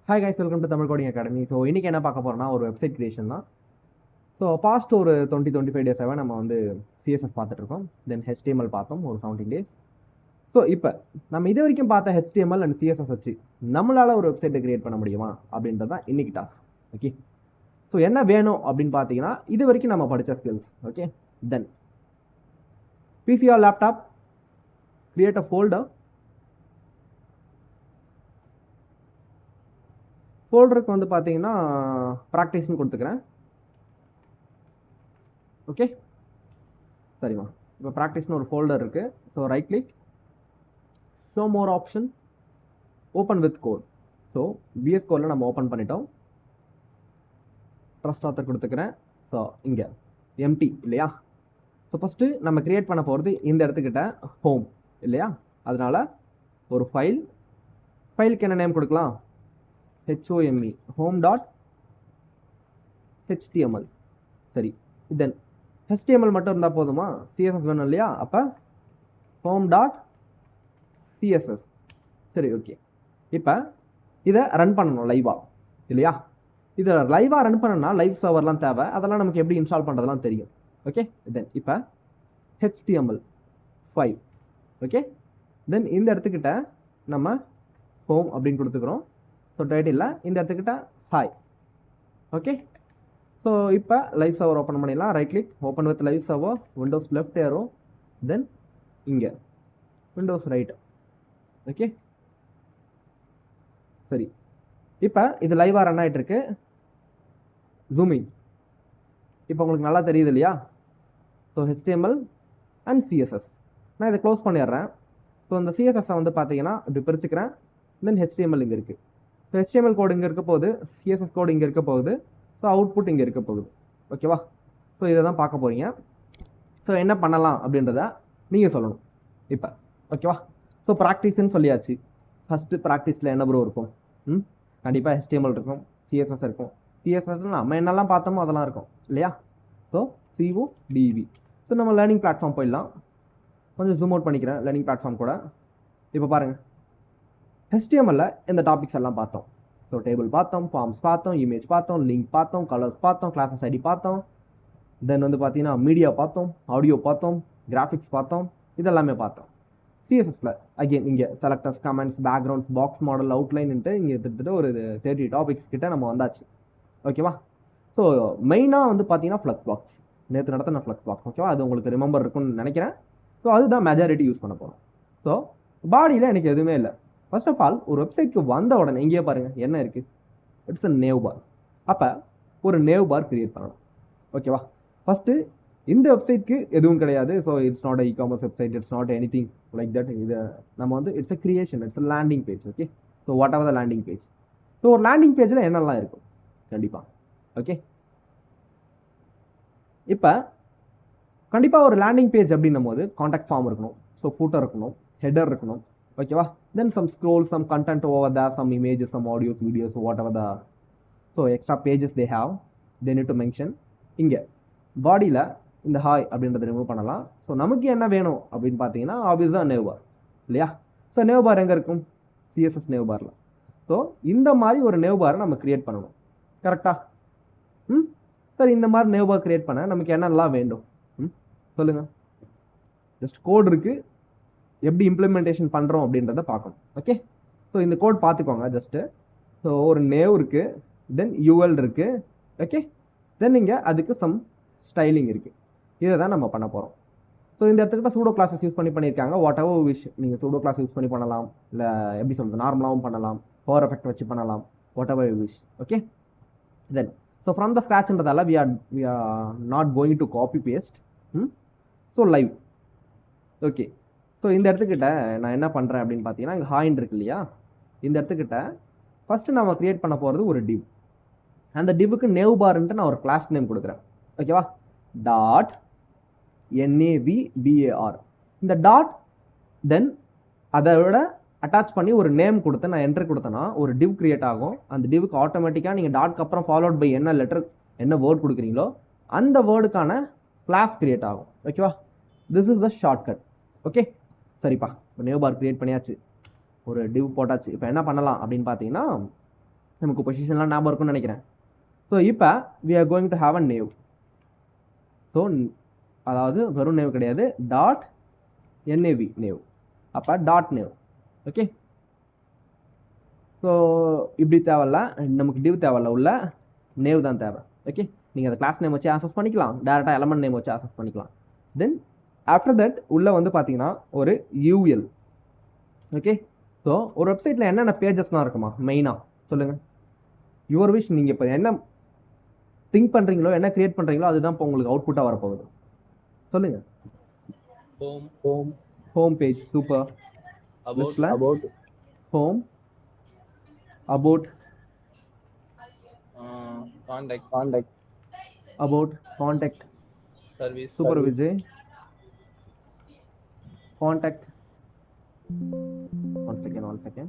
Hi guys, welcome to Tamil coding academy. So இன்றைக்கி என்ன பார்க்க போகிறோம்னா ஒரு வெப்சைட் கிரியேஷன் தான். ஸோ பாஸ்ட் ஒரு 20-25 டேஸாகவே நம்ம வந்து சிஎஸ்எஸ் பார்த்துட்ருக்கோம். தென் ஹெச்டிஎம்எல் பார்த்தோம் ஒரு 17 டேஸ். ஸோ இப்போ நம்ம இது வரைக்கும் பார்த்த ஹெச்டிஎம்எல் அண்ட் சிஎஸ்எஸ் வச்சு நம்மளால் ஒரு வெப்சைட்டை கிரியேட் பண்ண முடியுமா அப்படின்றது தான் இன்றைக்கி டாஸ்க். ஓகே, ஸோ என்ன வேணும் அப்படின்னு பார்த்தீங்கன்னா இது வரைக்கும் நம்ம படித்த skills. Okay, then PC or laptop, create a folder. ஃபோல்டருக்கு வந்து பார்த்தீங்கன்னா ப்ராக்டிஸ்னு கொடுத்துக்கிறேன். ஓகே சரிம்மா, இப்போ ப்ராக்டிஸ்னு ஒரு ஃபோல்டர் இருக்குது. So right click, show more option, open with code. So VS கோடில் நம்ம ஓப்பன் பண்ணிட்டோம். ட்ரஸ்ட் ஆத்தர் கொடுத்துக்கிறேன். ஸோ இங்கே எம்டி இல்லையா? ஸோ ஃபஸ்ட்டு நம்ம க்ரியேட் பண்ண போகிறது இந்த இடத்துக்கிட்ட ஹோம் இல்லையா? அதனால் ஒரு ஃபைலுக்கு என்ன நேம் கொடுக்கலாம்? HOME, home.html. சரி, தென் HTML மட்டும் இருந்தால் போதுமா? CSS வேணும் இல்லையா? அப்போ home.css. சரி, ஓகே. இப்போ இதை ரன் பண்ணணும் லைவாக இல்லையா? இதை லைவாக ரன் பண்ணணும்னா லைவ் சர்வர்லாம் தேவை. அதெல்லாம் நமக்கு எப்படி இன்ஸ்டால் பண்ணுறதுலாம் தெரியும். ஓகே, தென் இப்போ HTML5. ஓகே, தென் இந்த இடத்துக்கிட்ட நம்ம ஹோம் அப்படின்னு கொடுத்துக்கிறோம். ஸோ டைட்டிலில் இந்த இடத்துக்கிட்ட ஹாய். ஓகே, ஸோ இப்போ லைவ் சர்வர் ஓப்பன் பண்ணிடலாம். Right click, open with live server, windows left arrow, then இங்கே விண்டோஸ் ரைட். ஓகே சரி, இப்போ இது லைவாக ரன் ஆகிட்டு இருக்கு. ஜூமிங் இப்போ உங்களுக்கு நல்லா தெரியுது இல்லையா? So HTML and CSS. நான் இதை க்ளோஸ் பண்ணிடுறேன். ஸோ இந்த CSS வந்து பார்த்தீங்கன்னா இப்படி பிரிச்சுக்கிறேன். தென் HTML இங்கே இருக்குது. ஸோ HTML கோடு இங்கே இருக்க போகுது, CSS கோடு இங்கே இருக்க போகுது, ஸோ அவுட்புட் இங்கே இருக்க போகுது. ஓகேவா? ஸோ இதை தான் பார்க்க போகிறீங்க. ஸோ என்ன பண்ணலாம் அப்படின்றத நீங்கள் சொல்லணும் இப்போ. ஓகேவா? ஸோ ப்ராக்டிஸ்ன்னு சொல்லியாச்சு. ஃபஸ்ட்டு ப்ராக்டிஸில் என்ன ப்ரோ இருக்கும்? கண்டிப்பாக HTML இருக்கும், CSS இருக்கும். CSS நம்ம என்னெல்லாம் பார்த்தோமோ அதெல்லாம் இருக்கும் இல்லையா? So CODV. ஸோ நம்ம லேர்னிங் பிளாட்ஃபார்ம் போயிடலாம். கொஞ்சம் ஜூம் அவுட் பண்ணிக்கிறேன் லேர்னிங் பிளாட்ஃபார்ம் கூட. இப்போ பாருங்கள், HTML இந்த டாபிக்ஸ் எல்லாம் பார்த்தோம். ஸோ டேபிள் பார்த்தோம், ஃபார்ம்ஸ் பார்த்தோம், இமேஜ் பார்த்தோம், லிங்க் பார்த்தோம், கலர்ஸ் பார்த்தோம், கிளாஸஸ் ஐடி பார்த்தோம். தென் வந்து பார்த்தீங்கன்னா மீடியா பார்த்தோம், ஆடியோ பார்த்தோம், கிராஃபிக்ஸ் பார்த்தோம், இதெல்லாமே பார்த்தோம். CSSல அகெயின் இங்கே selectors, comments, backgrounds, box model, அவுட்லைன்ட்டு இங்கே எடுத்துகிட்டு ஒரு 30 டாபிக்ஸ் கிட்ட நம்ம வந்தாச்சு. ஓகேவா? ஸோ மெயினாக வந்து பார்த்தீங்கன்னா ஃப்ளக்ஸ் பாக்ஸ், நேற்று நடத்தின ஃப்ளக்ஸ் பாக்ஸ். ஓகேவா? அது உங்களுக்கு ரிமெம்பர் இருக்குன்னு நினைக்கிறேன். ஸோ அதுதான் மெஜாரிட்டி யூஸ் பண்ண போகிறோம். ஸோ பாடியில் எனக்கு எதுவுமே இல்லை. ஃபர்ஸ்ட் ஆஃப் ஆல் ஒரு வெப்சைட்க்கு வந்த உடனே இங்கேயே பாருங்கள் என்ன இருக்குது? இட்ஸ் அ நேவ் பார். அப்போ ஒரு நேவ் பார் கிரியேட் பண்ணணும். ஓகேவா? ஃபஸ்ட்டு இந்த வெப்சைட்க்கு எதுவும் கிடையாது. So it's not a e-commerce website, it's not any thing like that. இது நம்ம வந்து it's a creation, it's a landing page. Okay, so what ever the landing page. So ஒரு லேண்டிங் பேஜில் என்னெல்லாம் இருக்கும் கண்டிப்பாக. ஓகே, இப்போ கண்டிப்பாக ஒரு லேண்டிங் பேஜ் அப்படின்னும் போது காண்டாக்ட் ஃபார்ம் இருக்கணும், ஸோ ஃபூட்டர் இருக்கணும், ஹெடர் இருக்கணும். ஓகேவா? Then some scroll, some content over there, some images, some audios, videos, whatever the so extra pages they have, they need to mention. இங்கே பாடியில் இந்த ஹாய் அப்படின்றத ரிமூவ் பண்ணலாம். ஸோ நமக்கு என்ன வேணும் அப்படின்னு பார்த்தீங்கன்னா ஆப்வியஸாக நேவ் பார் இல்லையா? ஸோ நேவ் பார் எங்கே இருக்கும்? CSS நேவ் பாரில். ஸோ இந்த மாதிரி ஒரு நேவ் பாரை நம்ம கிரியேட் பண்ணணும். கரெக்டாக? சரி, இந்த மாதிரி நேவ் பார் கிரியேட் பண்ண நமக்கு என்னெல்லாம் வேண்டும் சொல்லுங்கள். ஜஸ்ட் கோட் இருக்குது, எப்படி இம்ப்ளிமெண்டேஷன் பண்ணுறோம் அப்படின்றத பார்க்கணும். ஓகே, ஸோ இந்த கோட் பார்த்துக்கோங்க ஜஸ்ட்டு. ஸோ ஒரு நேவ் இருக்குது, தென் UL இருக்குது. ஓகே, தென் இங்கே அதுக்கு சம் ஸ்டைலிங் இருக்குது. இதை தான் நம்ம பண்ண போகிறோம். ஸோ இந்த இடத்துக்கிட்ட சூடோ கிளாஸஸ் யூஸ் பண்ணியிருக்காங்க. வாட் எவர் விஷ் நீங்கள் சூடோ கிளாஸ் யூஸ் பண்ணி பண்ணலாம், இல்லை எப்படி சொல்கிறது நார்மலாகவும் பண்ணலாம், பவர் எஃபெக்ட் வச்சு பண்ணலாம், whatever wish. Okay, then so from the ஸ்க்ராட்ச்ன்றதால we are not going to copy paste. So live. Okay, so இந்த இடத்துக்கிட்ட நான் என்ன பண்ணுறேன் அப்படின்னு பார்த்தீங்கன்னா இங்கே ஹாயின் இருக்கு இல்லையா? இந்த இடத்துக்கிட்ட ஃபஸ்ட்டு நம்ம க்ரியேட் பண்ண போகிறது ஒரு டிவ். அந்த டிவுக்கு நேவ் பார்ன்ட்டு நான் ஒரு கிளாஸ் நேம் கொடுக்குறேன். ஓகேவா? Dot NAVBAR. இந்த டாட் தென் அதை விட அட்டாச் பண்ணி ஒரு நேம் கொடுத்து நான் என்ட்ரி கொடுத்தேன்னா ஒரு டிவ் கிரியேட் ஆகும். அந்த டிவுக்கு ஆட்டோமேட்டிக்காக நீங்கள் டாட்க்கு அப்புறம் ஃபாலோட் பை என்ன லெட்டர், என்ன வேர்ட் கொடுக்குறீங்களோ அந்த வேர்டுக்கான கிளாஸ் கிரியேட் ஆகும். ஓகேவா? This is the shortcut. Okay, சரிப்பா. இப்போ நேவ் பார் கிரியேட் பண்ணியாச்சு, ஒரு டிவ் போட்டாச்சு. இப்போ என்ன பண்ணலாம் அப்படின்னு பார்த்தீங்கன்னா நமக்கு பொசிஷன்லாம் ஞாபகம் இருக்கும்னு நினைக்கிறேன். ஸோ இப்போ we are going to have a nav. So அதாவது வெறும் நேவ் கிடையாது, டாட் என்ஏவி நேவ். அப்போ டாட் நேவ். ஓகே, ஸோ இப்படி தேவையில்ல, நமக்கு டிவ் தேவையில்ல, உள்ள நேவ் தான் தேவை. ஓகே, நீங்கள் அந்த கிளாஸ் நேம் வச்சு ஆக்சஸ் பண்ணிக்கலாம், டேரெக்டாக எலமெண்ட் நேம் வச்சு ஆக்சஸ் பண்ணிக்கலாம். தென் ஆஃப்டர் தட் உள்ளே வந்து பார்த்தீங்கன்னா ஒரு யூஎல். ஓகே, ஸோ ஒரு வெப்சைட்டில் என்னென்ன பேஜஸ்லாம் இருக்குமா மெயினாக சொல்லுங்கள். Your wish. நீங்கள் இப்போ என்ன திங்க் பண்ணுறீங்களோ, என்ன கிரியேட் பண்ணுறீங்களோ அதுதான் இப்போ உங்களுக்கு அவுட்புட்டாக வரப்போகுது. சொல்லுங்கள். Home page. Super. About home, about contact about contact service. Super Vijay. Contact. One second.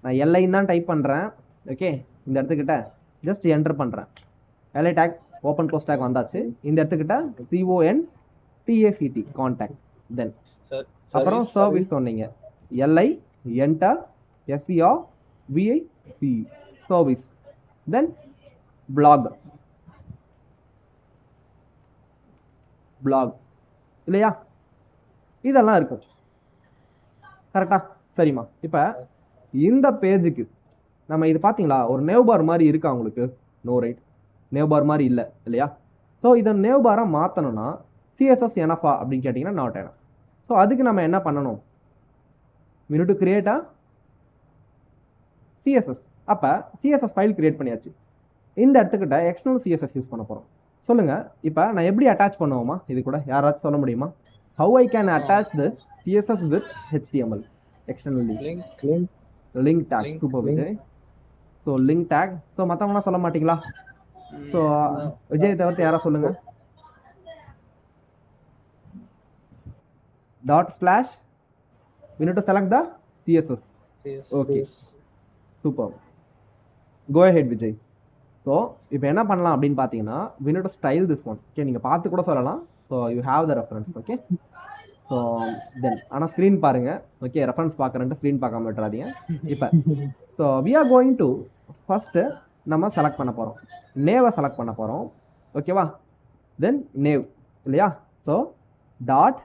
நான் LI தான் டைப் பண்ணுறேன். ஓகே, இந்த இடத்துக்கிட்ட ஜஸ்ட் என்டர் பண்ணுறேன். LI take open close take வந்தாச்சு. இந்த இடத்துக்கிட்ட CONTACT கான்டாக்ட். தென் அப்புறம் சர்வீஸ் சொன்னீங்க, LI enter SERVICE service. Then black இல்லையா, இதெல்லாம் இருக்கும். கரெக்டா? சரிம்மா. இப்போ இந்த பேஜுக்கு நம்ம இது பார்த்தீங்களா, ஒரு நேவ் பார் மாதிரி இருக்கா உங்களுக்கு? நோ ரைட், நேவ் பார் மாதிரி இல்லை இல்லையா? ஸோ இதை நேவ் பாராக மாற்றணும்னா CSS எனஃபா அப்படின்னு கேட்டிங்கன்னா நாட் எனஃப். ஸோ அதுக்கு நம்ம என்ன பண்ணணும்? we need to create a CSS. அப்போ CSS ஃபைல் கிரியேட் பண்ணியாச்சு. இந்த இடத்துக்கிட்ட எக்ஸ்டர்னல் CSS யூஸ் பண்ண போகிறோம். சொல்லுங்கள், இப்போ நான் எப்படி அட்டாச் பண்ணுவோமா இது கூட? யாராச்சும் சொல்ல முடியுமா? How I can attach this CSS with HTML external link take. Super Vijay. So link take. So மற்றவங்களாம் சொல்ல மாட்டிங்களா? ஸோ விஜய் தவிர்த்து யாரா சொல்லுங்கள். // we need to select the CSS. Okay, super. Go ahead Vijay. So இப்போ என்ன பண்ணலாம் அப்படின்னு பார்த்தீங்கன்னா, we need to style this one. Okay, நீங்கள் பார்த்து கூட சொல்லலாம். So you have the reference. Okay, so தென் ஆனால் ஸ்க்ரீன் பாருங்கள். ஓகே, ரெஃபரன்ஸ் பார்க்குறேன்ட்டு ஸ்க்ரீன் பார்க்காம விட்டுறாதீங்க. இப்போ so we are going to first நம்ம செலக்ட் பண்ண போகிறோம், நேவை செலக்ட் பண்ண போகிறோம். ஓகேவா? தென் நேவ் இல்லையா? ஸோ டாட்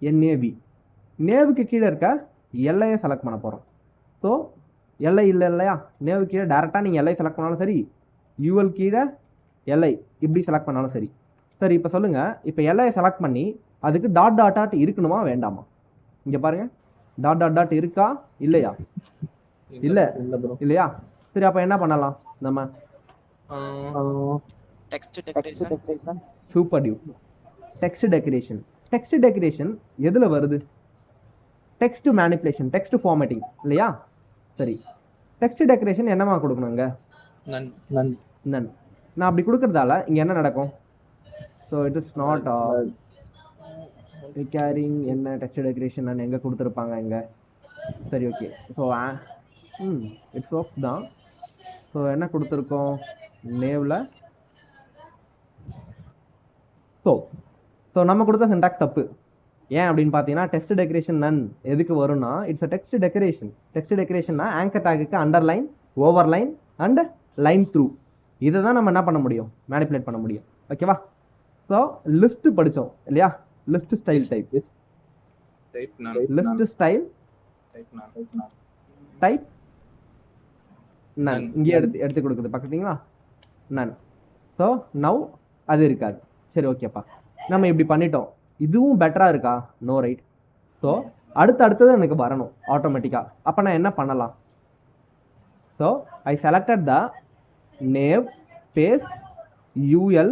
NAV, நேவுக்கு கீழே இருக்க LIயை செலக்ட் பண்ண போகிறோம். ஸோ LI இல்லை இல்லையா, நேவு கீழே டேரெக்டாக நீங்கள் LI செலக்ட் பண்ணாலும் சரி, UL கீழே LI இப்படி செலக்ட் பண்ணாலும் சரி. சரி, இப்போ சொல்லுங்கள், இப்போ LIயை செலக்ட் பண்ணி அதுக்கு டாட் இருக்கணுமா வேண்டாமா? இங்கே பாருங்கள், டாட் இருக்கா இல்லையா? இல்லை இல்லையா? சரி, அப்போ என்ன பண்ணலாம் நம்ம? Super due. டெக்ஸ்ட் டெக்கரேஷன் எதில் வருது? டெக்ஸ்ட் மேனிப்புலேஷன், டெக்ஸ்ட் ஃபார்மேட்டிங் இல்லையா? சரி, டெக்ஸ்ட் டெக்கரேஷன் என்னமா கொடுக்கணுங்க? நன். நான் அப்படி கொடுக்கறதால இங்கே என்ன நடக்கும்? So it is not requiring. என்ன டெக்ஸ்ட் டெக்கரேஷன் நான் எங்கே கொடுத்துருப்பாங்க இங்கே? சரி, ஓகே. ஸோ இட்ஸ் ஆஃப் தான். ஸோ என்ன கொடுத்துருக்கோம் நேவில்? ஸோ நம்ம கொடுத்த சின்டாக்ஸ் தப்பு. ஏன் அப்படின்னு பார்த்தீங்கன்னா, டெக்ஸ்ட் டெக்கரேஷன் நன் எதுக்கு வரும்னா, it's a text decoration. Text டெக்கரேஷன்னா ஆங்கர் டேக்குக்கு underline, overline and line through, இதை தான் நம்ம என்ன பண்ண முடியும்? மேனிப்புலேட் பண்ண முடியும். ஓகேவா? ஸோ லிஸ்ட் படித்தோம் இல்லையா? List style type list style type none. இங்கே எடுத்து கொடுக்குது பார்க்குறீங்களா? நன். ஸோ நவ் அது இருக்காது. சரி, ஓகேப்பா, நம்ம இப்படி பண்ணிட்டோம். இதுவும் பெட்டராக இருக்கா? No right. ஸோ அடுத்தது எனக்கு வரணும் ஆட்டோமேட்டிக்காக. அப்போ நான் என்ன பண்ணலாம்? So I selected the nav space UL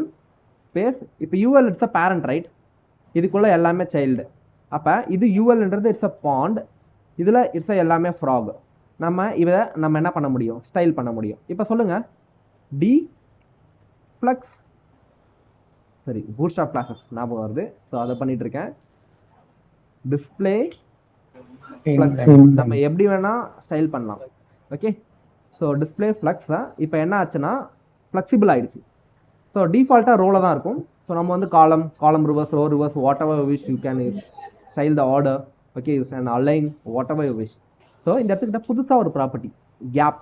space. இப்போ UL it's a parent right, இதுக்குள்ளே எல்லாமே சைல்டு. அப்போ இது ULன்றது இட்ஸ் அ பாண்ட், இதில் இட்ஸ் அ எல்லாமே ஃப்ராக். இதை நம்ம என்ன பண்ண முடியும்? ஸ்டைல் பண்ண முடியும். இப்போ சொல்லுங்கள், ஃப்ளக்ஸ். சரி, பூட்ஸ்ட்ராப் கிளாஸஸ் ஞாபகம் வருது. ஸோ அதை பண்ணிட்டு இருக்கேன். டிஸ்பிளே நம்ம எப்படி வேணால் ஸ்டைல் பண்ணலாம். ஓகே, ஸோ டிஸ்பிளே ஃப்ளக்ஸாக இப்போ என்ன ஆச்சுன்னா ஃப்ளெக்சிபிள் ஆகிடுச்சு. ஸோ டிஃபால்ட்டாக ரோவில் தான் இருக்கும். ஸோ நம்ம வந்து column reverse, row reverse, whatever wish you can style the order. Okay, you can align whatever you wish. So இந்த இடத்துக்கிட்ட புதுசாக ஒரு ப்ராப்பர்ட்டி கேப்,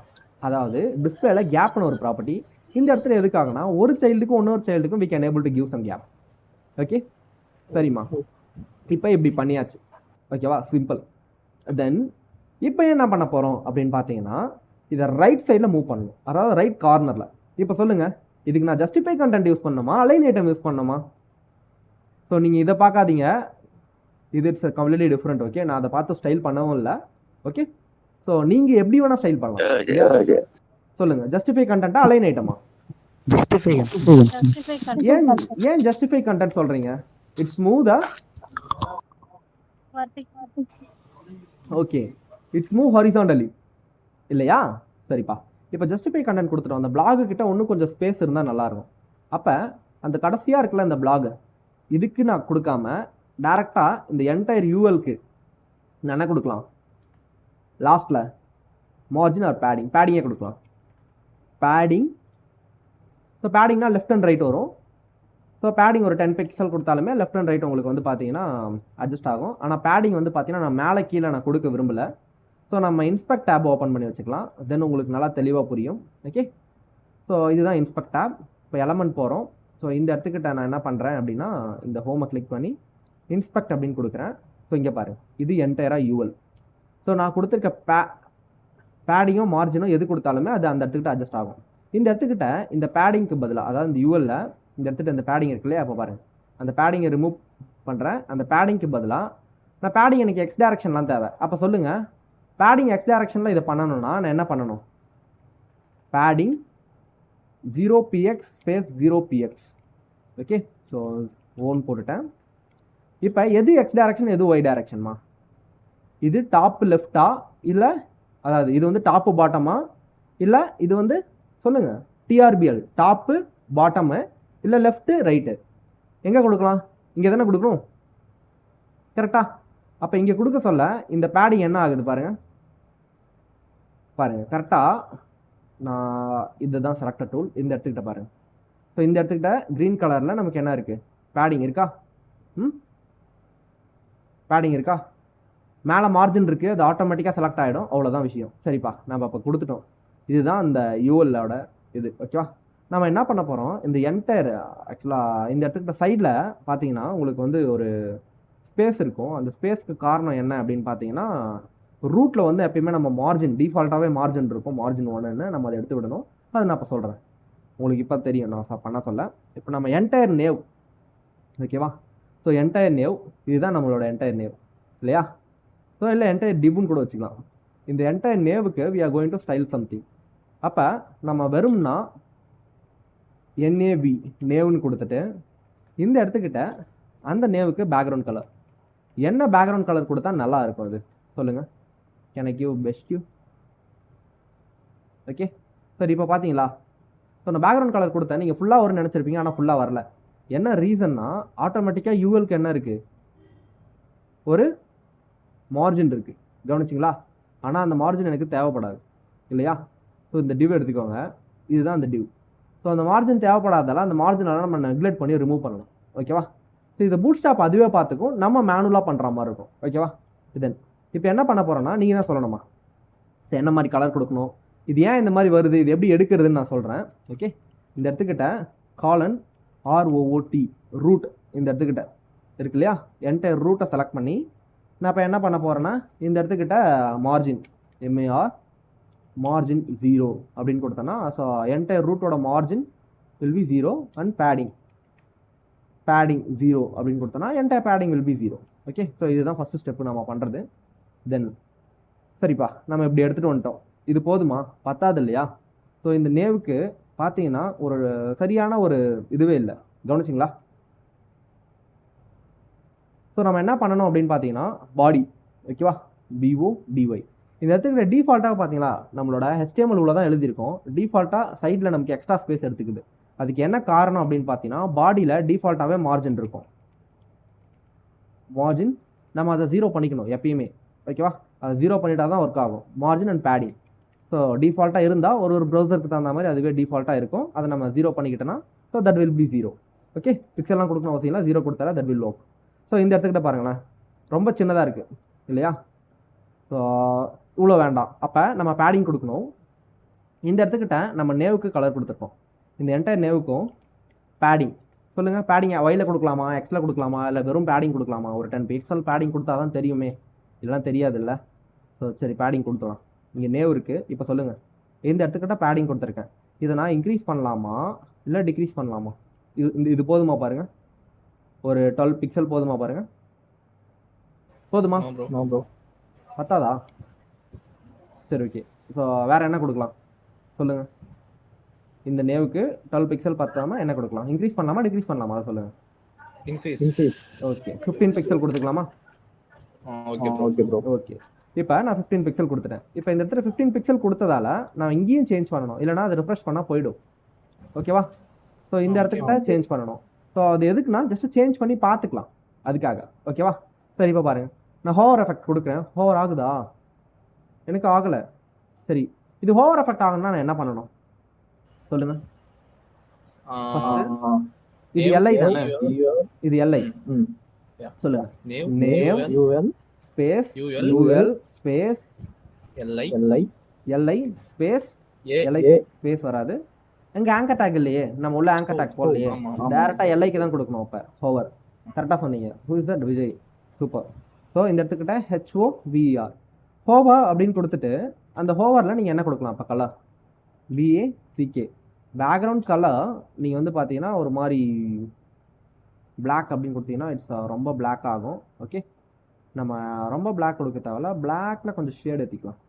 அதாவது டிஸ்பிளேல கேப்னு ஒரு ப்ராப்பர்ட்டி இந்த இடத்துல எதுக்காகனா ஒரு சைல்டுக்கும் இன்னொரு சைல்டுக்கும் we can able to give some gap. Okay சரிம்மா, இப்போ இப்படி பண்ணியாச்சு. ஓகேவா, சிம்பிள். தென் இப்போ என்ன பண்ண போகிறோம் அப்படின்னு பார்த்தீங்கன்னா இதை ரைட் சைடில் மூவ் பண்ணணும், அதாவது ரைட் கார்னரில். இப்போ சொல்லுங்கள், இதுக்கு நான் ஜஸ்டிஃபை கண்டென்ட் யூஸ் பண்ணணுமா அலைன் ஐட்டம் யூஸ் பண்ணணுமா? ஸோ நீங்கள் இதை பார்க்காதீங்க, இது இட்ஸ் கம்ப்ளீட்லி டிஃப்ரெண்ட். ஓகே, நான் அதை பார்த்து ஸ்டைல் பண்ணவும் இல்லை. ஓகே, ஸோ நீங்கள் எப்படி வேணால் ஸ்டைல் பண்ணலாம். சொல்லுங்கள், ஜஸ்டிஃபை கண்டென்ட்டா அலைன் ஐட்டமா? ஏன் ஜஸ்டிஃபை கண்டென்ட் சொல்கிறீங்க? It's move the okay, it's move horizontally இல்லையா? சரிப்பா, இப்போ ஜஸ்டிஃபை கண்டென்ட் கொடுத்துட்டோம். அந்த பிளாகு கிட்ட இன்னும் கொஞ்சம் ஸ்பேஸ் இருந்தால் நல்லாயிருக்கும். அப்போ அந்த கடைசியாக இருக்குல்ல இந்த பிளாகு, இதுக்கு நான் கொடுக்காம டேரெக்டாக இந்த என்டையர் யூஎல்க்கு நான் என்ன கொடுக்கலாம், லாஸ்ட்டில் மார்ஜின் ஆர் பேடிங்கே கொடுக்கலாம். பேடிங், ஸோ பேடிங்னா லெஃப்ட் அண்ட் ரைட் வரும். ஸோ பேடிங் ஒரு 10 பிக்சல் கொடுத்தாலுமே லெஃப்ட் அண்ட் ரைட் உங்களுக்கு வந்து பார்த்தீங்கன்னா அட்ஜஸ்ட் ஆகும். ஆனால் பேடிங் வந்து பார்த்தீங்கன்னா நான் மேலே கீழே நான் கொடுக்க விரும்பலை. ஸோ நம்ம இன்ஸ்பெக்ட் டேப் ஓப்பன் பண்ணி வச்சுக்கலாம். தென் உங்களுக்கு நல்லா தெளிவாக புரியும். ஓகே, ஸோ இதுதான் இன்ஸ்பெக்ட் டேப். இப்போ எலமெண்ட் போகிறோம். ஸோ இந்த இடத்துக்கிட்ட நான் என்ன பண்ணுறேன் அப்படின்னா இந்த ஹோமை கிளிக் பண்ணி இன்ஸ்பெக்ட் அப்படின்னு கொடுக்குறேன். ஸோ இங்கே பாருங்கள், இது என்டையராக யூஎல். ஸோ நான் கொடுத்துருக்க பேடிங்கும் மார்ஜினும் எது கொடுத்தாலுமே அது அந்த இடத்துக்கிட்ட அட்ஜஸ்ட் ஆகும். இந்த இடத்துக்கிட்ட இந்த பேடிங்க்கு பதிலாக, அதாவது இந்த யூஎல்ல இந்த இடத்துட்டு இந்த பேடிங் இருக்கு இல்லையா, அப்போ பாருங்கள் அந்த பேடிங்கை ரிமூவ் பண்ணுறேன். அந்த பேடிங்க்கு பதிலாக நான் பேடிங் எனக்கு எக்ஸ் டேரக்ஷன்லாம் தேவை. அப்போ சொல்லுங்கள், பேடிங் எக்ஸ் டேரக்ஷனில் இதை பண்ணணும்னா நான் என்ன பண்ணணும்? Padding 0px space 0px. Okay, so own போட்டுட்டேன். இப்போ எது எக்ஸ் டேரக்ஷன் எது ஒய் டேரக்ஷன்மா? இது டாப் லெஃப்டா இல்லை, அதாவது இது வந்து டாப்பு பாட்டமா இல்லை இது வந்து சொல்லுங்கள் டிஆர்பிஎல் டாப்பு பாட்டமு இல்லை லெஃப்ட்டு ரைட்டு? எங்கே கொடுக்கலாம்? இங்கே தானே கொடுக்கணும், கரெக்டா? அப்போ இங்கே கொடுக்க சொல்ல இந்த பேடிங் என்ன ஆகுது பாருங்கள் கரெக்டாக. நான் இதுதான் செலக்டர் டூல், இந்த இடத்துக்கிட்ட பாருங்கள். ஸோ இந்த இடத்துக்கிட்ட க்ரீன் கலரில் நமக்கு என்ன இருக்குது, பேடிங் இருக்கா? பேடிங் இருக்கா? மேலே மார்ஜின் இருக்குது, அது ஆட்டோமேட்டிக்காக செலக்ட் ஆகிடும், அவ்வளோதான் விஷயம். சரிப்பா, நம்ம அப்போ கொடுத்துட்டோம். இதுதான் இந்த யூஎல்லோட இது. ஓகேவா, நம்ம என்ன பண்ண போகிறோம், இந்த என்டையர் ஆக்சுவலாக இந்த இடத்துக்கிட்ட சைடில் பார்த்தீங்கன்னா உங்களுக்கு வந்து ஒரு ஸ்பேஸ் இருக்கும். அந்த ஸ்பேஸ்க்கு காரணம் என்ன அப்படின்னு பார்த்தீங்கன்னா ரூட்டில் வந்து எப்பயுமே நம்ம மார்ஜின் டிஃபால்ட்டாகவே மார்ஜின் இருக்கும், மார்ஜின் 1ன்னு நம்ம அதை எடுத்து விடணும். அது நான் இப்போ சொல்கிறேன், உங்களுக்கு இப்போ தெரியும் நான் பண்ண சொல்ல. இப்போ நம்ம என்டையர் நேவ், ஓகேவா? ஸோ என்டையர் நேவ் இதுதான் நம்மளோட என்டையர் நேவ் இல்லையா? ஸோ இல்லை என்டையர் டிவ்னு கூட வச்சுக்கலாம். இந்த என்டையர் நேவுக்கு we are going to style something. அப்போ நம்ம வெறும்னா என்ஏவி நேவ்னு கொடுத்துட்டு இந்த இடத்துக்கிட்ட அந்த நேவுக்கு பேக்ரவுண்ட் கலர் என்ன பேக்ரவுண்ட் கலர் கொடுத்தா நல்லா இருக்கும் அது சொல்லுங்கள். எனக்கு பெஸ்ட் யூ. ஓகே, சரி இப்போ பார்த்தீங்களா? ஸோ நான் பேக்ரவுண்ட் கலர் கொடுத்தேன், நீங்கள் ஃபுல்லாக வரும்னு நினச்சிருப்பீங்க, ஆனால் ஃபுல்லாக வரல. என்ன ரீசன்னா ஆட்டோமேட்டிக்காக யூஎல்க்கு என்ன இருக்குது, ஒரு மார்ஜின் இருக்குது, கவனிச்சிங்களா? ஆனால் அந்த மார்ஜின் எனக்கு தேவைப்படாது இல்லையா? ஸோ இந்த டிவ் எடுத்துக்கோங்க, இதுதான் அந்த டிவ். ஸோ அந்த மார்ஜின் தேவைப்படாதால அந்த மார்ஜினால் நம்ம நெக்லெக்ட் பண்ணி ரிமூவ் பண்ணணும். ஓகேவா? ஸோ இதை பூட் ஸ்டாப் அதுவே பார்த்துக்கும், நம்ம மேனுவலாக பண்ணுற மாதிரி இருக்கும். ஓகேவா? தென் இப்போ என்ன பண்ண போகிறோன்னா நீங்கள் தான் சொல்லணுமா என்ன மாதிரி கலர் கொடுக்கணும், இது ஏன் இந்த மாதிரி வருது, இது எப்படி எடுக்கிறதுன்னு நான் சொல்கிறேன். ஓகே, இந்த இடத்துக்கிட்ட காலன் ROOT ரூட் இந்த இடத்துக்கிட்ட இருக்கு இல்லையா, என்டையர் ரூட்டை செலக்ட் பண்ணி நான் இப்போ என்ன பண்ண போகிறேன்னா இந்த இடத்துக்கிட்ட மார்ஜின் MAR மார்ஜின் 0 அப்படின்னு கொடுத்தேன்னா ஸோ என்டையர் ரூட்டோட margin will be 0 and padding 0 அப்படின்னு கொடுத்தோன்னா entire padding will be 0. Okay, so இதுதான் ஃபஸ்ட்டு ஸ்டெப்பு நம்ம பண்ணுறது. தென் சரிப்பா, நம்ம இப்படி எடுத்துகிட்டு வந்துட்டோம். இது போதுமா? பத்தாது இல்லையா? ஸோ இந்த நேவுக்கு பார்த்தீங்கன்னா ஒரு சரியான ஒரு இதுவே இல்லை, கவனிச்சிங்களா? ஸோ நம்ம என்ன பண்ணணும் அப்படின்னு பார்த்தீங்கன்னா பாடி, ஓகேவா, BODY இந்த இடத்துக்கு டிஃபால்ட்டாக பார்த்தீங்களா நம்மளோட HTML உள்ள தான் எழுதியிருக்கோம். டிஃபால்ட்டாக சைடில் நமக்கு எக்ஸ்ட்ரா ஸ்பேஸ் எடுத்துக்குது. அதுக்கு என்ன காரணம் அப்படின்னு பார்த்தீங்கன்னா பாடியில் டிஃபால்ட்டாகவே மார்ஜின் இருக்கும். மார்ஜின் நம்ம அதை 0 பண்ணிக்கணும் எப்பயுமே. ஓகேவா, அதை 0 பண்ணிட்டா தான் ஒர்க் ஆகும். மார்ஜின் அண்ட் பேடிங் ஸோ டிஃபால்ட்டாக இருந்தால் ஒரு ப்ரௌசருக்கு தகுந்த மாதிரி அதுவே டிஃபால்ட்டாக இருக்கும். அதை நம்ம 0 பண்ணிக்கிட்டோன்னா so that will be 0. Okay, பிக்சல்லாம் கொடுக்கணும் அவசியம் இல்லை, 0 கொடுத்தால தட் வில் ஒர்க். ஸோ இந்த இடத்துக்கிட்ட பாருங்களேன் ரொம்ப சின்னதாக இருக்குது. இல்லையா? ஸோ இவ்வளோ வேண்டாம். அப்போ நம்ம பேடிங் கொடுக்கணும். இந்த இடத்துக்கிட்ட நம்ம நேவுக்கு கலர் கொடுத்துருக்கோம். இந்த என்டையர் நேவுக்கும் பேடிங் சொல்லுங்கள். பேடிங் ஒயில் கொடுக்கலாமா, எக்ஸில் கொடுக்கலாமா, இல்லை வெறும் பேடிங் கொடுக்கலாமா? ஒரு 10 பிக்சல் பேடிங் கொடுத்தா தான் தெரியுமே, இதெல்லாம் தெரியாது இல்லை? ஸோ சரி, பேடிங் கொடுத்துலாம். இங்கே நேவ் இருக்குது. இப்போ சொல்லுங்கள், இந்த இடத்துக்கிட்ட பேடிங் கொடுத்துருக்கேன். இதை நான் இன்க்ரீஸ் பண்ணலாமா இல்லை டிக்ரீஸ் பண்ணலாமா? இது போதுமா பாருங்கள். ஒரு 12 பிக்சல் போதுமா பாருங்கள். போதுமா? பத்தாதா? சரி, ஓகே. ஸோ வேறு என்ன கொடுக்கலாம் சொல்லுங்கள். இந்த நேவுக்கு 12 பிக்சல் பத்தாமல் என்ன கொடுக்கலாம்? இன்க்ரீஸ் பண்ணலாமா டிக்ரீஸ் பண்ணலாமா? அதை சொல்லுங்கள். இன்க்ரீஸ். ஓகே, 15 பிக்சல் கொடுத்துக்கலாமா? Okay bro. ஓகே, இப்போ நான் 15 பிக்சல் கொடுத்துட்டேன். இப்போ இந்த இடத்துல 15 பிக்சல் கொடுத்ததால நான் இங்கேயும் சேஞ்ச் பண்ணணும், இல்லைனா அது ரிஃப்ரெஷ் பண்ணால் போயிடும். ஓகேவா? ஸோ இந்த இடத்துக்கிட்ட சேஞ்ச் பண்ணணும். ஸோ அது எதுக்குன்னா ஜஸ்ட் சேஞ்ச் பண்ணி பார்த்துக்கலாம், அதுக்காக. ஓகேவா? சரி, இப்போ பாருங்கள், நான் ஹோவர் எஃபெக்ட் கொடுக்குறேன். ஹோவர் ஆகுதா? எனக்கு ஆகலை. சரி, இது ஹோவர் எஃபெக்ட் ஆகணும்னா நான் என்ன பண்ணணும் சொல்லுங்க. இது எல்ஐ தானே? இது எல்ஐ. சொல்லுங்க. Nav space UL space LI space LI space வராது. எங்க ஆங்கர் டேக் இல்லையே, நம்ம உள்ள ஆங்கர் டேக் போடலையே, டைரக்டா எல்ஐக்கு தான் கொடுக்கணும். அப்ப ஹோவர் கரெக்டா சொன்னீங்க. Who is that? Vijay. Super. So இந்த இடத்துக்கிட்ட HOVER ஹோவர் அப்படின்னு கொடுத்துட்டு அந்த ஹோவரில் நீங்கள் என்ன கொடுக்கலாம்? இப்போ கலர் BACK பேக்ரவுண்ட் கலர் நீங்கள் வந்து பார்த்தீங்கன்னா ஒரு மாதிரி பிளாக் அப்படின்னு கொடுத்தீங்கன்னா இட்ஸ் ரொம்ப பிளாக் ஆகும். ஓகே, நம்ம ரொம்ப பிளாக் கொடுக்க தேவையில்ல, பிளாக்ல கொஞ்சம் ஷேட் ஏற்றிக்கலாம்.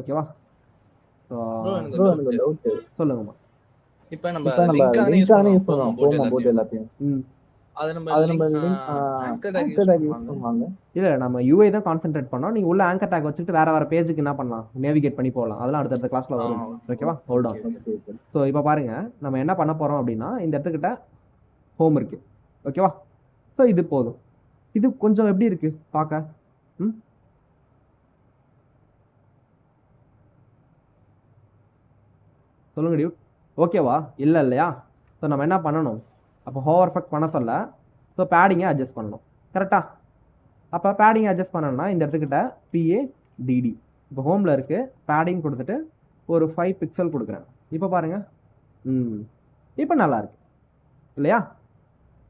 ஓகேவா? ஸோ சொல்லுங்கம்மா. இப்போ நம்ம லிங்கானே யூஸ் பண்ணுவோம் போட் எல்லாத்தையும். அது நம்ம ஆங்கர் டேக் யூஸ் பண்ணுவாங்க. இல்ல, நம்ம UI தான் கான்சென்ட்ரேட் பண்ணோம். நீங்க உள்ள ஆங்கர் டேக் வச்சுட்டு வேற பேஜுக்கு என்ன பண்ணலாம், நேவிகேட் பண்ணி போகலாம். அதெல்லாம் அடுத்த கிளாஸ்ல வரும். ஓகேவா? Hold on. ஸோ இப்போ பாருங்க, நம்ம என்ன பண்ண போறோம் அப்படின்னா இந்த இடத்துக்கிட்ட ஹோம் இருக்கு. ஓகேவா? ஸோ இது போதும். இது கொஞ்சம் எப்படி இருக்கு பார்க்க? சொல்லுங்க டியூட். ஓகேவா? இல்லை இல்லையா? ஸோ நம்ம என்ன பண்ணணும், அப்போ ஹோவர் எஃபெக்ட் பண்ண சொல்ல ஸோ பேடிங்கை அட்ஜஸ்ட் பண்ணணும். கரெக்டா? அப்போ பேடிங்கை அட்ஜஸ்ட் பண்ணணும்னா இந்த இடத்துக்கிட்ட PADD இப்போ ஹோமில் இருக்குது, பேடிங் கொடுத்துட்டு ஒரு 5 பிக்சல் கொடுக்குறேன். இப்போ பாருங்கள், இப்போ நல்லாயிருக்கு இல்லையா?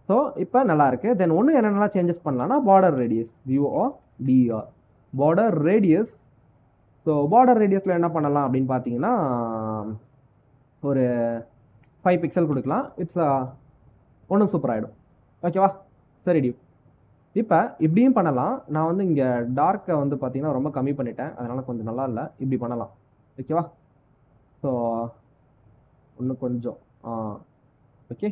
ஸோ இப்போ நல்லாயிருக்கு. தென் ஒன்று என்னென்னலாம் சேஞ்சஸ் பண்ணலாம்னா border radius BORDER border radius. So border ரேடியஸில் என்ன பண்ணலாம் அப்படின்னு பார்த்தீங்கன்னா ஒரு 5 பிக்சல் கொடுக்கலாம். இட்ஸ் ஒன்றும் சூப்பர் ஆகிடும். ஓகேவா? சரி டியூ. இப்போ இப்படியும் பண்ணலாம். நான் வந்து இங்கே டார்க்கை வந்து பார்த்தீங்கன்னா ரொம்ப கம்மி பண்ணிட்டேன், அதனால் கொஞ்சம் நல்லா இல்லை. இப்படி பண்ணலாம். ஓகேவா? ஸோ இன்னும் கொஞ்சம் ஓகே,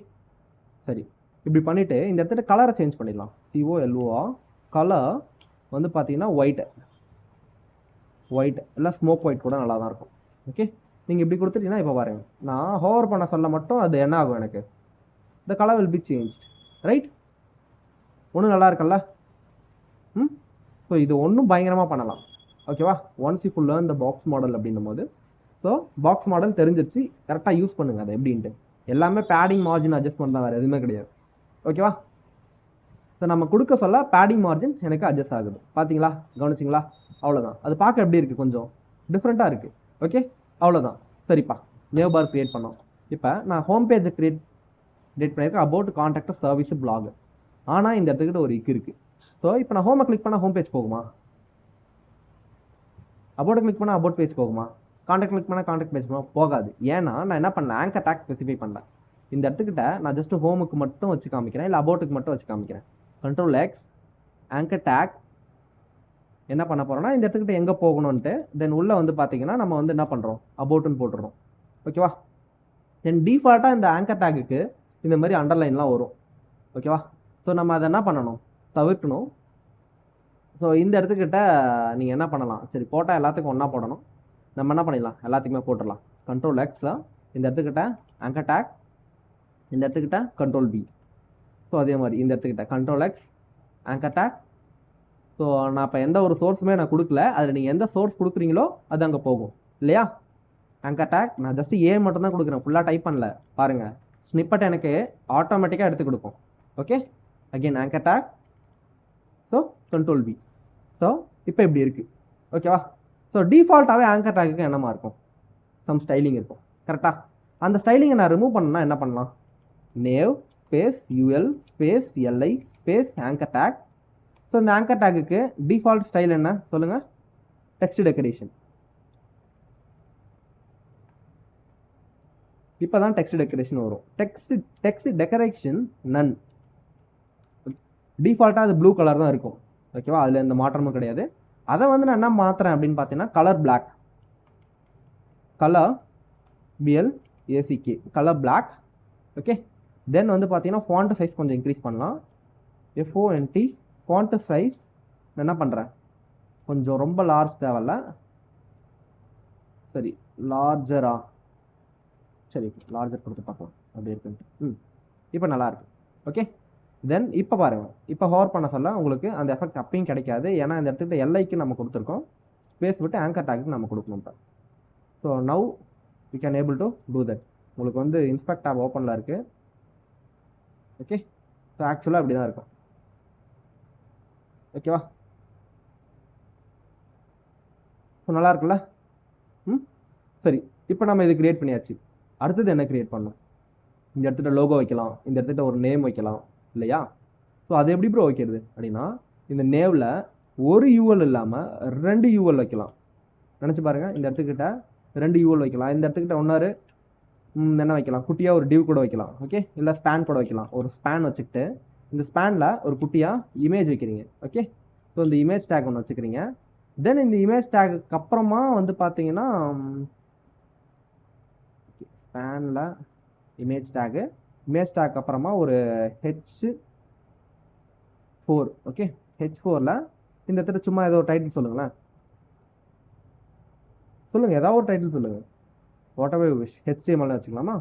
சரி. இப்படி பண்ணிவிட்டு இந்த இடத்துல கலரை சேஞ்ச் பண்ணிடலாம். COLO கலர் வந்து பார்த்தீங்கன்னா ஒயிட் இல்லை ஸ்மோக் ஒயிட் கூட நல்லா தான் இருக்கும். ஓகே, நீங்கள் இப்படி கொடுத்துட்டீங்கன்னா இப்போ பாருங்க, நான் ஹோவர் பண்ண சொல்ல மட்டும் அது என்ன ஆகும், எனக்கு the color will be changed, right? ஒன்றும் நல்லா இருக்குல்ல? ஸோ இது ஒன்றும் பயங்கரமாக பண்ணலாம். ஓகேவா? Once you full learn the box model அப்படின்னும் போது, ஸோ பாக்ஸ் மாடல் தெரிஞ்சிருச்சு, கரெக்டாக யூஸ் பண்ணுங்கள் அதை எப்படின்ட்டு. எல்லாமே பேடிங் மார்ஜின் அட்ஜஸ்ட்மெண்ட் தான், வேறு எதுவுமே கிடையாது. ஓகேவா? ஸோ நம்ம கொடுக்க சொல்ல பேடிங் மார்ஜின் எனக்கு அட்ஜஸ்ட் ஆகுது. பார்த்தீங்களா? கவனிச்சிங்களா? அவ்வளோதான். அது பார்க்க எப்படி இருக்குது, கொஞ்சம் டிஃப்ரெண்ட்டாக இருக்குது. ஓகே, அவ்வளோதான். சரிப்பா, நியூ பார் க்ரியேட் பண்ணோம். இப்போ நான் ஹோம் பேஜை க்ரியேட் பண்ணியிருக்கேன், அபவுட் கான்டாக்ட் சர்வீஸ் பிளாக். ஆனால் இந்த இடத்துக்கிட்ட ஒரு இக்கு இருக்குது. ஸோ இப்போ நான் ஹோமை கிளிக் பண்ணால் ஹோம் பேஜ் போகுமா? அபவுட் கிளிக் பண்ணால் அபவுட் பேஜ் போகுமா? கான்டாக்ட் கிளிக் பண்ணால் கான்டாக்ட் பேஜ் போகாது. ஏன்னா நான் என்ன பண்ணேன், ஆங்கர் டேக் ஸ்பெசிஃபை பண்ணேன். இந்த இடத்துக்கிட்ட நான் ஜஸ்ட் ஹோமுக்கு மட்டும் வச்சு காமிக்கிறேன், இல்லை அபவுட்டுக்கு மட்டும் வச்சு காமிக்கிறேன். Ctrl+X ஆங்கர் டேக் என்ன பண்ண போகிறோம்னா இந்த இடத்துக்கிட்ட எங்கே போகணுன்ட்டு, தென் உள்ளே வந்து பார்த்தீங்கன்னா நம்ம வந்து என்ன பண்ணுறோம், அபவுட்டுன்னு போட்டுடுறோம். ஓகேவா? தென் டிஃபால்ட்டாக இந்த ஆங்கர் டேக்குக்கு இந்த மாதிரி அண்டர்லைன்லாம் வரும். ஓகேவா? ஸோ நம்ம அதை என்ன பண்ணணும், தவிர்க்கணும். ஸோ இந்த இடத்துக்கிட்ட நீங்கள் என்ன பண்ணலாம், சரி போட்டால் எல்லாத்துக்கும் ஒன்றா போடணும், நம்ம என்ன பண்ணிடலாம், எல்லாத்துக்குமே போட்டுடலாம். Ctrl+X இந்த இடத்துக்கிட்ட ஆங்கர் டேக், இந்த இடத்துக்கிட்ட Ctrl+V. ஸோ அதே மாதிரி இந்த இடத்துக்கிட்ட Ctrl+X ஆங்கர் டேக். ஸோ நான் இப்போ எந்த ஒரு சோர்ஸுமே நான் கொடுக்கல, அதில் நீங்கள் எந்த சோர்ஸ் கொடுக்குறீங்களோ அது அங்கே போகும் இல்லையா? ஆங்கர் டேக் நான் ஜஸ்ட் ஏ மட்டும் தான் கொடுக்குறேன், ஃபுல்லாக டைப் பண்ணல. பாருங்கள், ஸ்னிப்பட் எனக்கு ஆட்டோமேட்டிக்காக எடுத்து கொடுக்கும். Okay, again anchor tag, so Ctrl+V. So இப்போ இப்படி இருக்குது. ஓகேவா? ஸோ டிஃபால்ட்டாகவே ஆங்கர் டேக்குக்கு என்னமா இருக்கும்? சம் ஸ்டைலிங் இருக்கும். கரெக்டாக? அந்த ஸ்டைலிங்கை நான் ரிமூவ் பண்ணணும்னா என்ன பண்ணலாம்? Nav space UL space LI space anchor tag. So இந்த ஆங்கர் டேக்குக்கு டிஃபால்ட் ஸ்டைல் என்ன சொல்லுங்கள்? Text decoration. இப்போ தான் டெக்ஸ்ட் டெக்கரேஷன் வரும். Text decoration none. டிஃபால்ட்டாக அது ப்ளூ கலர் தான் இருக்கும். ஓகேவா? அதில் எந்த மாற்றமும் கிடையாது. அதை வந்து நான் என்ன மாற்றுறேன் அப்படின்னு பார்த்தீங்கன்னா colour black. Colour B L A C K colour black. Okay. Then வந்து பார்த்தீங்கன்னா ஃபாண்ட் சைஸ் கொஞ்சம் இன்க்ரீஸ் பண்ணலாம். FONT ஃபாண்ட் சைஸ் என்ன பண்ணுறேன், கொஞ்சம் ரொம்ப லார்ஜ் தேவையில்ல. சரி, லார்ஜரா? சரி, லார்ஜர் கொடுத்து பார்க்கலாம் அப்படி இருக்குன்ட்டு. இப்போ நல்லாயிருக்கு. ஓகே. தென் இப்போ பாருங்கள், இப்போ ஹவர் பண்ண சொல்ல உங்களுக்கு அந்த எஃபெக்ட் அப்பயும் கிடைக்காது. ஏன்னா இந்த இடத்துக்கிட்ட எல்ஐக்கு நம்ம கொடுத்துருக்கோம், ஸ்பேஸ் விட்டு ஆங்கர் டேக்கு நம்ம கொடுக்கணும். இப்போ so now you can able to do that. உங்களுக்கு வந்து இன்ஸ்பெக்ட் டேப் ஓப்பனில் இருக்குது. ஓகே. ஸோ ஆக்சுவலாக அப்படி தான் இருக்கும். ஓகேவா? ஸோ நல்லா இருக்குல்ல? சரி, இப்போ நம்ம இது கிரியேட் பண்ணியாச்சு. அடுத்தது என்ன கிரியேட் பண்ணணும்? இந்த இடத்துல லோகோ வைக்கலாம், இந்த இடத்துல ஒரு நேம் வைக்கலாம் இல்லையா? ஸோ அது எப்படி ப்ரோ வைக்கிறது அப்படின்னா, இந்த நேவில் ஒரு யூஎல் இல்லாமல் 2 யூஎல் வைக்கலாம். நினச்சி பாருங்கள், இந்த இடத்துக்கிட்ட 2 யூஎல் வைக்கலாம். இந்த இடத்துக்கிட்ட ஒன்றாரு என்ன வைக்கலாம், குட்டியாக ஒரு டிவ் கூட வைக்கலாம். ஓகே. இல்லை ஸ்பேன் கூட வைக்கலாம். ஒரு ஸ்பேன் வச்சுக்கிட்டு இந்த ஸ்பேனில் ஒரு குட்டியாக இமேஜ் வைக்கிறீங்க. ஓகே. ஸோ இந்த இமேஜ் டேக் ஒன்று வச்சுக்கிறீங்க. தென் இந்த இமேஜ் டேக்கு அப்புறமா வந்து பார்த்தீங்கன்னா ஸ்பேனில் இமேஜ் டேக் அப்புறமா ஒரு H4. ஓகே. H4ல் இந்த இடத்துல சும்மா ஏதோ ஒரு டைட்டில் சொல்லுங்களேன். சொல்லுங்கள், ஏதாவது ஒரு டைட்டில் சொல்லுங்கள். What ever you wish. HTML வச்சுக்கலாமா?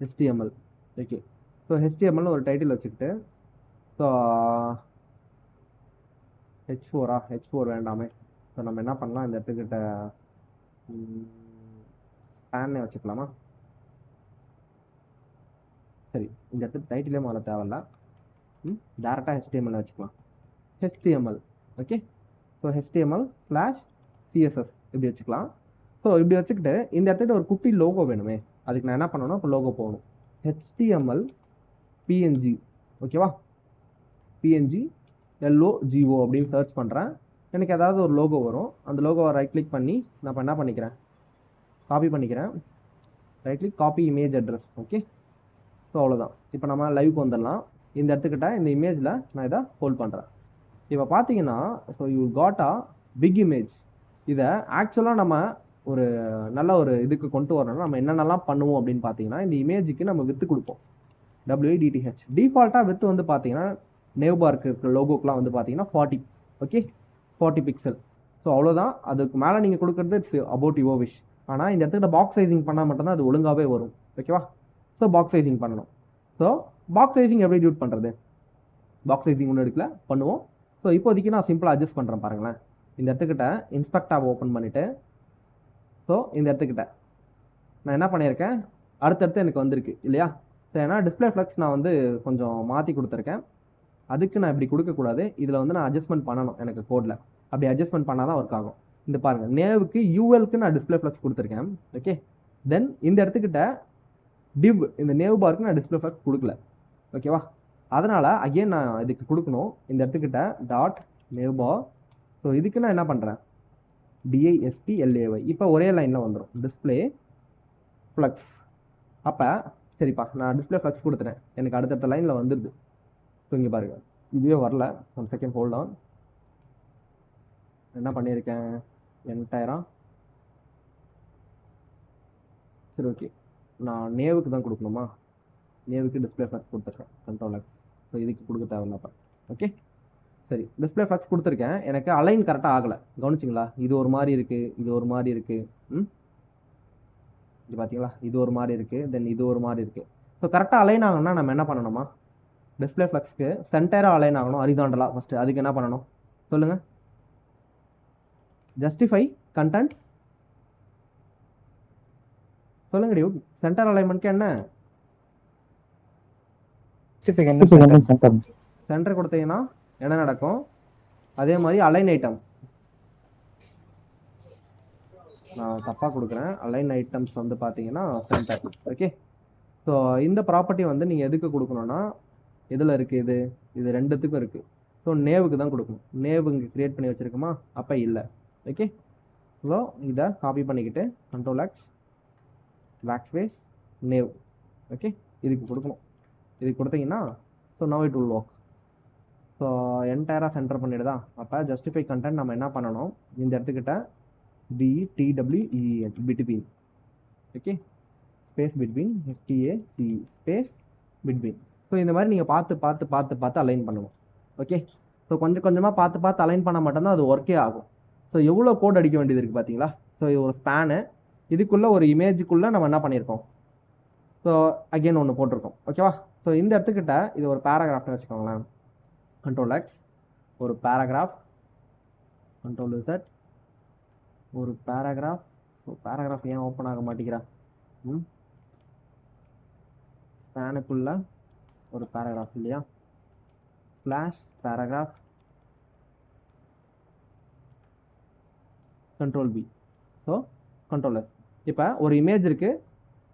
HTML. ஓகே. ஸோ HTML ஒரு டைட்டில் வச்சுக்கிட்டு, ஸோ H4 வேண்டாமே. ஸோ நம்ம என்ன பண்ணலாம், இந்த இடத்துக்கிட்ட ஸ்பேனே வச்சுக்கலாமா? சரி, இந்த இடத்துக்கு டைட்டிலே முதல்ல தேவையில்ல. டேரெக்டாக HTML வச்சுக்கலாம். HTML. ஓகே. ஸோ HTML/CSS இப்படி வச்சுக்கலாம். ஸோ இப்படி வச்சுக்கிட்டு இந்த இடத்துல ஒரு குட்டி லோகோ வேணுமே, அதுக்கு நான் என்ன பண்ணணும், இப்போ லோகோ போகணும். HTML PNG. ஓகேவா? PNG LOGO அப்படின்னு சர்ச் பண்ணுறேன். எனக்கு ஏதாவது ஒரு லோகோ வரும். அந்த லோகோவை ரைட் கிளிக் பண்ணி நான் இப்போ என்ன பண்ணிக்கிறேன், காப்பி பண்ணிக்கிறேன். Right click, copy image address. Okay. So அவ்வளோதான். இப்போ நம்ம லைவுக்கு வந்துடலாம். இந்த இடத்துக்கிட்ட இந்த இமேஜில் நான் இதை ஹோல்ட் பண்ணுறேன். இப்போ பார்த்தீங்கன்னா, so you got a big image. இதை ஆக்சுவலாக நம்ம ஒரு நல்ல ஒரு இதுக்கு கொண்டு வரணும்னா நம்ம என்னென்னலாம் பண்ணுவோம் அப்படின்னு பார்த்தீங்கன்னா, இந்த இமேஜுக்கு நம்ம வித்து கொடுப்போம். WIDTH. டிஃபால்ட்டாக வித்து வந்து பார்த்தீங்கன்னா நேவ் பார்க்கு இருக்கிற லோகோக்கெலாம் வந்து பார்த்தீங்கன்னா 40. ஓகே. 40 பிக்சல். ஸோ அவ்வளோதான். அதுக்கு மேலே நீங்கள் கொடுக்குறது இட்ஸ் அபவுட் யுவர் விஷ். ஆனால் இந்த இடத்துல பாக்ஸ் சைசிங் பண்ணால் மட்டும்தான் அது ஒழுங்காகவே வரும். ஓகேவா? ஸோ பாக்ஸ் சைசிங் பண்ணணும். ஸோ பாக்ஸ் சைசிங் எப்படி டியூட் பண்ணுறது? பாக்ஸ் சைசிங் ஒன்று எடுக்கல, பண்ணுவோம். ஸோ இப்போதைக்கு நான் சிம்பிளாக அட்ஜஸ்ட் பண்ணுறேன் பாருங்களேன். இந்த இடத்துக்கிட்ட இன்ஸ்பெக்ட் டேப் ஓப்பன் பண்ணிவிட்டு, ஸோ இந்த இடத்துக்கிட்ட நான் என்ன பண்ணியிருக்கேன், அடுத்தடுத்து எனக்கு வந்திருக்கு இல்லையா? ஸோ ஏன்னா டிஸ்பிளே ஃப்ளக்ஸ் நான் வந்து கொஞ்சம் மாற்றி கொடுத்துருக்கேன். அதுக்கு நான் இப்படி கொடுக்கக்கூடாது. இதில் வந்து நான் அட்ஜஸ்ட்மெண்ட் பண்ணணும் எனக்கு கோடில். அப்படி அட்ஜஸ்ட்மெண்ட் பண்ணால் தான் ஒர்க் ஆகும். இந்த பாருங்கள், நேவுக்கு யூஎல்க்கு நான் டிஸ்பிளே ஃப்ளக்ஸ் கொடுத்துருக்கேன். ஓகே. தென் இந்த இடத்துக்கிட்ட டிவ், இந்த நேவ் பாருக்கு நான் டிஸ்பிளே ஃப்ளக்ஸ் கொடுக்கல. ஓகேவா? அதனால் அகெயின் நான் இதுக்கு கொடுக்கணும். இந்த இடத்துக்கிட்ட டாட் நேவ் பார். ஸோ இதுக்கு நான் என்ன பண்ணுறேன், DISPLAY. இப்போ ஒரே லைனில் வந்துடும், டிஸ்பிளே ஃப்ளக்ஸ். அப்போ சரிப்பா, நான் டிஸ்பிளே ஃப்ளக்ஸ் கொடுத்துறேன், எனக்கு அடுத்தடுத்த லைனில் வந்துடுது. ஸோ இங்கே பாருங்கள், இதுவே வரல. 1 செகண்ட் ஹோல்ட் ஆன். என்ன பண்ணியிருக்கேன், என்டையராக. சரி, ஓகே. நான் நேவுக்கு தான் கொடுக்கணுமா? நேவுக்கு டிஸ்பிளே ஃப்ளக்ஸ் கொடுத்துருக்கேன், Ctrl+X. ஸோ இதுக்கு கொடுக்க தேவையில்லப்பா. ஓகே. சரி, டிஸ்பிளே ஃப்ளக்ஸ் கொடுத்துருக்கேன். எனக்கு அலைன் கரெக்டாக ஆகலை, கவனிச்சிங்களா? இது ஒரு மாதிரி இருக்குது, இது ஒரு மாதிரி இருக்குது. இது பார்த்தீங்களா? இது ஒரு மாதிரி இருக்குது, தென் இது ஒரு மாதிரி இருக்குது. ஸோ கரெக்டாக அலைன் ஆகணும்னா நம்ம என்ன பண்ணணுமா, டிஸ்பிளே ஃப்ளக்ஸ்க்கு சென்டராக அலைன் ஆகணும், ஹரிசாண்டலாக. ஃபஸ்ட்டு அதுக்கு என்ன பண்ணணும் சொல்லுங்கள்? Justify content. சொல்லுங்க டியூட், சென்டர் அலைன்மெண்ட்க்கு என்ன? சென்டர் கொடுத்தீங்கன்னா என்ன நடக்கும்? அதே மாதிரி அலைன் ஐட்டம் நான் தப்பாக கொடுக்குறேன். அலைன் ஐட்டம்ஸ் வந்து பார்த்தீங்கன்னா சென்டர். ஓகே, ஸோ இந்த ப்ராப்பர்ட்டி வந்து நீங்கள் எதுக்கு கொடுக்கணும்னா எதில் இருக்குது இது ரெண்டுத்துக்கும் இருக்குது. ஸோ நேவுக்கு தான் கொடுக்கணும். நேவ் இங்கே க்ரியேட் பண்ணி வச்சுருக்குமா? அப்போ இல்லை. ஓகே, ஸோ இதை காப்பி பண்ணிக்கிட்டு Ctrl+X பேக்ஸ்பேஸ் நேவ். ஓகே, இதுக்கு கொடுக்கணும். இதுக்கு கொடுத்தீங்கன்னா so now it will work. So என்டையராக சென்டர் பண்ணிடுதா? அப்போ ஜஸ்டிஃபை கண்டென்ட் நம்ம என்ன பண்ணணும், இந்த இடத்துக்கிட்ட BTWEEH between. Okay, space between STACE space between. So இந்த மாதிரி நீங்கள் பார்த்து அலைன் பண்ணணும். ஓகே, ஸோ கொஞ்சம் கொஞ்சமாக பார்த்து அலைன் பண்ணால் மட்டும்தான் அது ஒர்க்கே ஆகும். ஸோ எவ்வளோ கோட் அடிக்க வேண்டியது இருக்குது பார்த்தீங்களா? ஸோ இது ஒரு ஸ்பேனு, இதுக்குள்ளே ஒரு இமேஜுக்குள்ளே நம்ம என்ன பண்ணியிருக்கோம், ஸோ அகெயின் ஒன்று போட்டிருக்கோம். ஓகேவா? ஸோ இந்த இடத்துக்கிட்ட இது ஒரு பேராகிராஃப்னு வச்சுக்கோங்களேன். Ctrl+X ஒரு பேராகிராஃப், Ctrl+Z ஒரு பேராகிராஃப். ஸோ பேராகிராஃப் ஏன் ஓப்பன் ஆக மாட்டேங்கிறா? ஸ்பேனுக்குள்ள ஒரு பேராகிராஃப் இல்லையா? Slash paragraph Ctrl+V. So Ctrl+S. இப்போ ஒரு இமேஜ் இருக்குது,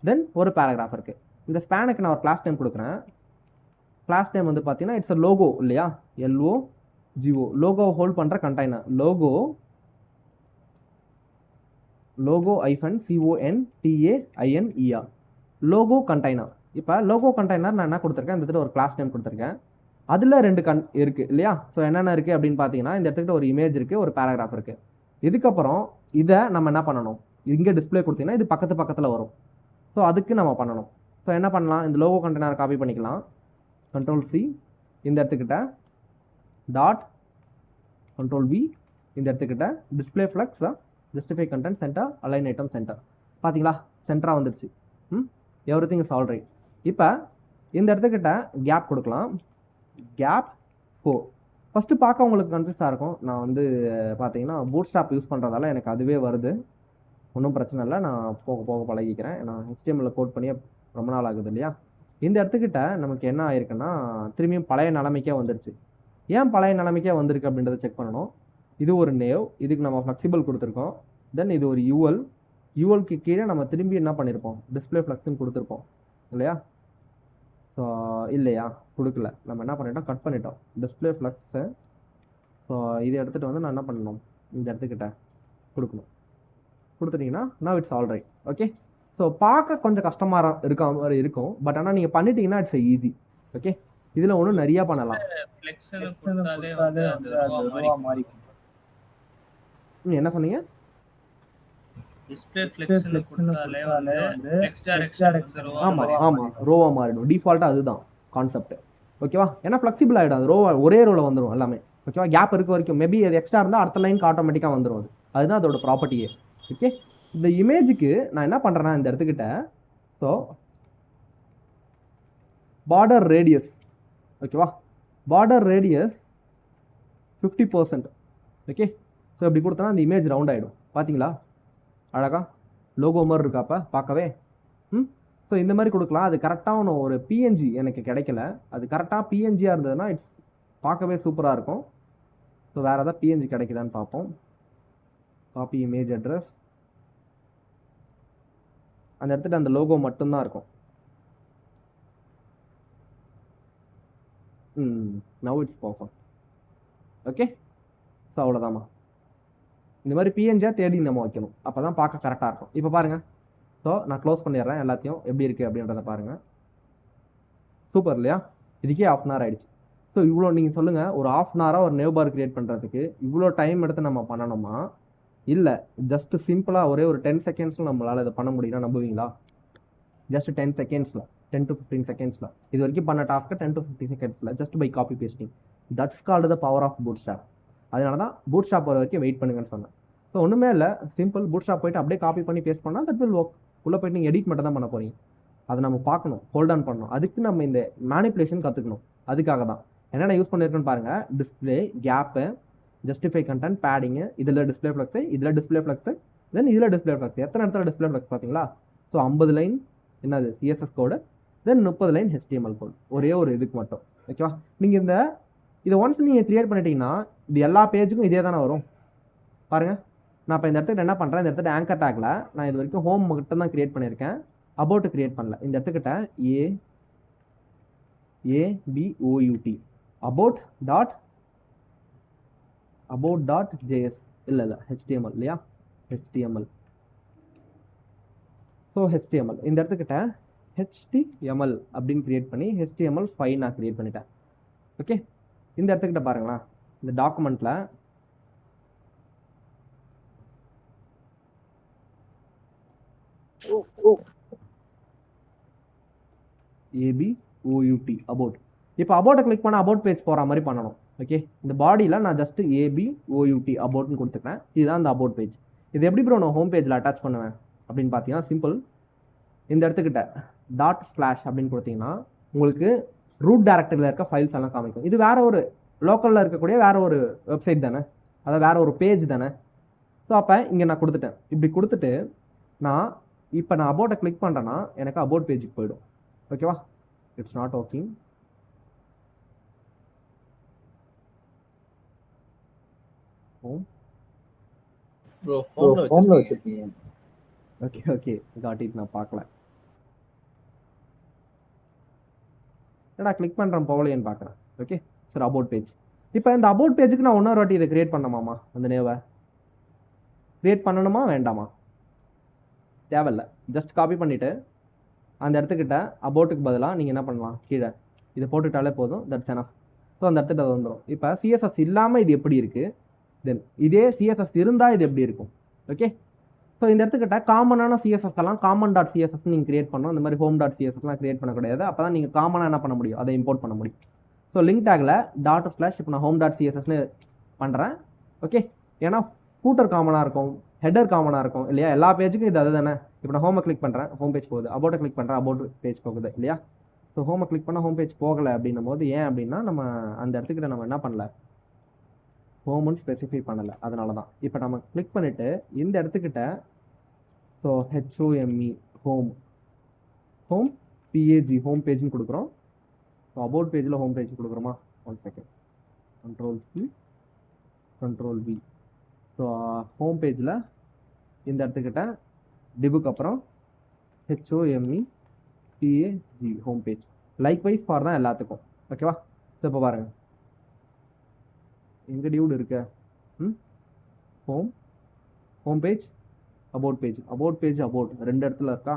தென் ஒரு பேராகிராஃப் இருக்குது. இந்த ஸ்பேனுக்கு நான் ஒரு கிளாஸ் நேம் கொடுக்குறேன். கிளாஸ் நேம் வந்து பார்த்தீங்கன்னா இட்ஸ் அ லோகோ இல்லையா? LOGO. லோகோவை ஹோல்ட் பண்ணுற container. Logo -CONTAINER logo container. இப்போ லோகோ கண்டெய்னர் நான் என்ன கொடுத்துருக்கேன், இந்த இடத்துல ஒரு கிளாஸ் நேம் கொடுத்துருக்கேன். அதில் 2 இருக்குது இல்லையா? ஸோ என்னென்ன இருக்குது அப்படின்னு பார்த்தீங்கன்னா இந்த இடத்துக்கிட்ட ஒரு இமேஜ் இருக்குது, ஒரு பேராகிராஃப் இருக்குது. இதுக்கப்புறம் இதை நம்ம என்ன பண்ணணும், இங்கே டிஸ்பிளே கொடுத்தீங்கன்னா இது பக்கத்தில் வரும். ஸோ அதுக்கு நம்ம பண்ணணும். ஸோ என்ன பண்ணலாம், இந்த லோகோ கண்டெய்னர் காப்பி பண்ணிக்கலாம். Ctrl+C இந்த இடத்துக்கிட்ட டாட் Ctrl+V இந்த இடத்துக்கிட்ட display flex justify content centre align item centre. பார்த்தீங்களா? சென்டராக வந்துடுச்சு. Everything is all right. இப்போ இந்த இடத்துக்கிட்ட கேப் கொடுக்கலாம். கேப் 4. ஃபஸ்ட்டு பார்க்க உங்களுக்கு கன்ஃபியூஸாக இருக்கும். நான் வந்து பார்த்தீங்கன்னா பூட்ஸ்ட்ராப் யூஸ் பண்ணுறதால எனக்கு அதுவே வருது. ஒன்றும் பிரச்சனை இல்லை, நான் போக பழகிக்கிறேன். நான் HTML கோட் பண்ணி ரொம்ப நாள் ஆகுது இல்லையா? இந்த இடத்துக்கிட்ட நமக்கு என்ன ஆயிருக்குன்னா திரும்பியும் பழைய நிலைமைக்கே வந்துருச்சு. ஏன் பழைய நிலைமைக்கே வந்திருக்கு அப்படின்றத செக் பண்ணணும். இது ஒரு நேவ், இதுக்கு நம்ம ஃப்ளெக்சிபிள் கொடுத்துருக்கோம். தென் இது ஒரு யூஎல்க்கு கீழே நம்ம திரும்பி என்ன பண்ணியிருப்போம், டிஸ்பிளே ஃப்ளெக்ஸ்ன்னு கொடுத்துருப்போம் இல்லையா? ஸோ இல்லையா, கொடுக்கல. நம்ம என்ன பண்ணிட்டோம், கட் பண்ணிட்டோம் டிஸ்பிளே ஃப்ளெக்ஸை. ஸோ இதை எடுத்துகிட்டு வந்து நான் என்ன பண்ணணும், இந்த இடத்துக்கிட்ட கொடுத்துட்டீங்கன்னா now it's all right. Okay, so பார்க்க கொஞ்சம் கஷ்டமாக இருக்க மாதிரி இருக்கும், பட் ஆனால் நீங்கள் பண்ணிட்டீங்கன்னா இட்ஸ் ஈஸி. ஓகே, இதில் ஒன்றும் நிறையா பண்ணலாம். என்ன சொன்னீங்க? ஆமாம், ரோவா மாறிடும். டிஃபால்ட்டாக அதுதான் கான்செப்ட். ஓகேவா? ஏன்னா ஃப்ளெக்சிபிள் ஆகிடும், அது ரோவா ஒரே ரோவில் வந்துடும் எல்லாமே. ஓகேவா? கேப் இருக்க வரைக்கும் மேபி அது எக்ஸ்ட்ரா இருந்தால் அடுத்த லைனுக்கு ஆட்டோமேட்டிக்காக வந்துடும். அதுதான் அதோட ப்ராப்பர்ட்டியே. ஓகே, இந்த இமேஜுக்கு நான் என்ன பண்ணுறேன்னா இந்த இடத்துக்கிட்ட ஸோ பார்டர் ரேடியஸ். ஓகேவா? Border radius 50%. ஓகே, ஸோ இப்படி கொடுத்தனா அந்த இமேஜ் ரவுண்ட் ஆகிடும். பார்த்தீங்களா அழகா லோகோ மாதிரி இருக்காப்ப பார்க்கவே. ஸோ இந்த மாதிரி கொடுக்கலாம். அது கரெக்டாக ஒரு PNG எனக்கு கிடைக்கல. அது கரெக்டாக PNGயாக இருந்ததுன்னா இட்ஸ் பார்க்கவே சூப்பராக இருக்கும். ஸோ வேறு ஏதாவது PNG கிடைக்குதான்னு பார்ப்போம். Copy image address. அந்த இடத்துல அந்த லோகோ மட்டும்தான் இருக்கும். Now it's perfect. Okay, so அவ்வளோதாம்மா. இந்த மாதிரி PNG-யாக தேடி நம்ம வைக்கணும், அப்போ தான் பார்க்க கரெக்டாக இருக்கும். இப்போ பாருங்கள். ஸோ நான் க்ளோஸ் பண்ணிடுறேன் எல்லாத்தையும். எப்படி இருக்குது அப்படின்றத பாருங்கள். சூப்பர் இல்லையா? இதுக்கே ½ hour ஆகிடுச்சு. ஸோ இவ்வளோ நீங்கள் சொல்லுங்கள், ஒரு ½ hour ஒரு நேவ் பார் க்ரியேட் பண்ணுறதுக்கு இவ்வளோ டைம் எடுத்து நம்ம பண்ணணுமா? இல்லை, ஜஸ்ட் சிம்பிளாக ஒரே ஒரு 10 செகண்ட்ஸில் நம்மளால் இதை பண்ண முடியும்னா நம்புவீங்களா? ஜஸ்ட் 10 செகண்ட்ஸில், 10 to 15 செகண்ட்ஸில் இது வரைக்கும் பண்ண டாஸ்க்கை 10 to 15 செகண்ட்ஸில் just by copy pasting. That's called the power of Bootstrap. அதனால தான் பூட்ஸ்ட்ராப் வர வரைக்கும் வெயிட் பண்ணுங்கன்னு சொன்னேன். ஸோ ஒன்றுமே இல்லை, சிம்பிள். பூட்ஸ்ட்ராப் போய்ட்டு அப்படியே காப்பி பண்ணி பேஸ்ட் பண்ணால் தட் வில் ஒர்க். உள்ளே போய்ட்டு நீங்கள் எடிட் மட்டும் தான் பண்ண போகிறீங்க. அதை நம்ம பார்க்கணும், ஹோல்ட் ஆன் பண்ணணும். அதுக்கு நம்ம இந்த மேனிப்புலேஷன் கற்றுக்கணும். அதுக்காக தான் என்னென்ன யூஸ் பண்ணியிருக்குன்னு பாருங்கள். டிஸ்பிளே, கேப்பு, ஜஸ்டிஃபை கண்டென்ட், பேடிங்கு, இதில் டிஸ்பிளே ஃப்ளெக்ஸு, இதில் டிஸ்பிளே ஃப்ளெக்ஸு, தென் இதில் டிஸ்பிளே ஃப்ளெக்ஸ். எத்தனை இடத்துல டிஸ்பிளே ஃப்ளெக்ஸ் பார்த்தீங்களா? ஸோ 50 லைன் என்னது CSS கோடு, தென் 30 லைன் HTML கோடு. ஒரே ஒரு இதுக்கு மட்டும். ஓகேவா? நீங்கள் இந்த இதை ஒன்ஸ் நீங்கள் கிரியேட் பண்ணிட்டீங்கன்னா இது எல்லா பேஜுக்கும் இதே தானே வரும். பாருங்கள், நான் இப்போ இந்த இடத்துக்கிட்ட என்ன பண்ணுறேன், இந்த இடத்துல ஆங்கர் டேக்கில் நான் இது வரைக்கும் ஹோம் மட்டும் தான் கிரியேட் பண்ணியிருக்கேன், அபவுட் கிரியேட் பண்ணல. இந்த இடத்துக்கிட்ட ABOUT about டாட் JS இல்லை HTML இல்லையா, HTML. ஸோ HTML இந்த இடத்துக்கிட்ட HTML அப்படின்னு கிரியேட் பண்ணி HTML5 நான் கிரியேட் பண்ணிட்டேன். ஓகே, இந்த இடத்துக்கிட்ட பாருங்களேன், இந்த டாக்குமெண்ட்டில் ABOUT அபவுட். இப்போ அபவுட்டை கிளிக் பண்ண அபவுட் பேஜ் போகிற மாதிரி பண்ணணும். ஓகே, இந்த பாடியில் நான் ஜஸ்ட் ABOUT அபவுட்னு கொடுத்துக்கிறேன். இதுதான் இந்த அபவுட் பேஜ். இது எப்படி ப்ரோ நான் ஹோம் பேஜில் அட்டாச் பண்ணுவேன் அப்படின்னு பார்த்தீங்கன்னா சிம்பிள். இந்த இடத்துக்கிட்ட ./ அப்படின்னு கொடுத்தீங்கன்னா உங்களுக்கு ரூட் டைரக்டரியில் இருக்க ஃபைல்ஸ் எல்லாம் காமிக்கும். இது வேற ஒரு லோக்கலில் இருக்கக்கூடிய வேற ஒரு வெப்சைட் தானே, அதாவது வேற ஒரு பேஜ் தானே. ஸோ அப்போ இங்கே நான் கொடுத்துட்டேன். இப்படி கொடுத்துட்டு இப்போ நான் அபவுட்டை கிளிக் பண்ணுறேன்னா எனக்கு அபவுட் பேஜுக்கு போயிடும். ஓகேவா, it's not working. Okay got it, நான் பார்க்கல. என்னடா கிளிக் பண்ணுறேன் போகலையேன்னு பார்க்குறேன். Okay sir, about page. இப்போ இந்த அபவுட் பேஜுக்கு நான் இன்னொரு வாட்டி இதை கிரியேட் பண்ணணுமாமா? அந்த நேவை கிரியேட் பண்ணணுமா வேண்டாமா? தேவையில்லை, ஜஸ்ட் காப்பி பண்ணிவிட்டு அந்த இடத்துக்கிட்ட அபவுட்டுக்கு பதிலாக நீங்கள் என்ன பண்ணலாம், கீழே இதை போட்டுட்டாலே போதும், தட்ஸ் எனஃப். ஸோ அந்த இடத்துக்கிட்ட அது வந்துடும். இப்போ CSS இல்லாமல் இது எப்படி இருக்குது, தென் இதே CSS இருந்தால் இது எப்படி இருக்கும். ஓகே, ஸோ இந்த இடத்துக்கிட்ட காமனான CSSலாம் common.css நீங்கள் கிரியேட் பண்ணணும். இந்த மாதிரி home.cssலாம் கிரியேட் பண்ண கிடையாது. அப்போ தான் நீங்கள் காமனாக என்ன பண்ண முடியும், அதை இம்போர்ட் பண்ண முடியும். ஸோ லிங்க் டேக்கில் // இப்போ நான் home.cssன்னு பண்ணுறேன். ஓகே, ஏன்னா ஃபூட்டர் காமனாக இருக்கும், ஹெடர் காமனாக இருக்கும் இல்லையா, எல்லா பேஜுக்கும் இது அது தானே. இப்போ நான் ஹோமை கிளிக் பண்ணுறேன், ஹோம் பேஜ் போகுது. அபவுட்டை கிளிக் பண்ணுறேன், அபவுட் பேஜ் போகுது இல்லையா. ஸோ ஹோமை கிளிக் பண்ணால் ஹோம் பேஜ் போகலை அப்படின்னும் போது ஏன் அப்படின்னா நம்ம அந்த இடத்துக்கிட்ட நம்ம என்ன பண்ணல, ஹோம்னு ஸ்பெசிஃபை பண்ணலை. அதனால தான் இப்போ நம்ம கிளிக் பண்ணிவிட்டு இந்த இடத்துக்கிட்ட so HOME home PAG home பேஜ்னு கொடுக்குறோம். ஸோ அபவுட் பேஜில் ஹோம் பேஜ் கொடுக்குறோமா, 1 செகண்ட், Ctrl+V. ஸோ ஹோம் பேஜில் இந்த இடத்துக்கிட்ட டிபுக்கு அப்புறம் HOME PAG home page. Likewise for தான் எல்லாத்துக்கும். ஓகேவா, ஸோ இப்போ பாருங்கள் எங்கே டியூட் இருக்க, home page about page about ரெண்டு இடத்துல இருக்கா.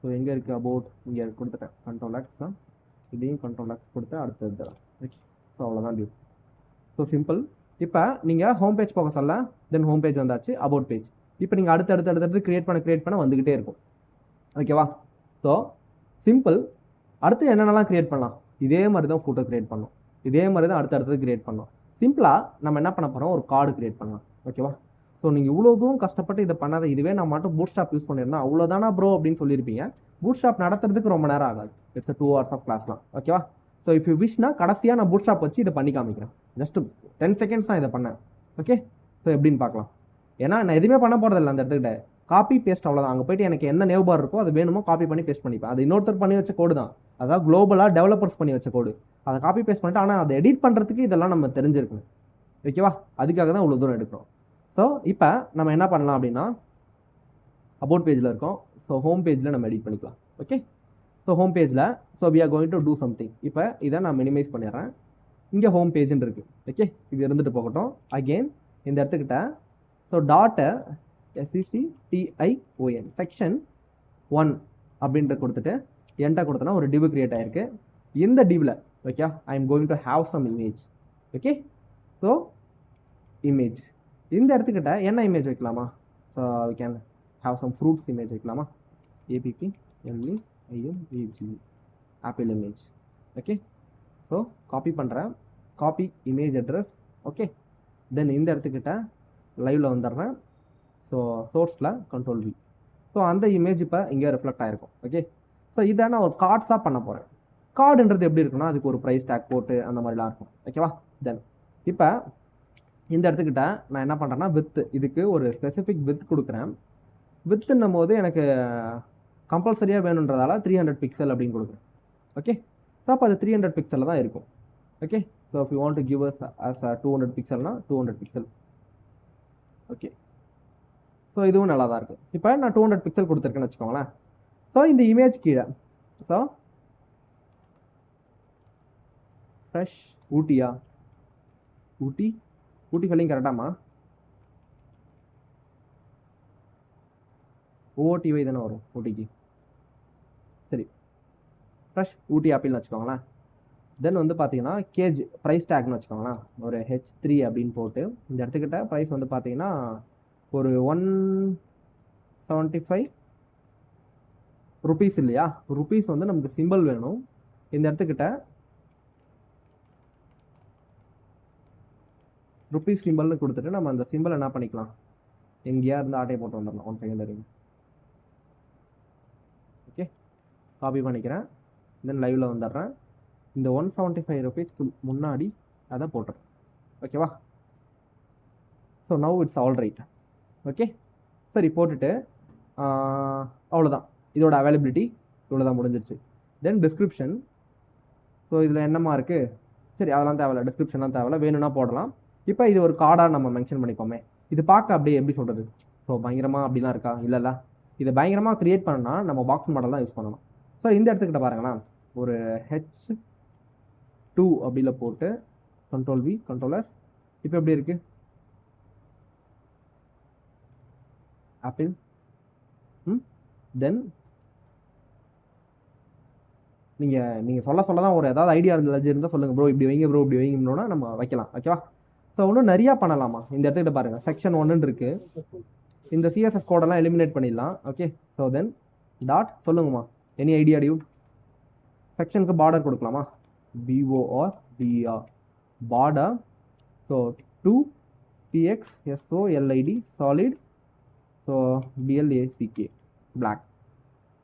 ஸோ எங்கே இருக்குது அபவுட், இங்கே கொடுத்துட்டேன். Ctrl+X தான், இதையும் Ctrl+X கொடுத்து அடுத்தது தரேன். ஓகே, ஸோ அவ்வளோதான் டியூ. So simple. இப்போ நீங்கள் ஹோம் பேஜ் போக சொல்ல, தென் ஹோம் பேஜ் வந்தாச்சு, அபவுட் பேஜ். இப்போ நீங்கள் அடுத்து கிரியேட் பண்ண வந்துக்கிட்டே இருக்கும். ஓகேவா, ஸோ சிம்பிள். அடுத்து என்னென்னலாம் கிரியேட் பண்ணலாம், இதே மாதிரி தான் ஃபோட்டோ கிரியேட் பண்ணணும், இதே மாதிரி தான் அடுத்தது கிரியேட் பண்ணணும். சிம்பிளாக நம்ம என்ன பண்ண போகிறோம், ஒரு கார்டு கிரியேட் பண்ணலாம். ஓகேவா, ஸோ நீங்கள் இவ்வளோ தூரம் கஷ்டப்பட்டு இதை பண்ணாத, இதுவே நான் மட்டும் பூட்ஸ்ட்ராப் யூஸ் பண்ணியிருந்தேன் அவ்வளோதானா ப்ரோ அப்படின்னு சொல்லியிருப்பீங்க. பூட்ஸ்ட்ராப் நடத்துறதுக்கு ரொம்ப நேரம் ஆகாது, இட்ஸ் 2 hours ஆஃப் கிளாஸ்லாம். ஓகேவா, ஸோ இஃப் யூ விஷனா கடைசியாக நான் பூட்ஸ்ட்ராப் வச்சு இதை பண்ணி காமிக்கிறேன். ஜஸ்ட் 10 seconds தான் இதை பண்ணேன். ஓகே, ஸோ எப்படின்னு பார்க்கலாம். ஏன்னா நான் எதுவுமே பண்ண போகிறதில்ல, அந்த இடத்துக்கிட்ட காப்பி பேஸ்ட் அவ்வளோதான். அங்கே போய்ட்டு எனக்கு என்ன நேவ் பார் இருக்கோ அது வேணுமோ காப்பி பண்ணி பேஸ்ட் பண்ணிப்பேன். அது இன்னொருத்தர் பண்ணி வச்ச கோடு தான், அதாவது குளோபலாக டெவலப்பர்ஸ் பண்ணி வச்ச கோடு. அதை காப்பி பேஸ்ட் பண்ணிட்டு, ஆனால் அதை எடிட் பண்ணுறதுக்கு இதெல்லாம் நம்ம தெரிஞ்சிருக்கணும். ஓகேவா, அதுக்காக தான் இவ்வளோ தூரம் எடுக்கிறோம். ஸோ இப்போ நம்ம என்ன பண்ணலாம் அப்படின்னா, அபவுட் பேஜில் இருக்கோம். ஸோ ஹோம் பேஜில் நம்ம எடிட் பண்ணிக்கலாம். ஓகே, ஸோ ஹோம் பேஜில் so we are going to do something. இப்போ இதை நான் மினிமைஸ் பண்ணிடுறேன். இங்கே ஹோம் பேஜுன்னு இருக்குது. ஓகே, இது இருந்துட்டு போகட்டும். அகெயின் இந்த இடத்துக்கிட்ட ஸோ SECTION செக்ஷன் 1 அப்படின்ற கொடுத்துட்டு என்டர் கொடுத்தனா ஒரு டிவ் கிரியேட் ஆயிருக்கு. இந்த டிவ்வில் okay I am going to have some image. Okay, so image இந்த இடத்துக்கிட்ட என்ன இமேஜ் வைக்கலாமா, so we can have some fruits image வைக்கலாமா, APPLEIMAGE apple image. Okay, so copy பண்ணுறேன், copy image address. Okay, then இந்த இடத்துக்கிட்ட லைவில் வந்துடுறேன். ஸோ சோர்ஸில் Ctrl+V. ஸோ அந்த இமேஜ் இப்போ இங்கே ரிஃப்ளெக்ட் ஆகிருக்கும். ஓகே, ஸோ இதை நான் ஒரு கார்ட்ஸாக பண்ண போகிறேன். கார்டுன்றது எப்படி இருக்குன்னா அதுக்கு ஒரு ப்ரைஸ் டேக் போட்டு அந்த மாதிரிலாம் இருக்கும். ஓகேவா, தென் இப்போ இந்த இடத்துக்கிட்ட நான் என்ன பண்ணுறேன்னா வித்து, இதுக்கு ஒரு ஸ்பெசிஃபிக் வித் கொடுக்குறேன். வித்துன்னும் போது எனக்கு கம்பல்சரியாக வேணுன்றதால 300 பிக்சல் அப்படின்னு கொடுக்குறேன். ஓகே, ஸோ அப்போ அது 300 பிக்சலில் தான் இருக்கும். Okay, so if you want to give us as a 200 பிக்சல்னா 200 pixel. Okay, so இதுவும் நல்லா தான் இருக்குது. இப்போ நான் 200 பிக்சல் கொடுத்துருக்கேன்னு வச்சுக்கோங்களேன். ஸோ இந்த இமேஜ் கீழே ஸோ ஃப்ரெஷ் ஊட்டியா, ஊட்டி ஸ்பெல்லிங் கரெக்டாமா? ஓடிவை தானே வரும் ஊட்டிக்கு. சரி, ஃப்ரெஷ் ஊட்டி ஆப்பிள்னு வச்சுக்கோங்களேன். தென் வந்து பார்த்தீங்கன்னா கேஜ் ப்ரைஸ் டேக்னு வச்சுக்கோங்களேன். ஒரு H3 அப்படின்னு போட்டு இந்த இடத்துக்கிட்ட ப்ரைஸ் வந்து பார்த்தீங்கன்னா ஒரு 175 ருபீஸ் இல்லையா? ருபீஸ் வந்து நமக்கு சிம்பிள் வேணும். இந்த இடத்துக்கிட்ட ருபீஸ் சிம்பிள்னு கொடுத்துட்டு நம்ம அந்த சிம்பிள் என்ன பண்ணிக்கலாம், எங்கேயா இருந்து ஆட்டையை போட்டு வந்துடலாம். 1 செகண்ட் இருங்க. ஓகே, காப்பி பண்ணிக்கிறேன். தென் லைவில் வந்துடுறேன். இந்த 175 ருபீஸ்க்கு முன்னாடி அதை போட்டுறேன். ஓகேவா? So now it's all right. Okay, சரி போட்டுட்டு அவ்வளோதான். இதோட அவைலபிலிட்டி இவ்வளோதான், முடிஞ்சிருச்சு. தென் டிஸ்கிரிப்ஷன். ஸோ இதில் என்னமா இருக்குது? சரி, அதெல்லாம் தேவையில்ல, டிஸ்கிரிப்ஷன்லாம் தேவையில்ல, வேணும்னா போடலாம். இப்போ இது ஒரு கார்டாக நம்ம மென்ஷன் பண்ணிப்போமே. இது பார்க்க அப்படியே எப்படி சொல்கிறது, ஸோ பயங்கரமாக அப்படிலாம் இருக்கா? இல்லைல்ல, இதை பயங்கரமாக க்ரியேட் பண்ணணும்னா நம்ம பாக்ஸ் மாடல் தான் யூஸ் பண்ணணும். ஸோ இந்த இடத்துக்கிட்ட பாருங்களேன், ஒரு H2 அப்படில போட்டு Ctrl+V Ctrl+S. இப்போ எப்படி இருக்கு ஆப்பிள்? தென் நீங்கள் சொல்ல தான் ஒரு ஏதாவது ஐடியா இருந்தால் சொல்லுங்கள் ப்ரோ, இப்படி வைங்க ப்ரோ, இப்படி வைங்கன்னோன்னா நம்ம வைக்கலாம். ஓகேவா? ஸோ இன்னும் நிறையா பண்ணலாமா. இந்த இடத்துக்கிட்ட பாருங்கள், செக்ஷன் 1 இருக்கு. இந்த சிஎஸ்எஸ் கோடெல்லாம் எலிமினேட் பண்ணிடலாம். ஓகே, ஸோ தென் டாட் சொல்லுங்கம்மா, எனி ஐடியா டியூ? செக்ஷனுக்கு பார்டர் கொடுக்கலாமா? BORDER border. So 2 PXSOLID solid. So BLACK black.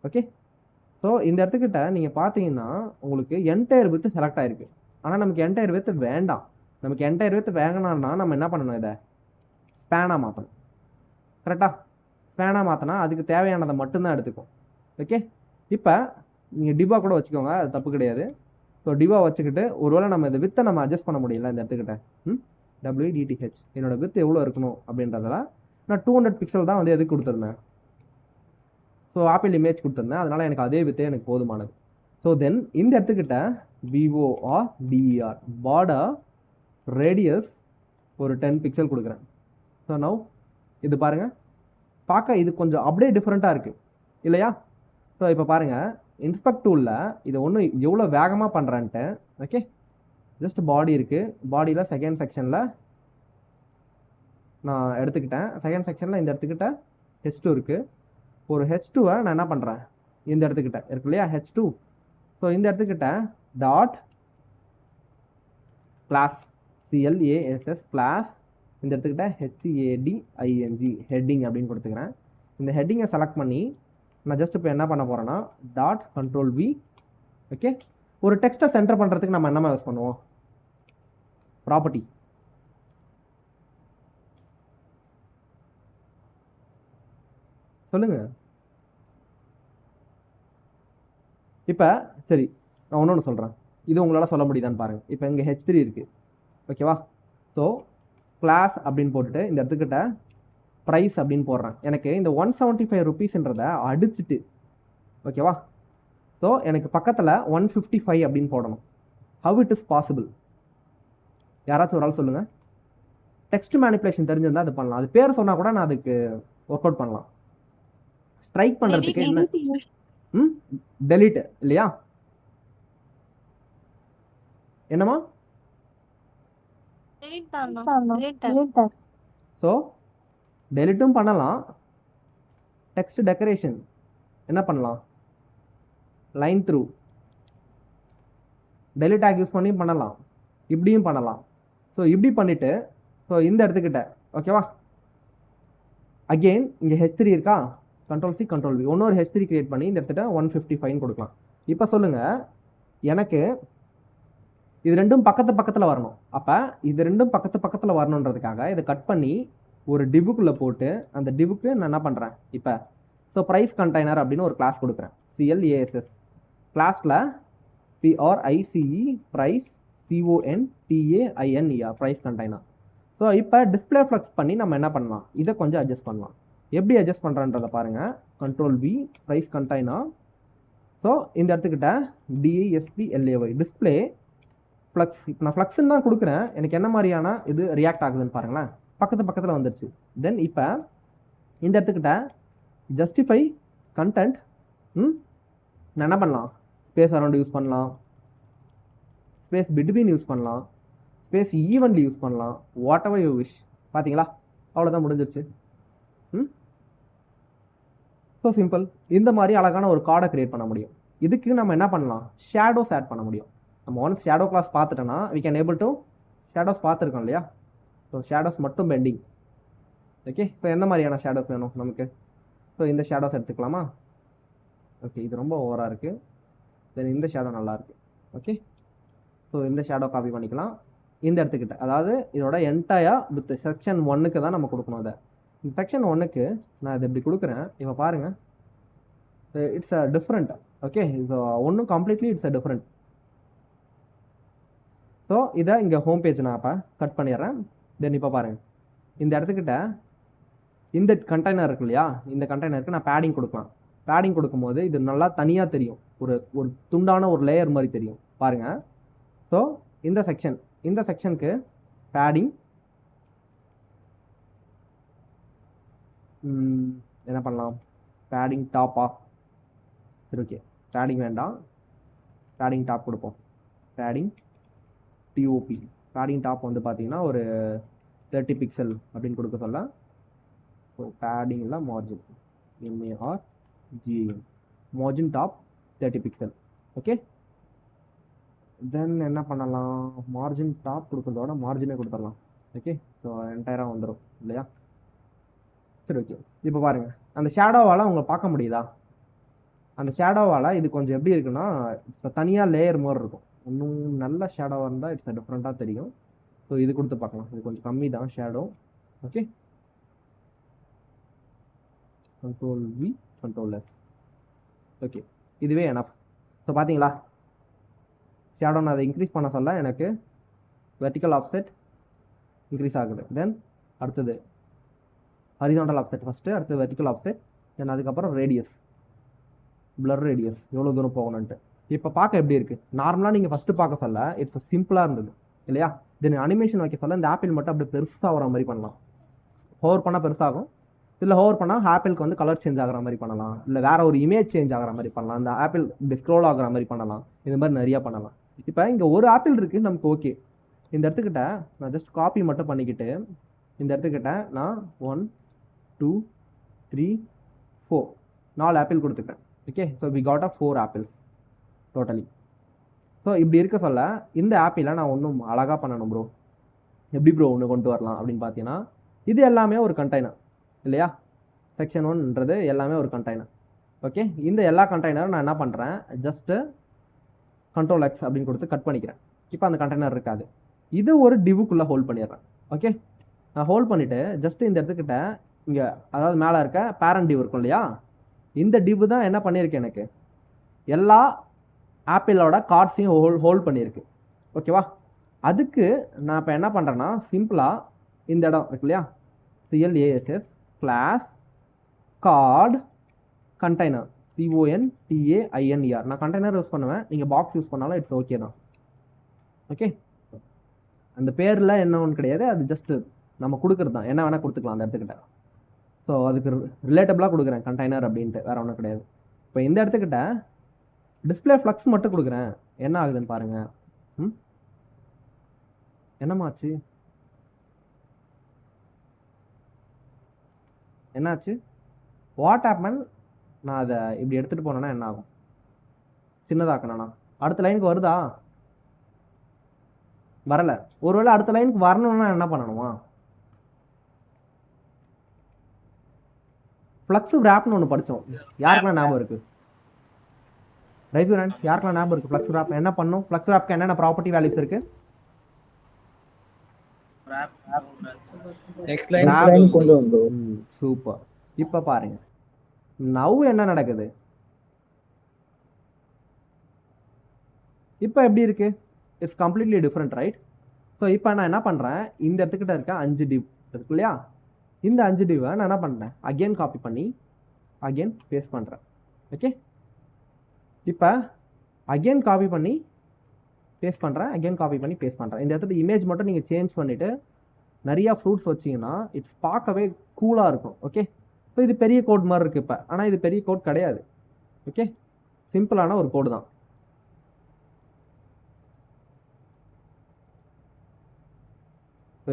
Okay, so இந்த இடத்துக்கிட்ட நீங்கள் பார்த்தீங்கன்னா உங்களுக்கு என்டையர் வித் செலக்ட் ஆயிருக்கு. ஆனால் நமக்கு என்டையர் வித் வேண்டாம். நமக்கு என்டையர் வித் வேகணும்னா நம்ம என்ன பண்ணணும், இதை ஸ்பேனாக மாற்றணும். கரெக்டாக? ஸ்பேனாக மாற்றினா அதுக்கு தேவையானதை மட்டும்தான் எடுத்துக்கும். ஓகே, இப்போ நீங்கள் டிவா கூட வச்சுக்கோங்க, அது தப்பு கிடையாது. ஸோ டிவா வச்சுக்கிட்டு ஒருவேளை நம்ம இந்த வித்தை நம்ம அட்ஜஸ்ட் பண்ண முடியல இந்த இடத்துக்கிட்ட. WDTH என்னோட வித் எவ்வளோ இருக்கணும் அப்படின்றதுல நான் 200 பிக்சல் தான் வந்து எதுக்கு கொடுத்துருந்தேன், ஸோ ஆப்பிள் இமேஜ் கொடுத்துருந்தேன். அதனால் எனக்கு அதே வித்தே எனக்கு போதுமானது. ஸோ தென் இந்த இடத்துக்கிட்ட BORDER பார்டர் ரேடியஸ் ஒரு 10 பிக்சல் கொடுக்குறேன். ஸோ நவ் இது பாருங்கள், பார்க்க இது கொஞ்சம் அப்படியே டிஃப்ரெண்ட்டாக இருக்குது இல்லையா? ஸோ இப்போ பாருங்கள், இன்ஸ்பெக்ட் டூலில் இதை ஒன்றும் எவ்வளோ வேகமாக பண்ணுறேன்ட்டு. ஓகே, ஜஸ்ட் பாடி இருக்குது. பாடியில் செகண்ட் செக்ஷனில் நான் எடுத்துக்கிட்டேன். செகண்ட் செக்ஷனில் இந்த இடத்துக்கிட்ட H2 இருக்குது. ஒரு H2-வை நான் என்ன பண்ணுறேன், இந்த இடத்துக்கிட்ட இருக்கு இல்லையா H2. ஸோ இந்த இடத்துக்கிட்ட டாட் கிளாஸ் CLASS கிளாஸ். இந்த இடத்துக்கிட்ட HEADING ஹெட்டிங் அப்படின்னு கொடுத்துக்கிறேன். இந்த ஹெட்டிங்கை செலக்ட் பண்ணி நான் ஜஸ்ட் இப்போ என்ன பண்ண போகிறேன்னா டாட் Ctrl+V. ஓகே, ஒரு டெக்ஸ்ட்டை சென்டர் பண்ணுறதுக்கு நம்ம என்னமா யூஸ் பண்ணுவோம், ப்ராப்பர்ட்டி. சொல்லுங்க. இப்போ சரி, நான் ஒன்று சொல்கிறேன், இது உங்களால் சொல்ல முடியுதான்னு பாருங்கள். இப்போ இங்கே H3 இருக்குது. ஓகேவா? ஸோ கிளாஸ் அப்படின்னு போட்டுட்டு இந்த இடத்துக்கிட்ட ப்ரைஸ் அப்படின்னு போடுறேன். எனக்கு இந்த 175 ருபீஸ்ன்றதை அடிச்சுட்டு, ஓகேவா? ஸோ எனக்கு பக்கத்தில் 155 அப்படின்னு போடணும். How it is possible? யாராச்சும் ஒரு ஆள் சொல்லுங்கள். டெக்ஸ்ட் மேனிப்புலேஷன் தெரிஞ்சிருந்தால் அது பண்ணலாம். அது பேர் சொன்னால் கூட நான் அதுக்கு ஒர்க் அவுட் பண்ணலாம். ஸ்ட்ரைக் பண்ணுறதுக்கு என்ன, டெலீட் இல்லையா? என்னமா? ஸோ டெலிட்டும் பண்ணலாம். டெக்ஸ்ட் டெக்கரேஷன் என்ன பண்ணலாம், line through delete take use பண்ணி பண்ணலாம், இப்படியும் பண்ணலாம். ஸோ இப்படி பண்ணிவிட்டு ஸோ இந்த இடத்துக்கிட்ட ஓகேவா, அகெயின் இங்கே H3 இருக்கா, Ctrl+C Ctrl+V இன்னொரு H3 கிரியேட் பண்ணி இந்த இடத்துல 155 கொடுக்கலாம். இப்போ சொல்லுங்கள், எனக்கு இது ரெண்டும் பக்கத்தில் வரணும். அப்போ இது ரெண்டும் பக்கத்தில் வரணுன்றதுக்காக இதை கட் பண்ணி ஒரு டிவுக்குள்ளே போட்டு அந்த டிவுக்கு நான் என்ன பண்ணுறேன் இப்போ, ஸோ ப்ரைஸ் கண்டெய்னர் அப்படின்னு ஒரு கிளாஸ் கொடுக்குறேன். CLASS கிளாஸில் PRICE price CONTAINER price container. So இப்போ டிஸ்பிளே ஃப்ளக்ஸ் பண்ணி நம்ம என்ன பண்ணலாம், இதை கொஞ்சம் அட்ஜஸ்ட் பண்ணலாம். எப்படி அட்ஜஸ்ட் பண்ணுறன்றதை பாருங்கள். Ctrl+V price container. ஸோ இந்த இடத்துக்கிட்ட DISPLAY டிஸ்பிளே ஃப்ளக்ஸ். இப்போ நான் ஃப்ளக்ஸ்ன்னு தான் கொடுக்குறேன், எனக்கு என்ன மாதிரியான இது ரியாக்ட் ஆகுதுன்னு பாருங்களேன். பக்கத்தில் வந்துருச்சு. தென் இப்போ இந்த இடத்துக்கிட்ட ஜஸ்டிஃபை கண்டென்ட். நான் என்ன பண்ணலாம், ஸ்பேஸ் அரௌண்ட் யூஸ் பண்ணலாம், ஸ்பேஸ் பிட்வீன் யூஸ் பண்ணலாம், ஸ்பேஸ் ஈவன்லி யூஸ் பண்ணலாம், வாட் எவர் யூ விஷ். பார்த்தீங்களா, அவ்வளோதான், முடிஞ்சிருச்சு. So simple. இந்த மாதிரி அழகான ஒரு கார்டை கிரியேட் பண்ண முடியும். இதுக்கு நம்ம என்ன பண்ணலாம், ஷேடோஸ் ஆட் பண்ண முடியும். நம்ம ஒன்ஸ் ஷேடோ கிளாஸ் பார்த்துட்டோன்னா we can able to shadows பார்த்துருக்கோம் இல்லையா. ஸோ ஷேடோஸ் மட்டும் பெண்டிங். ஓகே, ஸோ எந்த மாதிரியான ஷேடோஸ் வேணும் நமக்கு. ஸோ இந்த ஷேடோஸ் எடுத்துக்கலாமா. ஓகே, இது ரொம்ப ஓவராக இருக்குது. தென் இந்த ஷேடோ நல்லாயிருக்கு. ஓகே, ஸோ இந்த ஷேடோ காப்பி பண்ணிக்கலாம் இந்த இடத்துக்கிட்ட. அதாவது இதோட என்டையர் வித் செக்ஷன் 1க்கு தான் நம்ம கொடுக்கணும். அதை இந்த செக்ஷன் 1க்கு நான் இதை இப்படி கொடுக்குறேன். இப்போ பாருங்கள், it's a different. Okay, so ஒன்றும் completely it's a different. So இதை இங்கே ஹோம் பேஜ் நான் இப்போ கட் பண்ணிடுறேன். தென் இப்போ பாருங்கள், இந்த இடத்துக்கிட்ட இந்த கண்டெய்னர் இருக்கு இல்லையா, இந்த கண்டெய்னருக்கு நான் பேடிங் கொடுக்கலாம். பேடிங் கொடுக்கும்போது இது நல்லா தனியாக தெரியும், ஒரு துண்டான ஒரு லேயர் மாதிரி தெரியும் பாருங்கள். ஸோ இந்த செக்ஷனுக்கு பேடிங் என்ன பண்ணலாம், பேடிங் டாப்பா. சரி, ஓகே, பேடிங் வேண்டாம், பேடிங் டாப் கொடுப்போம். பேடிங் TOP, பேடிங் டாப் வந்து பார்த்தீங்கன்னா ஒரு 30 பிக்சல் அப்படின்னு கொடுக்க சொல்ல. ஸோ பேடிங்கில் margin MARGIN margin top 30 pixel. Okay, then என்ன பண்ணலாம், மார்ஜின் டாப் கொடுக்குறதோட மார்ஜினே கொடுத்துடலாம். ஓகே, ஸோ என்டையராக வந்துடும் இல்லையா. சரி, ஓகே. இப்போ பாருங்கள், அந்த ஷேடோவால் உங்களை பார்க்க முடியுதா. அந்த ஷேடோவால் இது கொஞ்சம் எப்படி இருக்குன்னா, இப்போ தனியாக லேயர் மாதிரி இருக்கும். இன்னும் நல்ல ஷேடோவாக இருந்தால் இட்ஸ் டிஃப்ரெண்ட்டாக தெரியும். ஸோ இது கொடுத்து பார்க்கலாம். இது கொஞ்சம் கம்மி தான் shadow. Okay, Ctrl+V Ctrl+S. Okay, இதுவே எனஃப். ஸோ பார்த்தீங்களா, ஷேடோ நான் அதை இன்க்ரீஸ் பண்ண சொல்ல எனக்கு வெர்டிக்கல் ஆஃப்செட் இன்க்ரீஸ் ஆகுது. தென் அடுத்தது ஹரிசாண்டல் ஆஃப்செட் ஃபஸ்ட்டு, அடுத்து வெர்டிக்கல் ஆஃப்செட், தென் அதுக்கப்புறம் ரேடியஸ், பிளர் ரேடியஸ் எவ்வளோ தூரம் போகணுன்ட்டு. இப்போ பார்க்க எப்படி இருக்குது. நார்மலாக நீங்கள் ஃபஸ்ட்டு பார்க்க சொல்ல இட்ஸ் சிம்பிளாக இருந்தது இல்லையா. தென் அனிமேஷன் வைக்க சொல்ல இந்த ஆப்பிள் மட்டும் அப்படியே பெருசாக வர மாதிரி பண்ணலாம். ஹோவர் பண்ணால் பெருசாகும், இல்லை ஹோவர் பண்ணால் ஆப்பிளுக்கு வந்து கலர் சேஞ்ச் ஆகிற மாதிரி பண்ணலாம், இல்லை வேறு ஒரு இமேஜ் சேஞ்ச் ஆகிற மாதிரி பண்ணலாம், இந்த ஆப்பிள் இப்படி ஸ்க்ரோல் ஆகிற மாதிரி பண்ணலாம். இது மாதிரி நிறையா பண்ணலாம். இப்போ இங்கே ஒரு ஆப்பிள் இருக்குது நமக்கு. ஓகே, இந்த இடத்துக்கிட்ட நான் ஜஸ்ட் காப்பி மட்டும் பண்ணிக்கிட்டு இந்த இடத்துக்கிட்ட நான் 1 2 3 4 4 ஆப்பிள் கொடுத்துக்கிறேன். Okay, so we got 4 apples totally. So இப்படி இருக்க சொல்ல இந்த ஆப்பிளை நான் ஒன்றும் அழகாக பண்ணணும் ப்ரோ. எப்படி ப்ரோ ஒன்று கொண்டு வரலாம் அப்படின்னு பார்த்தீங்கன்னா, இது எல்லாமே ஒரு கண்டெய்னர் இல்லையா. செக்ஷன் 1ன்றது எல்லாமே ஒரு கண்டெய்னர். ஓகே, இந்த எல்லா கண்டெய்னரும் நான் என்ன பண்ணுறேன், ஜஸ்ட்டு Ctrl+X அப்படின்னு கொடுத்து கட் பண்ணிக்கிறேன். இப்போ அந்த கண்டெய்னர் இருக்காது. இது ஒரு டிவுக்குள்ளே ஹோல்ட் பண்ணிடுறேன். ஓகே, நான் ஹோல்ட் பண்ணிவிட்டு ஜஸ்ட்டு இந்த இடத்துக்கிட்ட இங்கே, அதாவது மேலே இருக்க பேரண்ட் டிவ் இருக்கும் இல்லையா, இந்த டிவ் தான் என்ன பண்ணியிருக்கு, எனக்கு எல்லா ஆப்பிளோட கார்ட்ஸையும் ஹோல்ட் பண்ணியிருக்கு. ஓகேவா. அதுக்கு நான் இப்போ என்ன பண்ணுறேன்னா, சிம்பிளாக இந்த இடம் இருக்கு இல்லையா, CLASS class card container CONTAINER. நான் கண்டெய்னர் யூஸ் பண்ணுவேன், நீங்கள் பாக்ஸ் யூஸ் பண்ணாலும் இட்ஸ் ஓகே தான். ஓகே, அந்த பேரில் என்ன ஒன்று கிடையாது, அது ஜஸ்ட்டு நம்ம கொடுக்குறது தான், என்ன வேணால் கொடுத்துக்கலாம் அந்த இடத்துக்கிட்ட. ஸோ அதுக்கு ரிலேட்டபிளாக கொடுக்குறேன் கண்டெய்னர் அப்படின்ட்டு, வேறு ஒன்றும் கிடையாது. இப்போ இந்த இடத்துக்கிட்ட டிஸ்பிளே ஃப்ளக்ஸ் மட்டும் கொடுக்குறேன், என்ன ஆகுதுன்னு பாருங்கள். என்னமாச்சு, என்னாச்சு, வாட் ஹேப்பன். நான் அதை இப்படி எடுத்துகிட்டு போனேன்னா என்ன ஆகும், சின்னதாக்கணும்னா அடுத்த லைனுக்கு வருதா, வரலை. ஒருவேளை அடுத்த லைனுக்கு வரணும்னா என்ன பண்ணணுமா, ஃப்ளக்ஸ் ரேப்னு ஒன்று படித்தோம், யாருக்கெல்லாம் ஞாபகம் இருக்குது, ரைட் ஹேண்ட், யாருக்கெல்லாம் ஞாபகம் இருக்குது. ஃப்ளக்ஸ் ரேப் என்ன பண்ணும், ஃப்ளக்ஸ் ரேப்க்கு என்னென்ன ப்ராப்பர்ட்டி வேல்யூஸ் இருக்குது, சூப்பர். இப்போ பாருங்க, நவ் என்ன நடக்குது, இப்போ எப்படி இருக்கு, it's completely different, right? So இப்போ நான் என்ன பண்ணுறேன், இந்த இடத்துக்கிட்ட இருக்க 5 டிவ் இருக்கு இல்லையா, இந்த 5 டிவை நான் என்ன பண்ணுறேன், அகெயின் காப்பி பண்ணி அகெயின் பேஸ்ட் பண்ணுறேன். ஓகே, இப்போ அகெயின் காப்பி பண்ணி பேஸ்ட் பண்ணுறேன், அகெயின் காப்பி பண்ணி பேஸ்ட் பண்ணுறேன். இந்த இடத்துல இமேஜ் மட்டும் நீங்கள் சேஞ்ச் பண்ணிவிட்டு நிறையா ஃப்ரூட்ஸ் வச்சிங்கன்னா இட்ஸ் பார்க்கவே கூலாக இருக்கும். ஓகே, ஸோ இது பெரிய கோட் மாதிரி இருக்குது இப்போ, ஆனால் இது பெரிய கோட் கிடையாது. ஓகே, சிம்பிளான ஒரு கோடு தான்.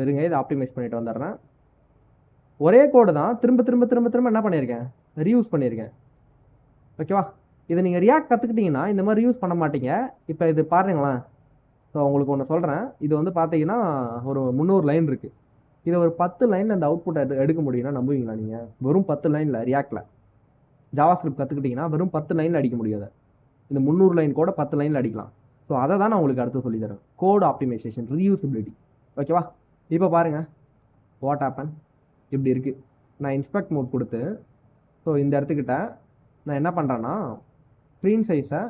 இருங்க, இதை ஆப்டிமைஸ் பண்ணிட்டு வந்துடுறேன். ஒரே கோடு தான், திரும்ப திரும்ப திரும்ப திரும்ப என்ன பண்ணியிருக்கேன், ரீயூஸ் பண்ணியிருக்கேன். ஓகேவா, இதை நீங்கள் ரியாக்ட் கற்றுக்கிட்டிங்கன்னா இந்த மாதிரி யூஸ் பண்ண மாட்டீங்க. இப்போ இது பாருங்களேன். ஸோ உங்களுக்கு ஒன்று சொல்கிறேன், இது வந்து பார்த்தீங்கன்னா ஒரு 300 லைன் இருக்குது. இதை ஒரு 10 லைனில் இந்த அவுட்புட் எடுக்க முடியும்னா நம்புவீங்களா நீங்கள்? வெறும் 10 லைனில் ரியாக்டில் ஜாவாஸ்கிரிப்ட் கற்றுக்கிட்டிங்கன்னா வெறும் 10 லைனில் அடிக்க முடியாது. இந்த 300 லைன் கூட 10 லைனில் அடிக்கலாம். ஸோ அதை தான் நான் உங்களுக்கு அடுத்து சொல்லித்தரேன், கோட் ஆப்டிமைசேஷன், ரீயூசபிலிட்டி. ஓகேவா, இப்போ பாருங்கள் வாட் ஹேப்பன். இப்படி இருக்குது. நான் இன்ஸ்பெக்ட் மோட் கொடுத்து ஸோ இந்த இடத்துக்கிட்ட நான் என்ன பண்ணுறேன்னா ஸ்க்ரீன் சைஸை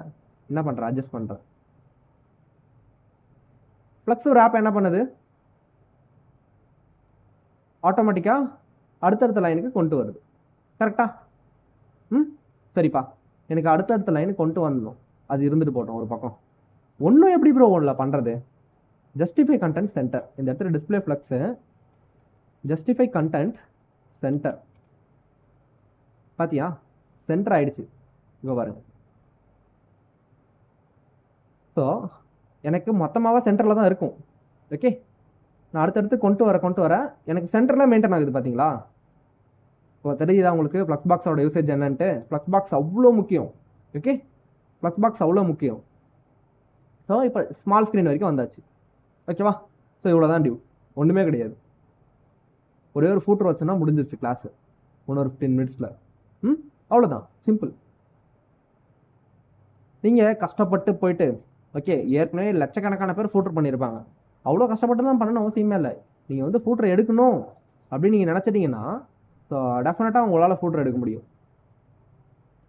என்ன பண்ணுறேன், அட்ஜஸ்ட் பண்ணுறேன். ப்ளஸ் ஒரு ஆப் என்ன பண்ணுது, ஆட்டோமேட்டிக்காக அடுத்தடுத்த லைனுக்கு கொண்டு வருது. கரெக்டா? சரிப்பா, எனக்கு அடுத்தடுத்த லைனுக்கு கொண்டு வரணும், அது இருந்துட்டு போட்டோம் ஒரு பக்கம். ஒன்றும் எப்படி ப்ரோ ஒன்றில் பண்ணுறது, ஜஸ்டிஃபை கண்டென்ட் சென்டர். இந்த இடத்துல display flux justify content centre, பார்த்தியா சென்டர் ஆயிடுச்சு. இங்கே பாருங்க. ஸோ எனக்கு மொத்தமாகவே சென்டரில் தான் இருக்கும். ஓகே, நான் அடுத்தடுத்து கொண்டு வர எனக்கு சென்டரில் மெயின்டைன் ஆகுது. பார்த்தீங்களா, இப்போ தெரியுதா உங்களுக்கு ஃப்ளக்ஸ் பாக்ஸோட யூசேஜ் என்னன்ட்டு? ஃப்ளக்ஸ் பாக்ஸ் அவ்வளோ முக்கியம். ஓகே, ஃப்ளக்ஸ் பாக்ஸ் அவ்வளோ முக்கியம். ஸோ இப்போ ஸ்மால் ஸ்க்ரீன் வரைக்கும் வந்தாச்சு. ஓகேவா, ஸோ இவ்வளோ தான் டியூ, ஒன்றுமே கிடையாது. ஒரே ஒரு ஃபூட்டர் வச்சோன்னா முடிஞ்சிருச்சு கிளாஸு, இன்னொரு 15 மினிட்ஸில். அவ்வளோதான், சிம்பிள். நீங்கள் கஷ்டப்பட்டு போயிட்டு ஓகே, ஏற்கனவே லட்சக்கணக்கான பேர் ஃபூட்டர் பண்ணியிருப்பாங்க, அவ்வளோ கஷ்டப்பட்டு தான் பண்ணணும் அவசியமே இல்லை. நீங்கள் வந்து ஃபூட்டர் எடுக்கணும் அப்படின்னு நீங்கள் நினச்சிட்டிங்கன்னா ஸோ டெஃபினட்டாக உங்களால் ஃபூட்டர் எடுக்க முடியும்.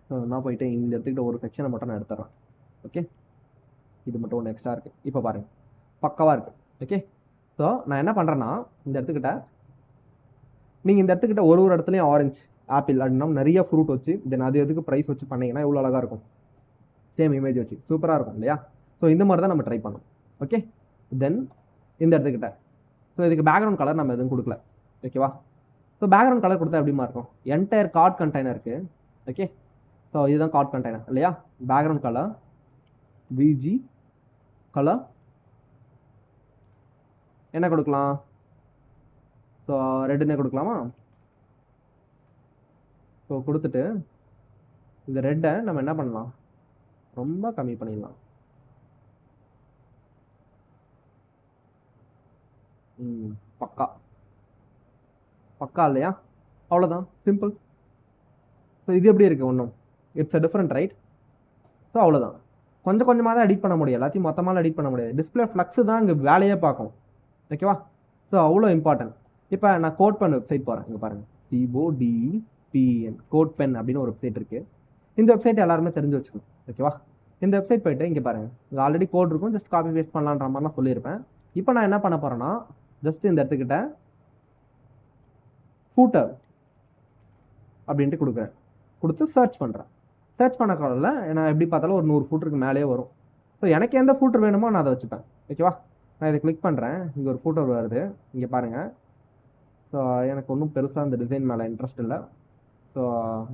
ஸோ நான் போயிட்டு இந்த இடத்துக்கிட்ட ஒரு செக்ஷனை மட்டும் நான் எடுத்துட்றேன். ஓகே, இது மட்டும் ஒன்று எக்ஸ்ட்ரா இருக்குது. இப்போ பாருங்கள் பக்காவாக இருக்குது. ஓகே, ஸோ நான் என்ன பண்ணுறேன்னா இந்த இடத்துக்கிட்ட நீங்கள் இந்த இடத்துக்கிட்ட ஒரு இடத்துலையும் ஆரஞ்சு, ஆப்பிள் அப்படின்னா நிறைய ஃப்ரூட் வச்சு தென் அது எதுக்கு ப்ரைஸ் வச்சு பண்ணிங்கன்னா எவ்வளோ அழகாக இருக்கும். சேம் இமேஜ் வச்சு சூப்பராக இருக்கும் இல்லையா? ஸோ இந்த மாதிரி தான் நம்ம ட்ரை பண்ணோம். ஓகே, தென் இந்த இடத்துக்கிட்ட ஸோ இதுக்கு பேக்ரவுண்ட் கலர் நம்ம எதுவும் கொடுக்கல. ஓகேவா, ஸோ பேக்ரவுண்ட் கலர் கொடுத்தா எப்படிமா இருக்கும், என்டையர் கார்ட் கண்டெய்னருக்கு. ஓகே, ஸோ இதுதான் கார்ட் கண்டெய்னர் இல்லையா? பேக்ரவுண்ட் கலர் விஜி கலர் என்ன கொடுக்கலாம், ஸோ ரெட்டுன்னே கொடுக்கலாமா? ஸோ கொடுத்துட்டு இந்த ரெட்டை நம்ம என்ன பண்ணலாம், ரொம்ப கம்மி பண்ணிடலாம். பக்கா பக்கா இல்லையா? அவ்வளோதான், சிம்பிள். ஸோ இது எப்படி இருக்குது, ஒன்றும் it's a different, right? So அவ்வளோதான், கொஞ்சம் கொஞ்சமாக தான் எடிட் பண்ண முடியும், எல்லாத்தையும் மொத்தமாக எடிட் பண்ண முடியாது. டிஸ்பிளே ஃப்ளக்ஸு தான் இங்கே வேலையே பார்க்கும். ஓகேவா, ஸோ அவ்வளோ இம்பார்ட்டன்ட். இப்போ நான் கோட் பென் வெப்சைட் போகிறேன். இங்கே பாருங்கள், CODPN கோட் பென் அப்படின்னு ஒரு வெப்சைட் இருக்குது. இந்த வெப்சைட் எல்லாருமே தெரிஞ்சு வச்சுக்கணும். ஓகேவா, இந்த வெப்சைட் போய்ட்டு இங்கே பாருங்கள், இங்கே ஆல்ரெடி கோட் இருக்கும், ஜஸ்ட் காப்பி பேஸ்ட் பண்ணலான்ற மாதிரிலாம் சொல்லியிருப்பேன். இப்போ நான் என்ன பண்ண போகிறேன்னா ஜஸ்ட் இந்த இடத்துக்கிட்ட ஃபூட்டர் அப்படின்ட்டு கொடுக்குறேன், கொடுத்து சர்ச் பண்ணுறேன். சர்ச் பண்ண காலில் நான் எப்படி பார்த்தாலும் ஒரு 100 ஃபூட்டருக்கு மேலே வரும். ஸோ எனக்கு எந்த ஃபூட்டர் வேணுமோ நான் அதை வச்சுப்பேன். ஓகேவா, நான் இதை கிளிக் பண்ணுறேன், இங்கே ஒரு ஃபூட்டர் வருது, இங்கே பாருங்கள். ஸோ எனக்கு ஒன்றும் பெருசாக இந்த டிசைன் மேலே இன்ட்ரெஸ்ட் இல்லை. ஸோ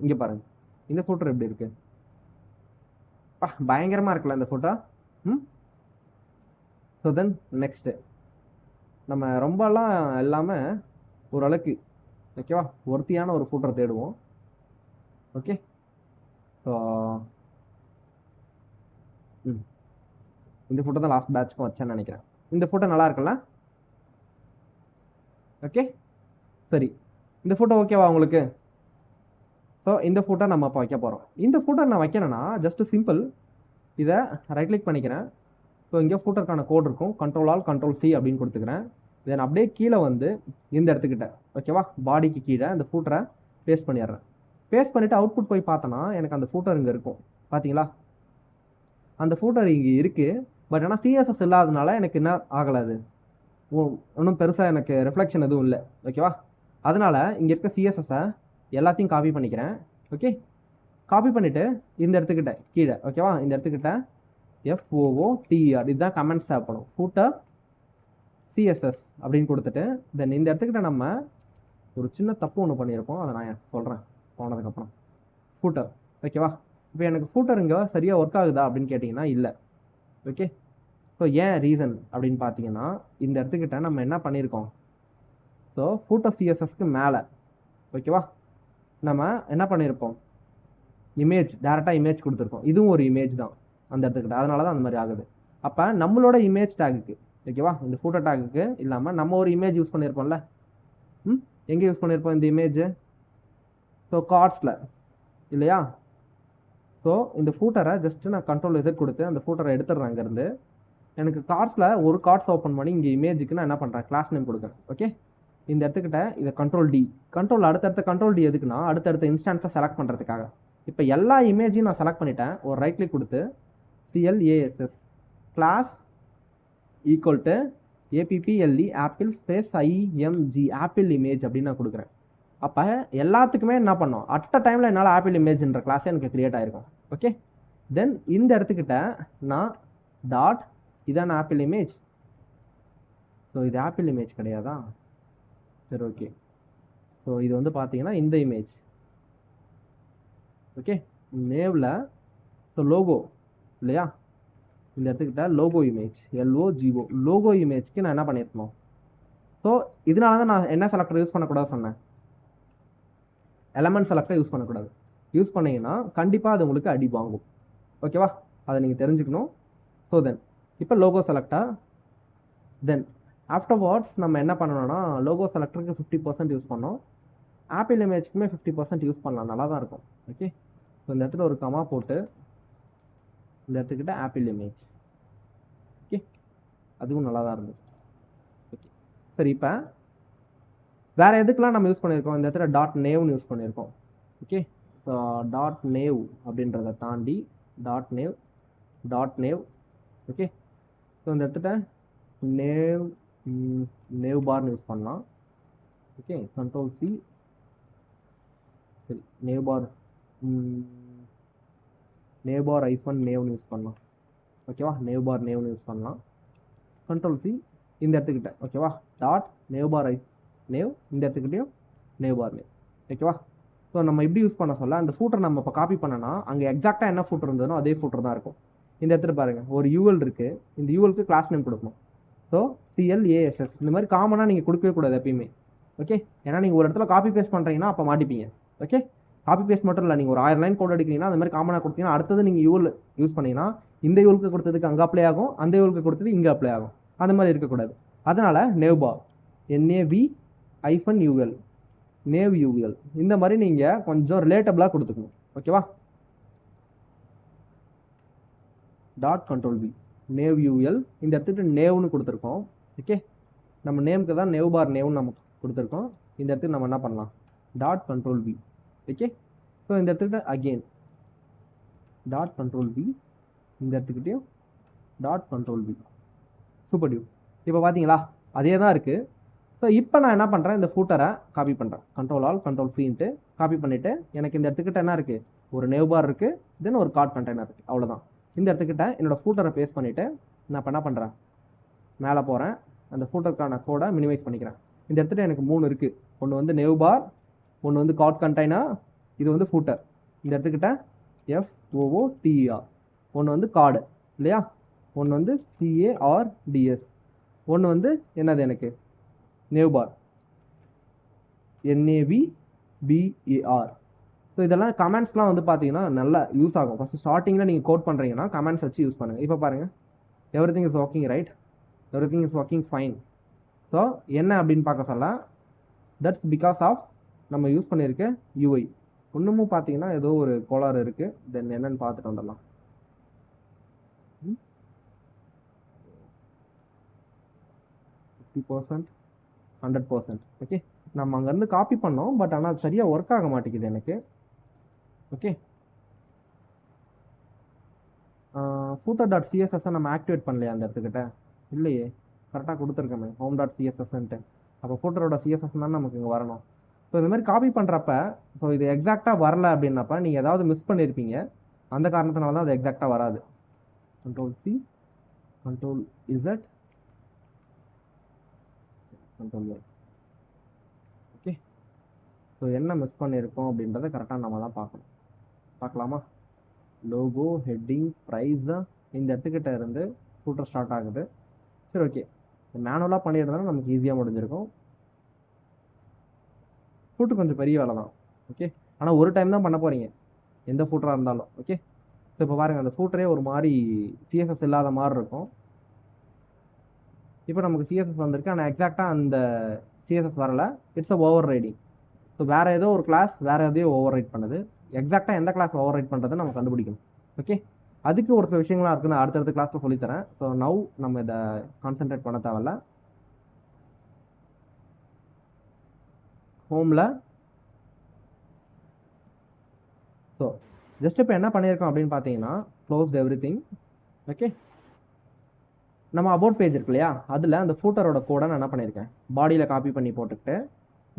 இங்கே பாருங்கள், இந்த ஃபூட்டர் எப்படி இருக்குது, பயங்கரமாக இருக்குல்ல இந்த ஃபோட்டோ. ஸோ தென் நெக்ஸ்ட்டு நம்ம ரொம்பலாம் இல்லாமல் ஓரளவுக்கு ஓகேவா ஒருத்தியான ஒரு ஃபோட்டோ தேடுவோம். ஓகே, ஸோ இந்த ஃபோட்டோ தான் லாஸ்ட் பேட்ச்க்கும் வச்சேன்னு நினைக்கிறேன். இந்த ஃபோட்டோ நல்லா இருக்குல்ல? ஓகே, சரி, இந்த ஃபோட்டோ ஓகேவா உங்களுக்கு? ஸோ இந்த ஃபோட்டோ நம்ம இப்போ வைக்க போகிறோம். இந்த ஃபோட்டோ நான் வைக்கிறேன்னா ஜஸ்ட் சிம்பிள், இதை ரைட் கிளிக் பண்ணிக்கிறேன். ஸோ இங்கே ஃபோட்டோக்கான கோட் இருக்கும், Ctrl+Alt+C அப்படின்னு கொடுத்துக்கிறேன். தென் அப்படியே கீழே வந்து இந்த இடத்துக்கிட்ட ஓகேவா பாடிக்கு கீழே அந்த ஃபூட்டரை பேஸ்ட் பண்ணிடுறேன். பேஸ்ட் பண்ணிவிட்டு அவுட்புட் போய் பார்த்தோன்னா எனக்கு அந்த ஃபூட்டர் இங்கே இருக்கும். பார்த்தீங்களா, அந்த ஃபூட்டர் இங்கே இருக்குது. பட் ஆனால் சிஎஸ்எஸ் இல்லாதனால எனக்கு என்ன ஆகலை, அது ஒன்றும் பெருசாக எனக்கு ரிஃப்ளெக்ஷன் எதுவும் இல்லை. ஓகேவா? அதனால் இங்கே இருக்க சிஎஸ்எஸ்ஸை எல்லாத்தையும் காப்பி பண்ணிக்கிறேன். ஓகே, காப்பி பண்ணிவிட்டு இந்த இடத்துக்கிட்ட கீழே, ஓகேவா, இந்த இடத்துக்கிட்ட FOOTER இதுதான் கமெண்ட்ஸ் தேவைப்படும். ஃபூட்டர் சிஎஸ்எஸ் அப்படின்னு கொடுத்துட்டு தென் இந்த இடத்துக்கிட்ட நம்ம ஒரு சின்ன தப்பு ஒன்று பண்ணியிருப்போம், அதை நான் சொல்கிறேன் போனதுக்கப்புறம். ஃபூட்டர், ஓகேவா? இப்போ எனக்கு ஃபூட்டர் இங்கே சரியாக ஒர்க் ஆகுதா அப்படின்னு கேட்டிங்கன்னா இல்லை. ஓகே, ஸோ ஏன் ரீசன் அப்படின்னு பார்த்தீங்கன்னா இந்த இடத்துக்கிட்ட நம்ம என்ன பண்ணியிருக்கோம், ஸோ ஃபூட்டர் சிஎஸ்எஸ்க்கு மேலே, ஓகேவா, நம்ம என்ன பண்ணியிருப்போம், இமேஜ் டேரெக்டாக இமேஜ் கொடுத்துருக்கோம். இதுவும் ஒரு இமேஜ் தான் அந்த இடத்துக்கிட்ட, அதனால தான் அந்த மாதிரி ஆகுது. அப்போ நம்மளோட இமேஜ் டேகுக்கு, ஓகேவா, இந்த ஃபூட்டர் டேகுக்கு இல்லாமல் நம்ம ஒரு இமேஜ் யூஸ் பண்ணியிருப்போம்ல. எங்கே யூஸ் பண்ணியிருப்போம் இந்த இமேஜ்? ஸோ கார்ட்ஸில் இல்லையா? ஸோ இந்த ஃபூட்டரை ஜஸ்ட்டு நான் Ctrl+Z கொடுத்து அந்த ஃபூட்டரை எடுத்துடுறேன் அங்கேருந்து. எனக்கு கார்ட்ஸில் ஒரு கார்ட்ஸ் ஓப்பன் பண்ணி இங்கே இமேஜுக்கு நான் என்ன பண்ணுறேன், கிளாஸ் நேம் கொடுக்குறேன். ஓகே, இந்த இடத்துக்கிட்ட இதை Ctrl+D, அடுத்தடுத்த Ctrl+D எதுக்குன்னா அடுத்தடுத்த இன்ஸ்டான்ஸை செலக்ட் பண்ணுறதுக்காக. இப்போ எல்லா இமேஜையும் நான் செலக்ட் பண்ணிட்டேன். ஒரு ரைட் கிளிக் கொடுத்து CLASS class equal to APPLE apple space IMG apple image அப்படின்னு நான் கொடுக்குறேன். அப்போ எல்லாத்துக்குமே என்ன பண்ணோம், அட் அ டைமில் என்னால் ஆப்பிள் இமேஜ்ன்ற கிளாஸே எனக்கு கிரியேட் ஆகிருக்கும். ஓகே, தென் இந்த இடத்துக்கிட்ட நான் டாட் இதான ஆப்பிள் இமேஜ். ஸோ இது ஆப்பிள் இமேஜ் கிடையாதா? சரி, ஓகே. ஸோ இது வந்து பார்த்தீங்கன்னா இந்த இமேஜ். ஓகே, நேவில் ஸோ லோகோ இல்லையா, இந்த இடத்துக்கிட்ட லோகோ இமேஜ் LOGO லோகோ இமேஜ்க்கு நான் என்ன பண்ணியிருக்கணும். ஸோ இதனால தான் நான் என்ன செலக்டர் யூஸ் பண்ணக்கூடாது சொன்னேன், எலமெண்ட் செலக்டர் யூஸ் பண்ணக்கூடாது. யூஸ் பண்ணிங்கன்னா கண்டிப்பாக அது உங்களுக்கு அடி வாங்கும். ஓகேவா, அதை நீங்கள் தெரிஞ்சுக்கணும். ஸோ தென் இப்போ லோகோ செலக்டர், தென் ஆஃப்டர்வார்ட்ஸ் நம்ம என்ன பண்ணணும்னா லோகோ செலக்டருக்கு 50% யூஸ் பண்ணோம், ஆப்பிள் இமேஜ்க்குமே 50% யூஸ் பண்ணலாம், நல்லா தான் இருக்கும். ஓகே, ஸோ இந்த இடத்துல ஒரு கமா போட்டு இந்த இடத்துக்கிட்ட ஆப்பிள் இமேஜ். ஓகே, அதுவும் நல்லா தான் இருந்தது. ஓகே, சரி, இப்போ வேறு எதுக்கெலாம் நம்ம யூஸ் பண்ணியிருக்கோம், இந்த இடத்துல டாட் நேவ்னு யூஸ் பண்ணியிருக்கோம். ஓகே, ஸோ டாட் நேவ் அப்படின்றத தாண்டி டாட் நேவ். ஓகே, ஸோ இந்த இடத்துல நேவ் பார்னு யூஸ் பண்ணலாம். ஓகே, Ctrl+C, சரி, நேவ் பார் -நேவ்னு யூஸ் பண்ணலாம். ஓகேவா, நேவ்னு யூஸ் பண்ணலாம். Ctrl+C இந்த இடத்துக்கிட்ட, ஓகேவா, டாட் நேவ் இந்த இடத்துக்கிட்டையும் நேவ். ஓகேவா, ஸோ நம்ம இப்படி யூஸ் பண்ண சொல்ல அந்த ஃபூட்டர் நம்ம இப்போ காப்பி பண்ணனா அங்கே எக்ஸாக்டாக என்ன ஃபூட்டர் இருந்ததோ அதே ஃபூட்டர் தான் இருக்கும். இந்த இடத்துல பாருங்கள் ஒரு UL இருக்குது, இந்த ULக்கு கிளாஸ் நேம் கொடுக்கணும். ஸோ CLASS இந்த மாதிரி காமனாக நீங்கள் கொடுக்கவே கூடாது எப்பயுமே. ஓகே, ஏன்னா நீங்கள் ஒரு இடத்துல காப்பி பேஸ்ட் பண்ணுறீங்கன்னா அப்போ மாட்டிப்பீங்க. ஓகே, காப்பி பேஸ்ட் மட்டும் இல்லை, நீங்கள் ஒரு 1000 லைன் கோட் எடுக்கிறீங்கன்னா அந்த மாதிரி காமனாக கொடுத்தீங்கன்னா அடுத்தது நீங்கள் UL யூஸ் பண்ணிங்கன்னா இந்த ULக்கு கொடுத்ததுக்கு அங்கே அப்ளை ஆகும், அந்த ULக்கு கொடுத்தது இங்கே அப்ளை ஆகும். அந்த மாதிரி இருக்கக்கூடாது. அதனால் நேவ்பார் NAV-UL நேவ் UL இந்த மாதிரி நீங்கள் கொஞ்சம் ரிலேட்டபிளாக கொடுத்துக்கணும். ஓகேவா, Ctrl+V நேவ் UL இந்த இடத்துக்கு நேவ்னு கொடுத்துருக்கோம். ஓகே, நம்ம நேமுக்கு தான் நேவ்னு நம்ம கொடுத்துருக்கோம். இந்த இடத்துக்கு நம்ம என்ன பண்ணலாம், Ctrl+V. ஓகே, ஸோ இந்த இடத்துக்கிட்ட அகெயின் Ctrl+V இந்த இடத்துக்கிட்டையும் Ctrl+V. Super due. இப்போ பார்த்தீங்களா அதே தான் இருக்குது. ஸோ இப்போ நான் என்ன பண்ணுறேன், இந்த ஃபூட்டரை காப்பி பண்ணுறேன். Ctrl+Alt Ctrl+Cன்ட்டு காப்பி பண்ணிவிட்டு எனக்கு இந்த இடத்துக்கிட்ட என்ன இருக்குது, ஒரு நேவ் பார் இருக்குது, தென் ஒரு கார்ட் கண்டெய்னர் இருக்குது, அவ்வளோதான். இந்த இடத்துக்கிட்ட என்னோடய ஃபூட்டரை பேஸ்ட் பண்ணிவிட்டு நான் இப்போ என்ன பண்ணுறேன், மேலே போகிறேன், அந்த ஃபூட்டருக்கான கோடை மினிமைஸ் பண்ணிக்கிறேன். இந்த இடத்துல எனக்கு 3 இருக்குது. ஒன்று வந்து நேவ் பார், ஒன்று வந்து கார்ட் கண்டெய்னர், இது வந்து ஃபூட்டர். இந்த இடத்துக்கிட்ட FOOTER, ஒன்று வந்து கார்டு இல்லையா, ஒன்று வந்து CARDS, ஒன்று வந்து என்னது எனக்கு நேவ் பார் NAVBAR. ஸோ இதெல்லாம் கமெண்ட்ஸ்லாம் வந்து பார்த்தீங்கன்னா நல்லா யூஸ் ஆகும். ஃபஸ்ட்டு ஸ்டார்டிங்கில் நீங்கள் கோட் பண்ணுறீங்கன்னா கமெண்ட்ஸ் வச்சு யூஸ் பண்ணுங்கள். இப்போ பாருங்கள், everything is working right, everything is working fine. So என்ன அப்படின்னு பார்க்க சொல்ல, தட்ஸ் பிகாஸ் ஆஃப் நம்ம யூஸ் பண்ணியிருக்க UI. இன்னமும் பார்த்தீங்கன்னா ஏதோ ஒரு கோளாறு இருக்குது, தென் என்னன்னு பார்த்துட்டு வந்துடலாம். 50%, 100%. ஓகே, நம்ம அங்கேருந்து காப்பி பண்ணோம், பட் ஆனால் அது சரியாக ஒர்க் ஆக மாட்டேங்குது எனக்கு. ஓகே, ஃபூட்டர் டாட் சிஎஸ்எஸ்ஸை நம்ம ஆக்டிவேட் பண்ணலையா அந்த இடத்துக்கிட்ட? இல்லையே, கரெக்டாக கொடுத்துருக்கோமே ஹோம் டாட் சிஎஸ்எஸ்ன்ட்டு. அப்போ ஃபூட்டரோட சிஎஸ்எஸ் தான் நமக்கு இங்கே வரணும். ஸோ இந்த மாதிரி காப்பி பண்ணுறப்ப ஸோ இது எக்ஸாக்டாக வரல அப்படின்னப்ப நீங்கள் ஏதாவது மிஸ் பண்ணியிருப்பீங்க. அந்த காரணத்தினால தான் அது எக்ஸாக்டாக வராது. Ctrl+C, Ctrl+Z, Ctrl+Y. Okay, so என்ன மிஸ் பண்ணியிருக்கோம் அப்படின்றத கரெக்டாக நம்ம தான் பார்க்கணும். பார்க்கலாமா? லோகோ, ஹெட்டிங், ப்ரைஸ் இந்த இடத்துக்கிட்ட இருந்து ஃபூட்டர் ஸ்டார்ட் ஆகுது. சரி, ஓகே. மேனுவலாக பண்ணியிருந்தாலும் நமக்கு ஈஸியாக முடிஞ்சிருக்கும். ஃபூட்டர் கொஞ்சம் பெரிய வேலை தான். ஓகே, ஆனால் ஒரு டைம் தான் பண்ண போகிறீங்க எந்த ஃபூட்டராக இருந்தாலும். ஓகே, ஸோ இப்போ பாருங்கள், அந்த ஃபூட்டரே ஒரு மாதிரி சிஎஸ்எஸ் இல்லாத மாதிரி இருக்கும். இப்போ நமக்கு சிஎஸ்எஸ் வந்திருக்கு, ஆனால் எக்ஸாக்டாக அந்த சிஎஸ்எஸ் வரல. It's a over riding. So வேறு ஏதோ ஒரு கிளாஸ் வேறு எதையோ ஓவர் ரைட் பண்ணுது. எக்ஸாக்டாக எந்த கிளாஸ் ஓவர் ரைட் பண்ணுறதை நம்ம கண்டுபிடிக்கணும். ஓகே, அதுக்கு ஒரு சில விஷயங்களாக இருக்குது, நான் அடுத்தடுத்த கிளாஸில் சொல்லித்தரேன். ஸோ நவ் நம்ம இதை கான்சென்ட்ரேட் பண்ண தேவையில்ல. ஹோமில் ஸோ ஜஸ்ட் இப்போ என்ன பண்ணியிருக்கோம் அப்படின்னு பார்த்தீங்கன்னா, க்ளோஸ்ட் எவ்ரிதிங். ஓகே, நம்ம அபவுட் பேஜ் இருக்கு இல்லையா, அதில் அந்த ஃபூட்டரோட கோடை நான் என்ன பண்ணியிருக்கேன், பாடியில் காப்பி பண்ணி போட்டுக்கிட்டு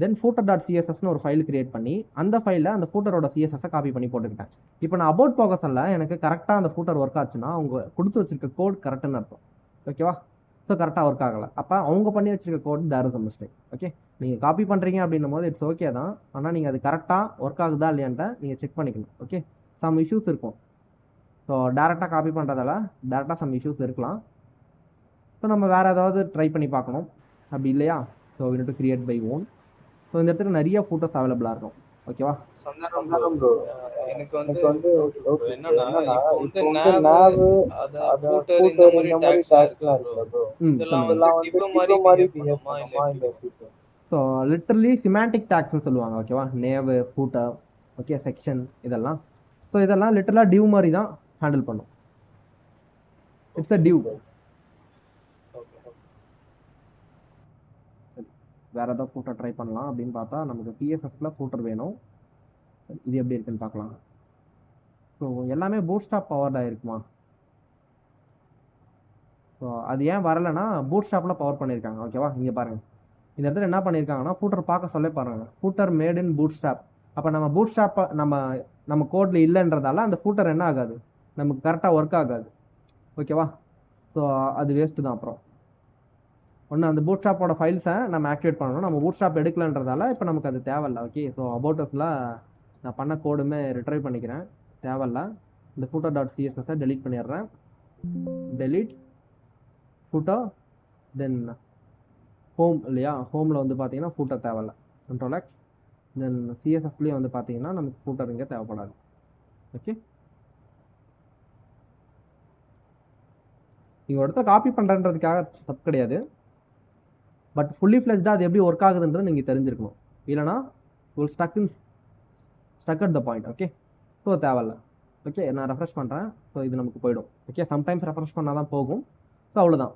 தென் ஃபூட்டர் டாட் சிஎஸ்எஸ்னு ஒரு ஃபைல் கிரியேட் பண்ணி அந்த ஃபைலில் அந்த ஃபூட்டரோட சிஎஸ்எஸ்ஸை காப்பி பண்ணி போட்டுக்கிட்டேன். இப்போ நான் அபவுட் போகஸில் எனக்கு கரெக்டாக அந்த ஃபூட்டர் ஒர்க் ஆச்சுன்னா அவங்க கொடுத்து வச்சிருக்க கோட் கரெக்டுன்னு அர்த்தம். ஓகேவா? ஸோ கரெக்டாக ஒர்க் ஆகலை, அப்போ அவங்க பண்ணி வச்சிருக்க code there is a mistake. Okay, நீங்கள் காப்பி பண்ணுறீங்க அப்படின்னும் போது இட்ஸ் ஓகே தான், ஆனால் நீங்கள் அது கரெக்டாக ஒர்க் ஆகுதா இல்லையான்ட்ட நீங்கள் செக் பண்ணிக்கணும். ஓகே, சம் இஷ்யூஸ் இருக்கும். ஸோ டேரெக்டாக காப்பி பண்ணுறதால டேரெக்டாக சம் இஷ்யூஸ் இருக்கலாம். ஸோ நம்ம வேறு ஏதாவது ட்ரை பண்ணி பார்க்கணும். அப்படி இல்லையா, so we need to create by own. So இந்த இடத்துல நிறைய ஃபோட்டோஸ் அவைலபிளாக இருக்கும். ஓகேவா? எனக்கு வந்து என்னன்னா இப்போ வந்து nav அத footer இந்த மாதிரி tagsலாம் இருக்கு. இதெல்லாம் வந்து டிப் மாதிரி பிஹேவ் பண்ணுமா இல்ல? ஸோ லிட்டரலி சிமாண்டிக் டேக்ஸ்னு சொல்லுவாங்க. ஓகேவா? நேவ், ஃபூட்டர், ஓகே, செக்ஷன் இதெல்லாம். ஸோ இதெல்லாம் லிட்டரலாக டிவ் மாதிரி தான் ஹேண்டில் பண்ணும். It's a div. வேறு ஏதாவது ஃபூட்டர் ட்ரை பண்ணலாம் அப்படின்னு பார்த்தா நமக்கு சிஎஸ்எஸ்ல ஃபூட்டர் வேணும். இது எப்படி இருக்குன்னு பார்க்கலாம். ஸோ எல்லாமே பூட்ஸ்டாப் பவர்டாக இருக்குமா? ஸோ அது ஏன் வரலைன்னா பூட்ஸ்டாப்பில் பவர் பண்ணியிருக்காங்க. ஓகேவா? இங்கே பாருங்கள், இந்த இடத்துல என்ன பண்ணியிருக்காங்கன்னா ஃபூட்டர் பார்க்க சொல்ல பாருங்க, ஃபூட்டர் மேட் இன் பூட்ஸ்டாப். அப்போ நம்ம பூட்ஸ்டாப்பை நம்ம கோடில் இல்லைன்றதால அந்த ஃபூட்டர் என்ன ஆகாது, நமக்கு கரெக்டாக ஒர்க் ஆகாது. ஓகேவா? ஸோ அது வேஸ்ட்டு தான். அப்புறம் ஒன்று அந்த பூட்ஸ்டாப்போட ஃபைல்ஸை நம்ம ஆக்டிவேட் பண்ணணும். நம்ம பூட்ஸ்டாப் எடுக்கலன்றதால இப்போ நமக்கு அது தேவையில்லை. ஓகே, ஸோ அபவுட்டஸில் நான் பண்ண கோடுமே ரிட்ரைவ் பண்ணிக்கிறேன், தேவையில்ல. இந்த ஃபூட்டர் டாட் சிஎஸ்எஸ்ஸை டெலீட் பண்ணிடுறேன். டெலீட் ஃபூட்டர், தென் ஹோம் இல்லையா, ஹோமில் வந்து பார்த்தீங்கன்னா ஃபூட்டர் தேவையில்ல, Ctrl+X. தென் சிஎஸ்எஸ்லேயே வந்து பார்த்தீங்கன்னா நமக்கு ஃபூட்டர் இங்கே தேவைப்படாது. ஓகே, நீங்கள் ஒரு இடத்துல காப்பி பண்ணுறதுக்காக தப்பு கிடையாது, பட் ஃபுல்லி ஃப்ளெஜ்டாக அது எப்படி ஒர்க் ஆகுதுன்றது நீங்கள் தெரிஞ்சிருக்கணும். இல்லைனா ஒரு stuck at the point. Okay, so தேவையில்ல. ஓகே, நான் ரெஃப்ரெஷ் பண்ணுறேன். ஸோ இது நமக்கு போயிடும். ஓகே, சம்டைம்ஸ் ரெஃப்ரெஷ் பண்ணால் தான் போகும். ஸோ அவ்வளோதான்.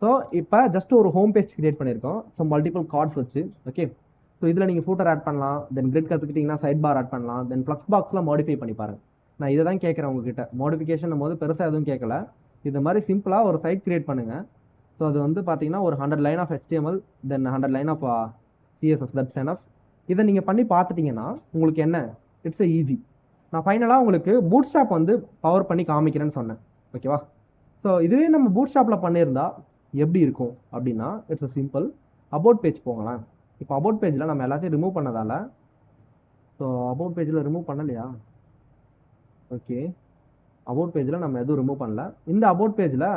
ஸோ இப்போ ஜஸ்ட் ஒரு ஹோம் பேஜ் கிரியேட் பண்ணியிருக்கோம், ஸோ மல்டிபிள் கார்ட்ஸ் வச்சு. ஓகே, ஸோ இதில் நீங்கள் ஃபூட்டர் ஆட் பண்ணலாம், தென் கிரிட் கற்றுக்கிட்டிங்கன்னா சைட் பார் ஆட் பண்ணலாம், தென் ஃப்ளக்ஸ் பாக்ஸ்லாம் மாடிஃபை பண்ணி பாருங்கள். நான் இதை தான் கேட்குறேன் உங்ககிட்ட. மாடிஃபிகேஷன் போது பெருசாக எதுவும் கேட்கல, இது மாதிரி சிம்பிளாக ஒரு சைட் கிரியேட் பண்ணுங்கள். ஸோ அது வந்து பார்த்தீங்கன்னா ஒரு 100 line of HTML, then 100 line of CSS, that's enough. இதை நீங்கள் பண்ணி பார்த்துட்டிங்கன்னா உங்களுக்கு என்ன, இட்ஸ் எ ஈஸி. நான் ஃபைனலாக உங்களுக்கு பூட்ஸ்டாப் வந்து பவர் பண்ணி காமிக்கிறேன்னு சொன்னேன். ஓகேவா? ஸோ இதுவே நம்ம பூட்ஸ்டாப்பில் பண்ணியிருந்தா எப்படி இருக்கும் அப்படின்னா, it's a simple. About page போங்களேன். இப்போ அபவுட் பேஜில் நம்ம எல்லாத்தையும் ரிமூவ் பண்ணதால, ஸோ அபவுட் பேஜில் ரிமூவ் பண்ணலையா? ஓகே, அபவுட் பேஜில் நம்ம எதுவும் ரிமூவ் பண்ணல. இந்த அபவுட் பேஜில்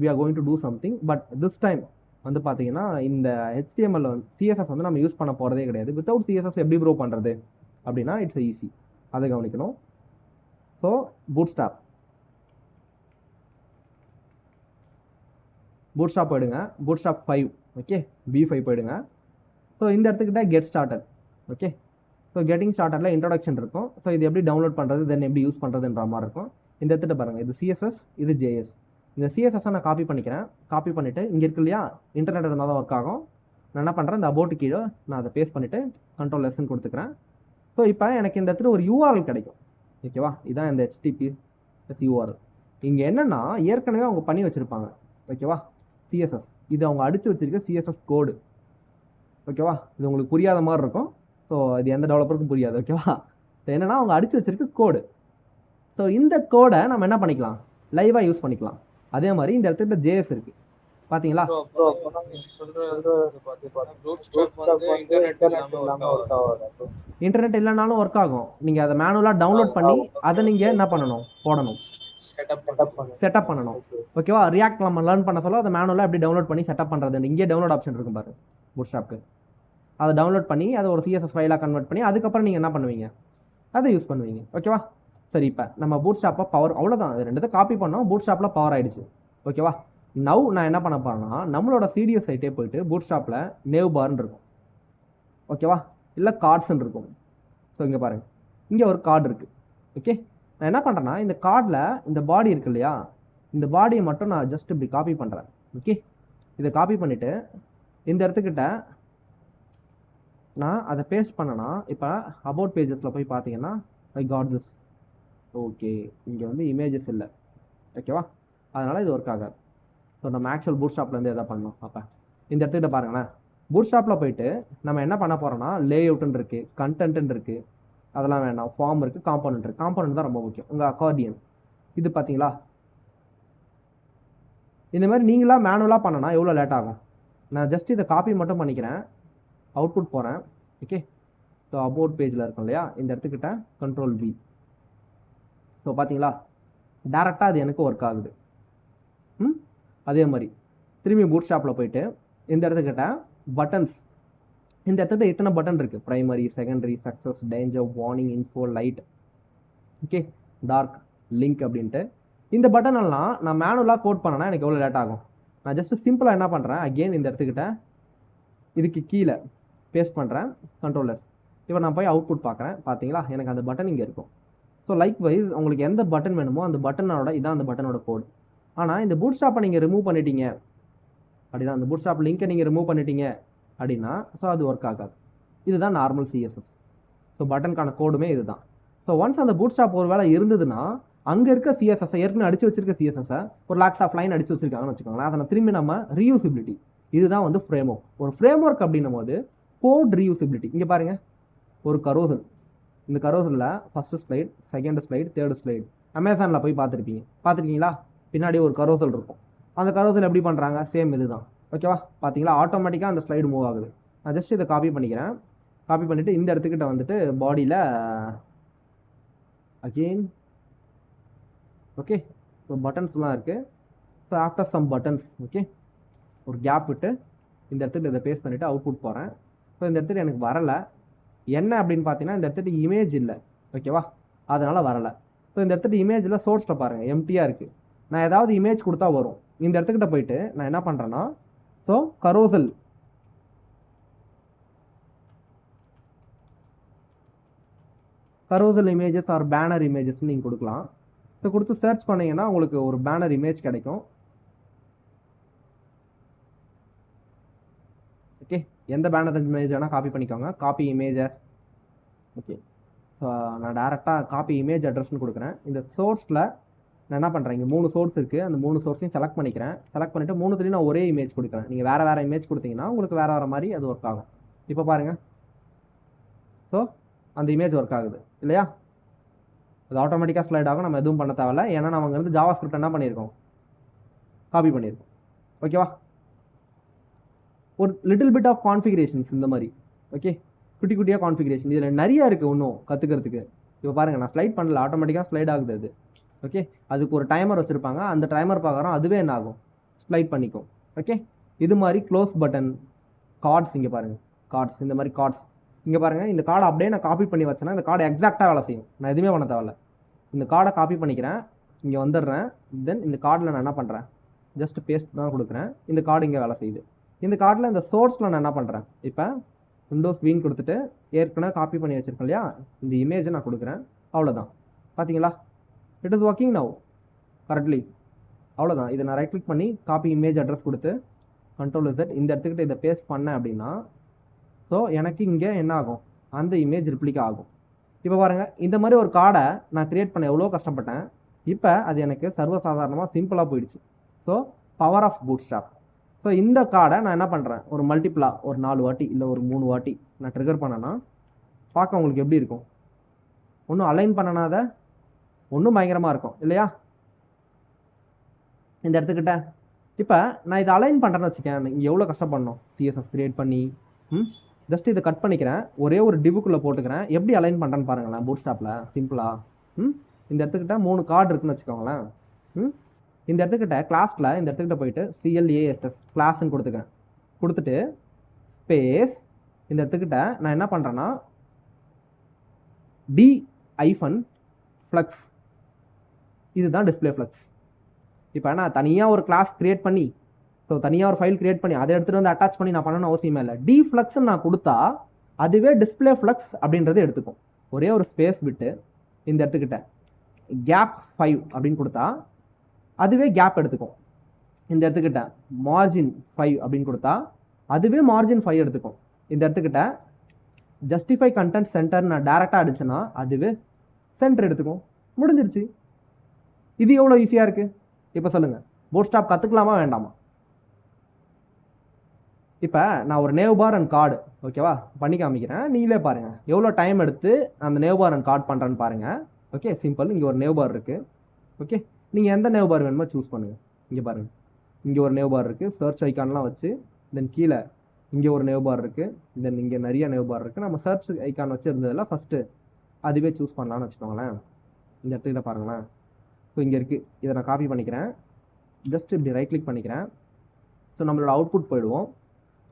we are going to do something, but this time வந்து பார்த்தீங்கன்னா இந்த HTML வந்து CSS வந்து நம்ம யூஸ் பண்ண போகிறதே கிடையாது. வித்தவுட் CSS எப்படி ப்ரோ பண்ணுறது அப்படின்னா இட்ஸ் ஈஸி, அதை கவனிக்கணும். ஸோ பூட்ஸ்டாப் போயிடுங்க, பூட்ஸ்டாப் 5. ஓகே, B5 போயிடுங்க. ஸோ இந்த இடத்துக்கிட்ட get started. Okay, so getting ஸ்டார்டடில் இன்ட்ரடக்ஷன் இருக்கும். ஸோ இது எப்படி டவுன்லோட் பண்ணுறது, தென் எப்படி யூஸ் பண்ணுறதுன்ற மாதிரி இருக்கும். இந்த இடத்துல பாருங்கள், இது CSS, இது JS. இந்த CSS நான் காப்பி பண்ணிக்கிறேன். காப்பி பண்ணிவிட்டு இங்கே இருக்கு இல்லையா, இன்டர்நெட் இருந்தால் தான் ஒர்க் ஆகும். நான் என்ன பண்ணுறேன், இந்த அபவுட் கீழே நான் அதை பேஸ்ட் பண்ணிவிட்டு Ctrl+S கொடுத்துக்கிறேன். ஸோ இப்போ எனக்கு இந்த இடத்துல ஒரு URL கிடைக்கும். ஓகேவா? இதுதான் இந்த HTTPS URL. இங்கே என்னென்னா ஏற்கனவே அவங்க பண்ணி வச்சுருப்பாங்க, ஓகேவா? சிஎஸ்எஸ் இது அவங்க அடித்து வச்சிருக்க சிஎஸ்எஸ் கோடு, ஓகேவா? இது உங்களுக்கு புரியாத மாதிரி இருக்கும். ஸோ இது எந்த டெவலப்பருக்கும் புரியாது, ஓகேவா? ஸோ என்னென்னா அவங்க அடித்து வச்சிருக்க கோடு. ஸோ இந்த கோடை நம்ம என்ன பண்ணிக்கலாம், லைவாக யூஸ் பண்ணிக்கலாம். அதே மாதிரி இந்த இடத்துல ஜேஎஸ் இருக்குது பார்த்தீங்களா? இன்டர்நெட் இல்லைனாலும் ஒர்க் ஆகும். நீங்கள் அதை மேனுவலாக டவுன்லோட் பண்ணி அதை நீங்கள் என்ன பண்ணணும், போடணும், செட்டப் பண்ணணும், ஓகேவா? ரியாக்ட் நம்ம லேர்ன் பண்ண சொல்ல அதை மேனுவலாக எப்படி டவுன்லோட் பண்ணி செட்டப் பண்ணுறது, இங்கே டவுன்லோட் ஆப்ஷன் இருக்கும் பாரு பூட்ஸ்ட்ராப்க்கு. அதை டவுன்லோட் பண்ணி அதை ஒரு சிஎஸ்எஸ் ஃபைலாக கன்வெர்ட் பண்ணி அதுக்கப்புறம் நீங்கள் என்ன பண்ணுவீங்க, அதை யூஸ் பண்ணுவீங்க, ஓகேவா? சரி, இப்போ நம்ம பூட்ஸ்ட்ராப்பை பவர் அவ்வளோதான், அது ரெண்டுத்தை காப்பி பண்ணோம், பூட்ஸ்ட்ராப்பில் பவர் ஆகிடுச்சு, ஓகேவா? நவ் நான் என்ன பண்ண போறேன்னா நம்மளோட சிடிஎஸ் சைட்டே போயிட்டு பூட்ஸ்ட்ராப்பில் நேவ் பார்ன்னு இருக்கும், ஓகேவா? இல்லை கார்ட்ஸ்ன்னு இருக்கும். ஸோ இங்கே பாருங்கள், இங்கே ஒரு கார்டு இருக்குது, ஓகே? நான் என்ன பண்ணுறேன்னா இந்த கார்டில் இந்த பாடி இருக்கு இல்லையா, இந்த பாடியை மட்டும் நான் ஜஸ்ட் இப்படி காப்பி பண்ணுறேன், ஓகே? இதை காப்பி பண்ணிவிட்டு இந்த இடத்துக்கிட்ட நான் அதை பேஸ்ட் பண்ணனா, இப்போ அபவுட் பேஜஸில் போய் பார்த்தீங்கன்னா ஐ காட் திஸ், ஓகே? இங்கே வந்து இமேஜஸ் இல்லை, ஓகேவா? அதனால் இது ஒர்க் ஆகாது. ஸோ நம்ம ஆக்சுவல் பூட்ஸ்ட்ராப்லேருந்து எதை பண்ணோம் அப்போ இந்த இடத்துக்கிட்ட பாருங்களேன். பூட்ஸ்ட்ராப்பில் போயிட்டு நம்ம என்ன பண்ண போகிறோம்னா லே அவுட்டுன்னு இருக்குது, கண்டென்ட்டுன்னு இருக்குது, அதெல்லாம் வேணாம், ஃபார்ம் இருக்குது, காம்போனன்ட் இருக்குது. காம்போனன்ட் தான் ரொம்ப முக்கியம். உங்கள் அக்கார்டியன் இது பார்த்தீங்களா, இந்த மாதிரி நீங்களாக மேனுவலாக பண்ணனா எவ்வளோ லேட் ஆகும். நான் ஜஸ்ட் இதை காப்பி மட்டும் பண்ணிக்கிறேன், அவுட்புட் போகிறேன், ஓகே? ஸோ அபவுட் பேஜில் இருக்கும் இல்லையா, இந்த இடத்துக்கிட்ட கண்ட்ரோல் V. ஸோ பார்த்தீங்களா டேரெக்டாக அது எனக்கு ஒர்க் ஆகுது. அதே மாதிரி திரும்பி பூட்ஸ்ட்ராப்பில் போயிட்டு இந்த இடத்துக்கிட்ட பட்டன்ஸ், இந்த இடத்துல இத்தனை பட்டன் இருக்குது, primary, secondary, success, danger, warning, info, light, okay, dark, link அப்படின்ட்டு இந்த பட்டன் எல்லாம் நான் மேனுவலாக கோட் பண்ணேன்னா எனக்கு எவ்வளோ லேட் ஆகும். நான் ஜஸ்ட் சிம்பிளாக என்ன பண்ணுறேன், அகெயின் இந்த இடத்துக்கிட்ட இதுக்கு கீழே பேஸ்ட் பண்ணுறேன், கண்ட்ரோல் S. இப்போ நான் போய் அவுட்புட் பார்க்குறேன், பார்த்தீங்களா எனக்கு அந்த பட்டன் இங்கே இருக்கும். ஸோ லைக் வைஸ் உங்களுக்கு எந்த பட்டன் வேணுமோ அந்த பட்டனோட இதான் அந்த பட்டனோட கோட். ஆனால் இந்த பூட்ஸ்ட்ராப்பை நீங்கள் ரிமூவ் பண்ணிட்டீங்க அப்படின்னா, அந்த பூட்ஸ்ட்ராப் லிங்கை நீங்கள் ரிமூவ் பண்ணிட்டீங்க அப்படின்னா ஸோ அது ஒர்க் ஆகாது. இதுதான் நார்மல் சிஎஸ்எஸ். ஸோ பட்டனுக்கான கோடுமே இதுதான். ஸோ ஒன்ஸ் அந்த பூட்ஸ்ட்ராப் ஒரு வேலை இருந்ததுன்னா அங்கே இருக்க சிஎஸ்எஸ்ஸை ஏற்கனவே அடிச்சு வச்சிருக்க சிஎஸ்எஸ்ஸை ஒரு லாக்ஸ் ஆஃப் லைன் அடிச்சு வச்சிருக்காங்கன்னு வச்சுக்கோங்களேன், அதை திரும்பி நம்ம ரீயூசிபிலிட்டி, இதுதான் வந்து ஃப்ரேம் ஒர்க். ஒரு ஃப்ரேம் ஒர்க் அப்படின்னும் போது கோட் ரீயூசிபிலிட்டி. இங்கே பாருங்கள், ஒரு கரோசல், இந்த கரோசலில் first slide, second slide, third slide அமேசானில் போய் பார்த்துருக்கீங்களா? பின்னாடி ஒரு கரோசல் இருக்கும். அந்த கரோசல் எப்படி பண்ணுறாங்க, சேம் இது தான், ஓகேவா? பார்த்தீங்களா ஆட்டோமேட்டிக்காக அந்த ஸ்லைடு மூவ் ஆகுது. நான் ஜஸ்ட் இதை காப்பி பண்ணிக்கிறேன். காப்பி பண்ணிவிட்டு இந்த இடத்துக்கிட்ட வந்துட்டு பாடியில் அகெயின், ஓகே? ஸோ பட்டன்ஸ்லாம் இருக்குது. So after some buttons, okay, ஒரு கேப் விட்டு இந்த இடத்துக்கு இதை பேஸ்ட் பண்ணிவிட்டு அவுட்புட் போகிறேன். ஸோ இந்த இடத்துக்கு எனக்கு வரலை. என்ன அப்படின்னு பார்த்தீங்கன்னா இந்த இடத்துக்கு இமேஜ் இல்லை, ஓகேவா? அதனால் வரலை. ஸோ இந்த இடத்துக்கு இமேஜில் சோர்ஸில் பாருங்கள் எம்டியாக இருக்குது. நான் ஏதாவது இமேஜ் கொடுத்தா வரும். இந்த இடத்துக்கிட்ட போயிட்டு நான் என்ன பண்ணுறேன்னா so carousel images or banner images நீங்கள் கொடுக்கலாம். ஸோ கொடுத்து சர்ச் பண்ணிங்கன்னா உங்களுக்கு ஒரு பேனர் இமேஜ் கிடைக்கும், ஓகே? எந்த பேனர் இமேஜ் வேணால் காப்பி பண்ணிக்கோங்க, காப்பி இமேஜஸ், ஓகே? ஸோ நான் டேரெக்டாக காப்பி இமேஜ் அட்ரஸ்ன்னு கொடுக்குறேன். இந்த சோர்ஸில் நான் என்ன பண்ணுறேன், இங்கே 3 சோர்ஸ் இருக்குது, அந்த 3 சோர்ஸையும் செலக்ட் பண்ணிக்கிறேன். செலக்ட் பண்ணிவிட்டு 3த்துலேயும் நான் ஒரே இமேஜ் கொடுக்குறேன். நீங்கள் வேறு இமேஜ் கொடுத்தீங்கன்னா உங்களுக்கு வேறு மாதிரி அது ஒர்க் ஆகும். இப்போ பாருங்கள், ஸோ அந்த இமேஜ் ஒர்க் ஆகுது இல்லையா? அது ஆட்டோமேட்டிக்காக ஸ்லைட் ஆகும், நம்ம எதுவும் பண்ண தேவையில்ல. ஏன்னா நம்ம வந்து ஜாவா ஸ்கிரிப்ட் என்ன பண்ணியிருக்கோம், காப்பி பண்ணியிருக்கோம், ஓகேவா? ஒரு லிட்டில் பிட் ஆஃப் கான்ஃபிகரேஷன்ஸ் இந்த மாதிரி, ஓகே? குட்டி குட்டியாக கான்ஃபிகரேஷன் இதில் நிறையா இருக்குது இன்னும் கற்றுக்கிறதுக்கு. இப்போ பாருங்கள், நான் ஸ்லைட் பண்ணல, ஆட்டோமேட்டிக்காக ஸ்லைட் ஆகுது அது, ஓகே? அதுக்கு ஒரு டைமர் வச்சுருப்பாங்க, அந்த டைமர் பார்க்குறோம், அதுவே என்ன ஆகும், ஸ்லைட் பண்ணிக்கும், ஓகே? இது மாதிரி க்ளோஸ் பட்டன், கார்ட்ஸ், இங்கே பாருங்கள் கார்ட்ஸ், இந்த மாதிரி கார்ட்ஸ் இங்கே பாருங்கள். இந்த கார்டை அப்படியே நான் காப்பி பண்ணி வச்சேன்னா இந்த கார்டு எக்ஸாக்டாக வேலை செய்யும். நான் எதுவுமே பண்ண தேவையில்ல. இந்த கார்டை காப்பி பண்ணிக்கிறேன், இங்கே வந்துடுறேன். தென் இந்த கார்டில் நான் என்ன பண்ணுறேன், ஜஸ்ட் பேஸ்ட் தான் கொடுக்குறேன். இந்த கார்டு இங்கே வேலை செய்யுது. இந்த கார்டில் இந்த சோர்ஸில் நான் என்ன பண்ணுறேன், இப்போ விண்டோஸ் வீன் கொடுத்துட்டு ஏற்கனவே காப்பி பண்ணி வச்சுருக்கேன் இல்லையா, இந்த இமேஜை நான் கொடுக்குறேன். அவ்வளோதான், பார்த்தீங்களா? It is working now correctly. அவ்வளோதான். இதை நான் ரைட் கிளிக் பண்ணி காப்பி இமேஜ் அட்ரஸ் கொடுத்து கண்ட்ரோல் Z இந்த இடத்துக்கிட்ட இதை பேஸ்ட் பண்ணேன் அப்படின்னா ஸோ எனக்கு இங்கே என்ன ஆகும், அந்த இமேஜ் ரிப்ளிகா ஆகும். இப்போ பாருங்கள், இந்த மாதிரி ஒரு கார்டை நான் க்ரியேட் பண்ண எவ்வளோ கஷ்டப்பட்டேன். இப்போ அது எனக்கு சர்வசாதாரணமாக சிம்பிளாக போயிடுச்சு. So power of Bootstrap. So இந்த கார்டை நான் என்ன பண்ணுறேன், ஒரு மல்டிப்ளாக ஒரு 4 வாட்டி இல்லை ஒரு 3 வாட்டி நான் ட்ரிகர் பண்ணேன்னா பார்க்க உங்களுக்கு எப்படி இருக்கும்? ஒன்றும் அலைன் பண்ணனாத ஒன்றும் பயங்கரமாக இருக்கும் இல்லையா? இந்த இடத்துக்கிட்ட இப்போ நான் இதை அலைன் பண்ணுறேன்னு வச்சுக்கேன், இங்கே எவ்வளோ கஷ்டப்படணும் சிஎஸ்எஸ் கிரியேட் பண்ணி. ஜஸ்ட் இதை கட் பண்ணிக்கிறேன், ஒரே ஒரு டிவுக்குள்ளே போட்டுக்கிறேன். எப்படி அலைன் பண்ணுறேன்னு பாருங்களேன் பூட்ஸ்ட்ராப்பில் சிம்பிளாக. இந்த இடத்துக்கிட்ட 3 கார்டு இருக்குன்னு வச்சுக்கோங்களேன். இந்த இடத்துக்கிட்ட கிளாஸில் இந்த இடத்துக்கிட்ட போயிட்டு CLASS கிளாஸ்ன்னு கொடுத்துக்கிறேன். கொடுத்துட்டு ஸ்பேஸ் இந்த இடத்துக்கிட்ட நான் என்ன பண்ணுறேன்னா D-ஃப்ளக்ஸ், இதுதான் டிஸ்பிளே ஃப்ளக்ஸ். இப்போ நான் தனியாக ஒரு கிளாஸ் கிரியேட் பண்ணி ஸோ தனியாக ஒரு ஃபைல் கிரியேட் பண்ணி அதை எடுத்துகிட்டு வந்து அட்டாச் பண்ணி நான் பண்ணணும்னு அவசியமே இல்லை. D-ஃப்ளக்ஸ்ன்னு நான் கொடுத்தா அதுவே டிஸ்பிளே ஃப்ளக்ஸ் அப்படின்றது எடுத்துக்கும். ஒரே ஒரு ஸ்பேஸ் விட்டு இந்த இடத்துக்கிட்ட கேப் 5 அப்படின்னு கொடுத்தா அதுவே கேப் எடுத்துக்கும். இந்த இடத்துக்கிட்ட மார்ஜின் 5 அப்படின்னு கொடுத்தா அதுவே மார்ஜின் 5 எடுத்துக்கும். இந்த இடத்துக்கிட்ட ஜஸ்டிஃபை கண்டென்ட் சென்டர் நான் டேரெக்டாக அடிச்சேன்னா அதுவே சென்டர் எடுத்துக்கும். முடிஞ்சிருச்சு. இது எவ்வளோ ஈஸியாக இருக்குது இப்போ சொல்லுங்கள். பூட்ஸ்ட்ராப் கற்றுக்கலாமா வேண்டாமா? இப்போ நான் ஒரு நேவ் பார் அண்ட் கார்டு ஓகேவா பண்ணி காமிக்கிறேன், நீங்களே பாருங்கள் எவ்வளோ டைம் எடுத்து அந்த நேவ் பார் அண்ட் கார்டு பண்ணுறேன்னு பாருங்கள். Okay simple. இங்கே ஒரு நேவ் பார் இருக்குது. ஓகே நீங்கள் எந்த நேவ் பார் வேணுமோ சூஸ் பண்ணுங்கள். இங்கே பாருங்கள், இங்கே ஒரு நேவ் பார் இருக்குது, சர்ச் ஐக்கான்லாம் வச்சு. தென் கீழே இங்கே ஒரு நேவ் பார் இருக்குது, தென் இங்கே நிறைய நேவ் பார் இருக்குது. நம்ம சர்ச் ஐக்கான் வச்சு இருந்ததில் ஃபஸ்ட்டு அதுவே சூஸ் பண்ணலான்னு வச்சுக்கோங்களேன். இந்த இடத்துல பாருங்களேன். ஸோ இங்கே இருக்குது, இதை நான் காப்பி பண்ணிக்கிறேன். ஜஸ்ட் இப்படி ரைட் கிளிக் பண்ணிக்கிறேன். ஸோ நம்மளோட அவுட்புட் போயிடுவோம்.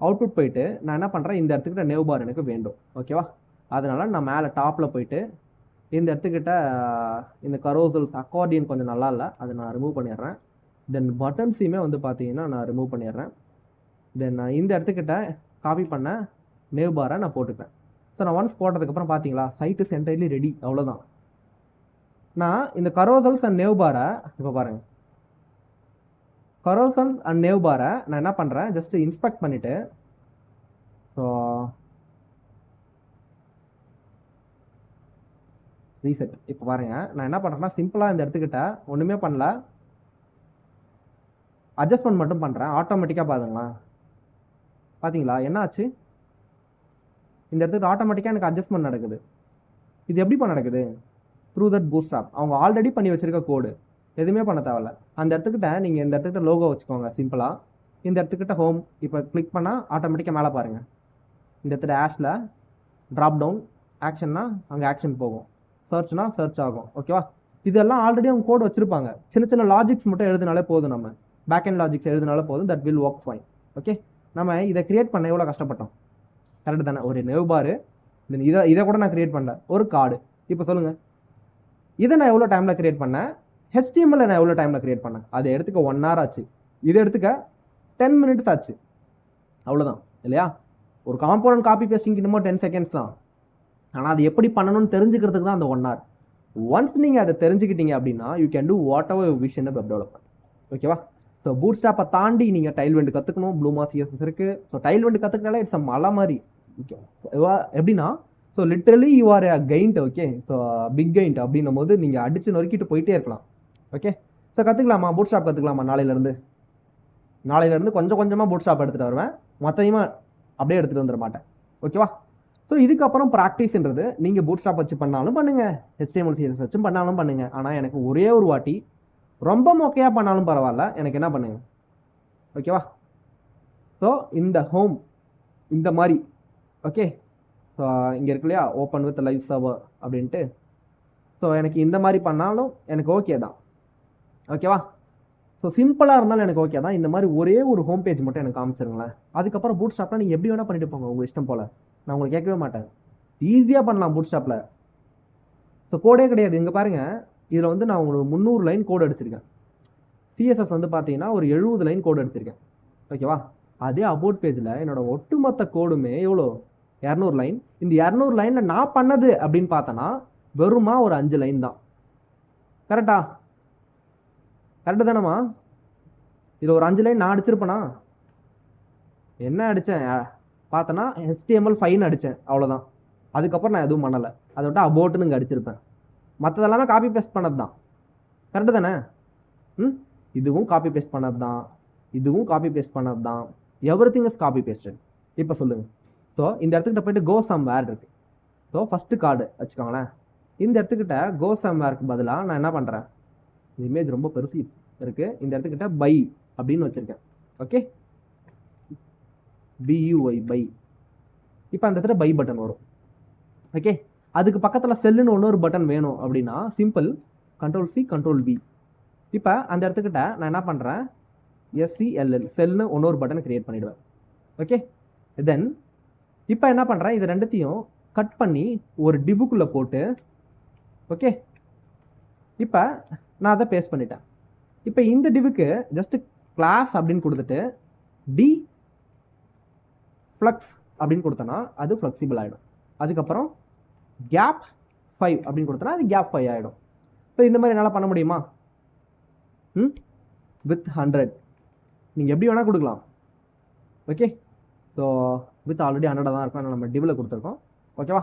அவுட்புட் போயிட்டு நான் என்ன பண்ணுறேன், இந்த இடத்துக்கிட்ட நேவ் பார் எனக்கு வேண்டும் ஓகேவா. அதனால் நான் மேலே டாப்பில் போயிட்டு இந்த இடத்துக்கிட்ட இந்த கரோசல்ஸ் அக்கார்டியன் கொஞ்சம் நல்லா இல்லை, அதை நான் ரிமூவ் பண்ணிடுறேன். தென் பட்டன்ஸையுமே வந்து பார்த்தீங்கன்னா நான் ரிமூவ் பண்ணிடுறேன். தென் நான் இந்த இடத்துக்கிட்ட காப்பி பண்ண நேவ் பாரை நான் போட்டுக்கிறேன். ஸோ நான் ஒன்ஸ் போட்டதுக்கப்புறம் பார்த்தீங்களா சைட் இஸ் என்டையர்லி ரெடி. அவ்வளோதான். நான் இந்த கரோசல்ஸ் அண்ட் நேவ் பாரை இப்போ பாருங்கள், கரோசல்ஸ் அண்ட் நேவ் பாரை நான் என்ன பண்ணுறேன், ஜஸ்ட் இன்ஸ்பெக்ட் பண்ணிவிட்டு ஸோ ரீசெட். இப்போ பாருங்கள் நான் என்ன பண்ணுறேன்னா சிம்பிளாக இந்த இடத்துக்கிட்ட ஒன்றுமே பண்ணல, அட்ஜஸ்ட்மெண்ட் மட்டும் பண்ணுறேன். ஆட்டோமேட்டிக்காக பாருங்களா, பார்த்தீங்களா என்ன ஆச்சு? இந்த இடத்துக்கு ஆட்டோமேட்டிக்காக எனக்கு அட்ஜஸ்ட்மெண்ட் நடக்குது. இது எப்படிப்பா நடக்குது? Through that bootstrap. அவங்க ஆல்ரெடி பண்ணி வச்சிருக்க கோடு, எதுவுமே பண்ண தேவையில்ல. அந்த இடத்துக்கிட்ட நீங்கள் இந்த இடத்துக்கிட்ட லோகோ வச்சுக்கோங்க சிம்பிளாக. இந்த இடத்துக்கிட்ட ஹோம் இப்போ கிளிக் பண்ணால் ஆட்டோமேட்டிக்காக மேலே பாருங்கள், இந்த இடத்துல ஆஷில் ட்ராப் டவுன் ஆக்ஷன்னா அங்கே ஆக்ஷன் போகும், சர்ச்னா சர்ச் ஆகும் ஓகேவா. இதெல்லாம் ஆல்ரெடி அவங்க கோடு வச்சுருப்பாங்க. சின்ன சின்ன லாஜிக்ஸ் மட்டும் எழுதினாலே போதும், நம்ம பேக் அண்ட் லாஜிக்ஸ் எழுதினாலே போதும், that will work fine. Okay நம்ம இதை கிரியேட் பண்ண எவ்வளோ கஷ்டப்பட்டோம், கரெக்டு தானே? ஒரு நேவ் பாரு, இதை கூட நான் கிரியேட் பண்ணல, ஒரு கார்டு. இப்போ சொல்லுங்கள், இதை நான் எவ்வளோ டைமில் கிரியேட் பண்ணேன், HTML நான் எவ்வளோ டைமில் கிரியேட் பண்ணேன்? அதை எடுத்துக்க 1 hour ஆச்சு, இதை எடுத்துக்க 10 minutes ஆச்சு, அவ்வளோதான் இல்லையா? ஒரு காம்போனன்ட் காப்பி பேஸ்டிங் இன்னமும் 10 seconds தான். ஆனால் அது எப்படி பண்ணணும்னு தெரிஞ்சுக்கிறதுக்கு தான் அந்த 1 hour. ஒன்ஸ் நீங்கள் அதை தெரிஞ்சுக்கிட்டீங்க அப்படின்னா you can do whatever you wish in web development ஓகேவா. ஸோ பூட்ஸ்ட்ராப்பை தாண்டி நீங்கள் டைல்வெண்ட் கற்றுக்கணும், ப்ளூமா CSS இருக்குது. ஸோ டைல்வெண்ட் கற்றுக்கினாலே இட்ஸ் மலை மாதிரி எப்படின்னா, so literally you are a giant. Okay so big giant அப்படின்னும் போது நீங்கள் அடித்து நொறுக்கிட்டு போயிட்டே இருக்கலாம். ஓகே ஸோ கற்றுக்கலாமா பூட்ஸ்ட்ராப்? கற்றுக்கலாமா? நாளையிலேருந்து கொஞ்சம் கொஞ்சமாக பூட்ஸ்ட்ராப் எடுத்துகிட்டு வருவேன், மொத்தமாக அப்படியே எடுத்துகிட்டு வந்துட மாட்டேன் ஓகேவா. ஸோ இதுக்கப்புறம் ப்ராக்டிஸ்ன்றது நீங்கள் பூட்ஸ்ட்ராப் வச்சு பண்ணாலும் பண்ணுங்கள், HTML CSS வச்சு பண்ணாலும் பண்ணுங்கள். ஆனால் எனக்கு ஒரே ஒரு வாட்டி ரொம்ப மொக்கையாக பண்ணாலும் பரவாயில்ல, எனக்கு என்ன பண்ணுங்க ஓகேவா. ஸோ இந்த ஹோம் இந்த மாதிரி ஓகே. ஸோ இங்கே இருக்கு இல்லையா, ஓப்பன் வித் லைவ் சர்வர் அப்படின்ட்டு. ஸோ எனக்கு இந்த மாதிரி பண்ணாலும் எனக்கு ஓகே தான் ஓகேவா. ஸோ சிம்பிளாக இருந்தாலும் எனக்கு ஓகே தான். இந்த மாதிரி ஒரே ஒரு ஹோம் பேஜ் மட்டும் எனக்கு காமிச்சிருங்களேன். அதுக்கப்புறம் பூட்ஸ்ட்ராப்பில் நீங்கள் எப்படி வேணால் பண்ணிட்டு போங்க, உங்கள் இஷ்டம் போல், நான் உங்களுக்கு கேட்கவே மாட்டேன். ஈஸியாக பண்ணலாம் பூட்ஸ்ட்ராப்பில். ஸோ கோடே கிடையாது. இங்கே பாருங்கள், இதில் வந்து நான் உங்களுக்கு 300 லைன் கோடு அடிச்சிருக்கேன். CSS வந்து பார்த்தீங்கன்னா ஒரு 70 லைன் கோடு அடிச்சிருக்கேன் ஓகேவா. அதே அபவுட் பேஜில் என்னோட ஒட்டுமொத்த கோடுமே எவ்வளோ, 200 லைன். இந்த 200 லைனில் நான் பண்ணது அப்படின்னு பார்த்தோன்னா வெறுமா ஒரு 5 லைன் தான். கரெக்டா? கரெக்டு தானேம்மா? இதில் ஒரு 5 லைன் நான் அடிச்சிருப்பேனா? என்ன அடித்தேன் பார்த்தோன்னா HTML5 அடித்தேன், அவ்வளோதான். அதுக்கப்புறம் நான் எதுவும் பண்ணலை. அதை விட்டு அபோட்டுன்னு இங்கே அடிச்சிருப்பேன். மற்றதெல்லாமே காப்பி பேஸ்ட் பண்ணது தான். கரெக்டு தானே? இதுவும் காப்பி பேஸ்ட் பண்ணது தான், இதுவும் காப்பி பேஸ்ட் பண்ணது தான், எவ்ரிதிங் இஸ் காப்பி பேஸ்டட். இப்போ சொல்லுங்கள். ஸோ இந்த இடத்துக்கிட்ட போயிட்டு கோ சம்வேர் இருக்குது. ஸோ ஃபஸ்ட்டு கார்டு வச்சுக்கோங்களேன். இந்த இடத்துக்கிட்ட கோ சம்வேருக்கு பதிலாக நான் என்ன பண்ணுறேன், இந்த இமேஜ் ரொம்ப பெருசு இருக்குது, இந்த இடத்துக்கிட்ட பை அப்படின்னு வச்சுருக்கேன். ஓகே, பியூஐ பை. இப்போ அந்த இடத்துல பை பட்டன் வரும். ஓகே, அதுக்கு பக்கத்தில் செல்லுன்னு இன்னொரு பட்டன் வேணும் அப்படின்னா சிம்பிள் Ctrl+C Ctrl+V. இப்போ அந்த இடத்துக்கிட்ட நான் என்ன பண்ணுறேன், SCLL செல்னு இன்னொரு பட்டன் கிரியேட் பண்ணிவிடுவேன். ஓகே, தென் இப்போ என்ன பண்ணுறேன், இது ரெண்டுத்தையும் கட் பண்ணி ஒரு டிவுக்குள்ளே போட்டு, ஓகே, இப்போ நான் அதை பேஸ்ட் பண்ணிட்டேன். இப்போ இந்த டிவுக்கு ஜஸ்ட்டு கிளாஸ் அப்படின்னு கொடுத்துட்டு டி ஃப்ளக்ஸ் அப்படின்னு கொடுத்தனா அது ஃப்ளெக்சிபிள் ஆகிடும். அதுக்கப்புறம் கேப் 5 அப்படின்னு கொடுத்தனா அது கேப் 5 ஆகிடும். ஸோ இந்த மாதிரி என்னால் பண்ண முடியுமா? வித் 100 நீங்கள் எப்படி வேணால் கொடுக்கலாம். ஓகே, ஸோ வித் ஆல்ரெடி 100 தான் இருக்கும், நம்ம டிவில் கொடுத்துருக்கோம். ஓகேவா?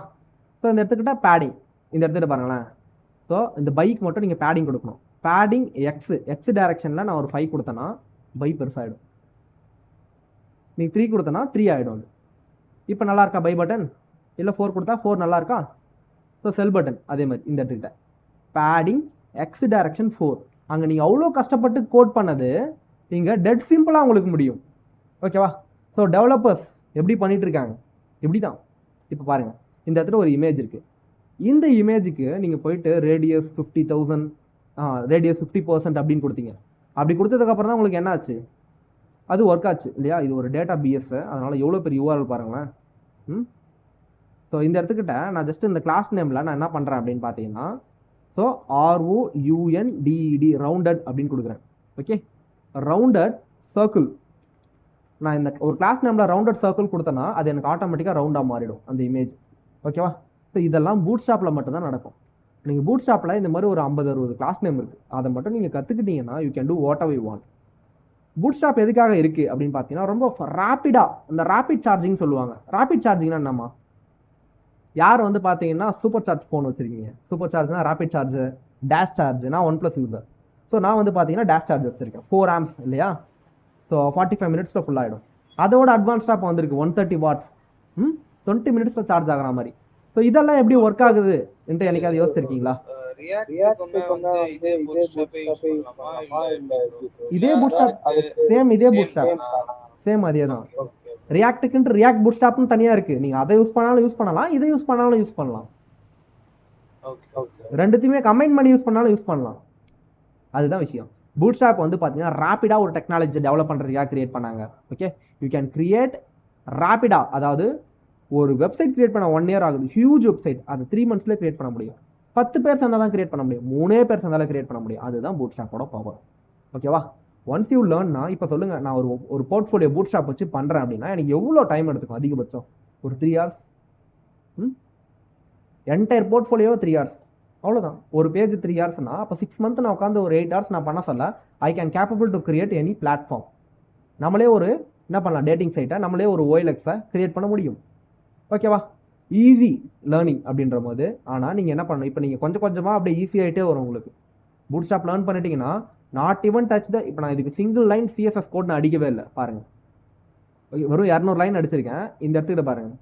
ஸோ இந்த இடத்துக்கிட்ட பேடிங், இந்த இடத்துல பாருங்களேன். ஸோ இந்த பைக்கு மட்டும் நீங்கள் பேடிங் கொடுக்கணும். பேடிங் எக்ஸ் டைரக்ஷனில் நான் ஒரு 5 கொடுத்தேன்னா பை பெருசாகிடும். நீ 3 கொடுத்தனா 3 ஆகிடும். அது இப்போ நல்லா இருக்கா பை பட்டன்? இல்லை 4 கொடுத்தா 4 நல்லா இருக்கா? ஸோ செல் பட்டன் அதே மாதிரி இந்த இடத்துக்கிட்ட பேடிங் எக்ஸ் டைரக்ஷன் 4. அங்கே நீங்கள் அவ்வளோ கஷ்டப்பட்டு கோட் பண்ணது நீங்கள் டெட் சிம்பிளாக உங்களுக்கு முடியும். ஓகேவா? ஸோ டெவலப்பர்ஸ் எப்படி பண்ணிட்டு இருக்காங்க, இப்படி தான். இப்போ பாருங்கள், இந்த இடத்துல ஒரு இமேஜ் இருக்குது. இந்த இமேஜுக்கு நீங்கள் போயிட்டு ரேடியஸ் 50,000 ரேடியஸ் 50% அப்படின்னு கொடுத்தீங்க. அப்படி கொடுத்ததுக்கப்புறம் தான் உங்களுக்கு என்ன ஆச்சு, அது ஒர்க் ஆச்சு இல்லையா? இது ஒரு டேட்டா பிஎஸ், அதனால் எவ்வளோ பெரிய யூஆர்எல் பாருங்களேன். ஸோ இந்த இடத்துக்கிட்ட நான் ஜஸ்ட் இந்த கிளாஸ் நேமில் நான் என்ன பண்ணுறேன் அப்படின்னு பார்த்தீங்கன்னா, ஸோ ROUNDED ரவுண்டட் அப்படின்னு கொடுக்குறேன். Okay, rounded circle. நான் இந்த ஒரு கிளாஸ் நேமில் ரவுண்டட் சர்க்கிள் கொடுத்தேன்னா அது எனக்கு ஆட்டோமேட்டிக்காக ரவுண்டாக மாறிடும் அந்த இமேஜ். ஓகேவா? ஸோ இதெல்லாம் பூட் ஸ்டாப்பில் மட்டும்தான் நடக்கும். நீங்கள் பூட் ஸ்டாப்பில் இந்த மாதிரி ஒரு 50-60 கிளாஸ் நேம் இருக்குது. அதை மட்டும் நீங்கள் கற்றுக்கிட்டீங்கன்னா you can do whatever you want. Bootstrap எதுக்காக இருக்குது அப்படின்னு பார்த்தீங்கன்னா, ரொம்ப ரேப்பிடாக இந்த ரேப்பிட் சார்ஜிங் சொல்லுவாங்க. ரேப்பிட் சார்ஜிங்னா என்னம்மா, யார் வந்து பார்த்தீங்கன்னா சூப்பர் சார்ஜ் ஃபோன் வச்சுருக்கீங்க. சூப்பர் சார்ஜ்னா ரேப்பிட் சார்ஜ், டேஷ் சார்ஜ். நான் OnePlus யூசர். ஸோ நான் வந்து பார்த்தீங்கன்னா டேஷ் சார்ஜ் வச்சுருக்கேன் 4 amps இல்லையா? ஸோ 45 minutesல ஃபுல் ஆகிடும். அதோட அட்வான்ஸ்டாக இப்போ வந்திருக்கு 130 watts, 20 minutesல சார்ஜ் ஆகிற மாதிரி. ஸோ இதெல்லாம் எப்படி ஒர்க் ஆகுது என்று என்னைக்காவது யோசிச்சிருக்கீங்களா? இதே பூட் ஸ்டாப் சேம், இதே பூட் ஸ்டாப் சேம் அதே தான். ரியாக்ட்டுக்குன்ட்டு ரியாக்ட் பூட் ஸ்டாப்னு தனியாக இருக்குது. நீங்கள் அதை யூஸ் பண்ணாலும் யூஸ் பண்ணலாம், இதை யூஸ் பண்ணாலும் யூஸ் பண்ணலாம். ரெண்டுத்தையுமே கம்பைன் பண்ணி யூஸ் பண்ணாலும் யூஸ் பண்ணலாம். அதுதான் விஷயம். பூட் ஸ்டாப் வந்து பார்த்தீங்கன்னா ரேப்பிடாக ஒரு டெக்னாலஜி டெவலப் பண்ணுறதுக்காக கிரியேட் பண்ணாங்க. ஓகே, யூ கேன் கிரியேட் ரேப்பிடாக. அதாவது ஒரு வெப்சைட் கிரியேட் பண்ண 1 year ஆகுது, ஹியூஜ் வெப்சைட், அது 3 monthsலேயே கிரியேட் பண்ண முடியும். 10 பேர் சேர்ந்தால் தான் கிரியேட் பண்ண முடியும், 3 பேர் சேர்ந்தாலும் கிரியேட் பண்ண முடியும். அதுதான் பூட் ஸ்டாப்போட பவர். ஓகேவா? ஒன்ஸ் யூ லேர்ன்னா, இப்போ சொல்லுங்கள், நான் ஒரு போர்ட்ஃபோலியோ பூட் ஸ்டாப் வச்சு பண்ணுறேன் அப்படின்னா எனக்கு எவ்வளோ டைம் எடுத்துக்கும்? அதிகபட்சம் ஒரு 3 hours. என்டையர் போர்ட்ஃபோலியோ 3 hours, அவ்வளோதான். ஒரு பேஜ் 3 hoursனா அப்போ 6 months நான் உட்காந்து ஒரு 8 hours நான் பண்ண சொல்ல I can capable to create any platform. நம்மளே ஒரு என்ன பண்ணலாம், டேட்டிங் சைட்டை நம்மளே ஒரு OLX-ஐ கிரியேட் பண்ண முடியும். ஓகேவா? ஈஸி லேர்னிங் அப்படின்ற போது. ஆனால் நீங்கள் என்ன பண்ணணும், இப்போ நீங்கள் கொஞ்சம் கொஞ்சமாக அப்படியே ஈஸியாகிட்டே வரும் உங்களுக்கு. பூட் ஸ்டாப் லேர்ன் பண்ணிட்டீங்கன்னா நாட் ஈவன் டச் த. இப்போ நான் இதுக்கு சிங்கிள் லைன் CSS கோட் நான் அடிக்கவே இல்லை பாருங்கள். ஓகே, வெறும் 200 லைன் அடிச்சிருக்கேன். இந்த இடத்துக்கிட்ட பாருங்கள்,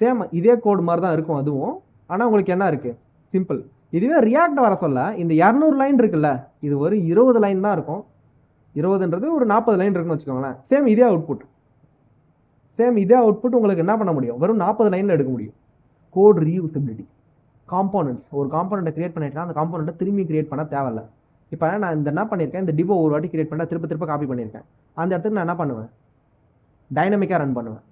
சேம் இதே கோடு மாதிரி தான் இருக்கும் அதுவும். ஆனால் உங்களுக்கு என்ன இருக்குது, சிம்பிள். இதுவே ரியாக்ட் வர சொல்ல இந்த 200 லைன் இருக்குல்ல, இது ஒரு 20 லைன் தான் இருக்கும். 20ன்றது ஒரு 40 லைன் இருக்குன்னு வச்சுக்கோங்களேன். சேம் இதே அவுட்புட் உங்களுக்கு என்ன பண்ண முடியும், வெறும் 40 லைனில் எடுக்க முடியும். Code reusability. காம்போனன்ட்ஸ், ஒரு காம்போனண்ட்டை கிரியேட் பண்ணிட்டேன்னா அந்த காம்போனண்ட்டை திரும்பி கிரியேட் பண்ண தேவையில்ல. இப்போ நான் இந்த என்ன பண்ணியிருக்கேன், இந்த டிபோ ஒரு வாட்டி கிரியேட் பண்ணால் திரும்ப காப்பி பண்ணியிருக்கேன். அந்த இடத்துக்கு நான் என்ன பண்ணுவேன், டைனமிக்காக ரன் பண்ணுவேன்.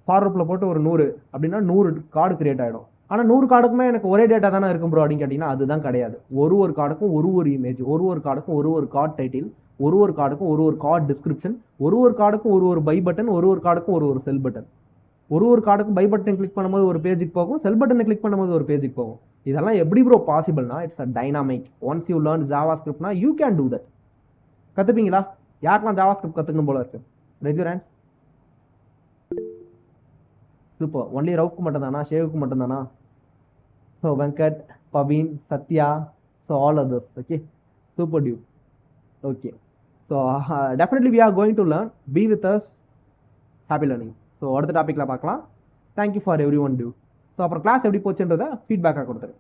ஃபார்வர்டில் போட்டு ஒரு 100 அப்படின்னா 100 கார்டு கிரியேட் ஆகிடும். ஆனால் 100 கார்டுக்குமே எனக்கு ஒரே டேட்டா தானே இருக்கும் ப்ரோ அப்படின்னு கேட்டிங்கன்னா அதுதான் கிடையாது. ஒரு கார்டுக்கும் ஒரு இமேஜ், ஒரு கார்டுக்கும் ஒரு கார்டு டைட்டில், ஒரு கார்டுக்கும் ஒரு கார்டு டிஸ்கிரிப்ஷன், ஒரு கார்டுக்கும் ஒரு பை பட்டன், ஒரு கார்டுக்கும் ஒரு செல் பட்டன். ஒரு கார்டுக்கும் பை பட்டன் கிளிக் பண்ணும்போது ஒரு பேஜுக்கு போகும், செல் பட்டனை கிளிக் பண்ணும்போது ஒரு பேஜுக்கு போகும். இதெல்லாம் எப்படி ப்ரோ பாசிபிள்னா, it's a dynamic. Once you learn ஜாவா ஸ்கிரிப்ட்னா யூ கேன் டூ தட். கற்றுப்பீங்களா? யாருக்கெல்லாம் ஜாவா ஸ்கிரிப்ட் கற்றுக்கணும் போல இருக்கு? ரெகுரன் சூப்பர். ஒன்லி ரவுக்கு மட்டும் தானா, ஷேவுக்கு மட்டும் தானா? So Venkat, Paveen, Sathya, so all others. Okay, super டியூ. Okay, so definitely we are going to learn. Be with us, happy learning. So அடுத்த டாப்பிக்கில் பார்க்கலாம். தேங்க்யூ ஃபார் எவ்ரி ஒன் டியூ. ஸோ அப்புறம் கிளாஸ் எப்படி போச்சுன்றதை ஃபீட்பேக்காக கொடுத்துரு.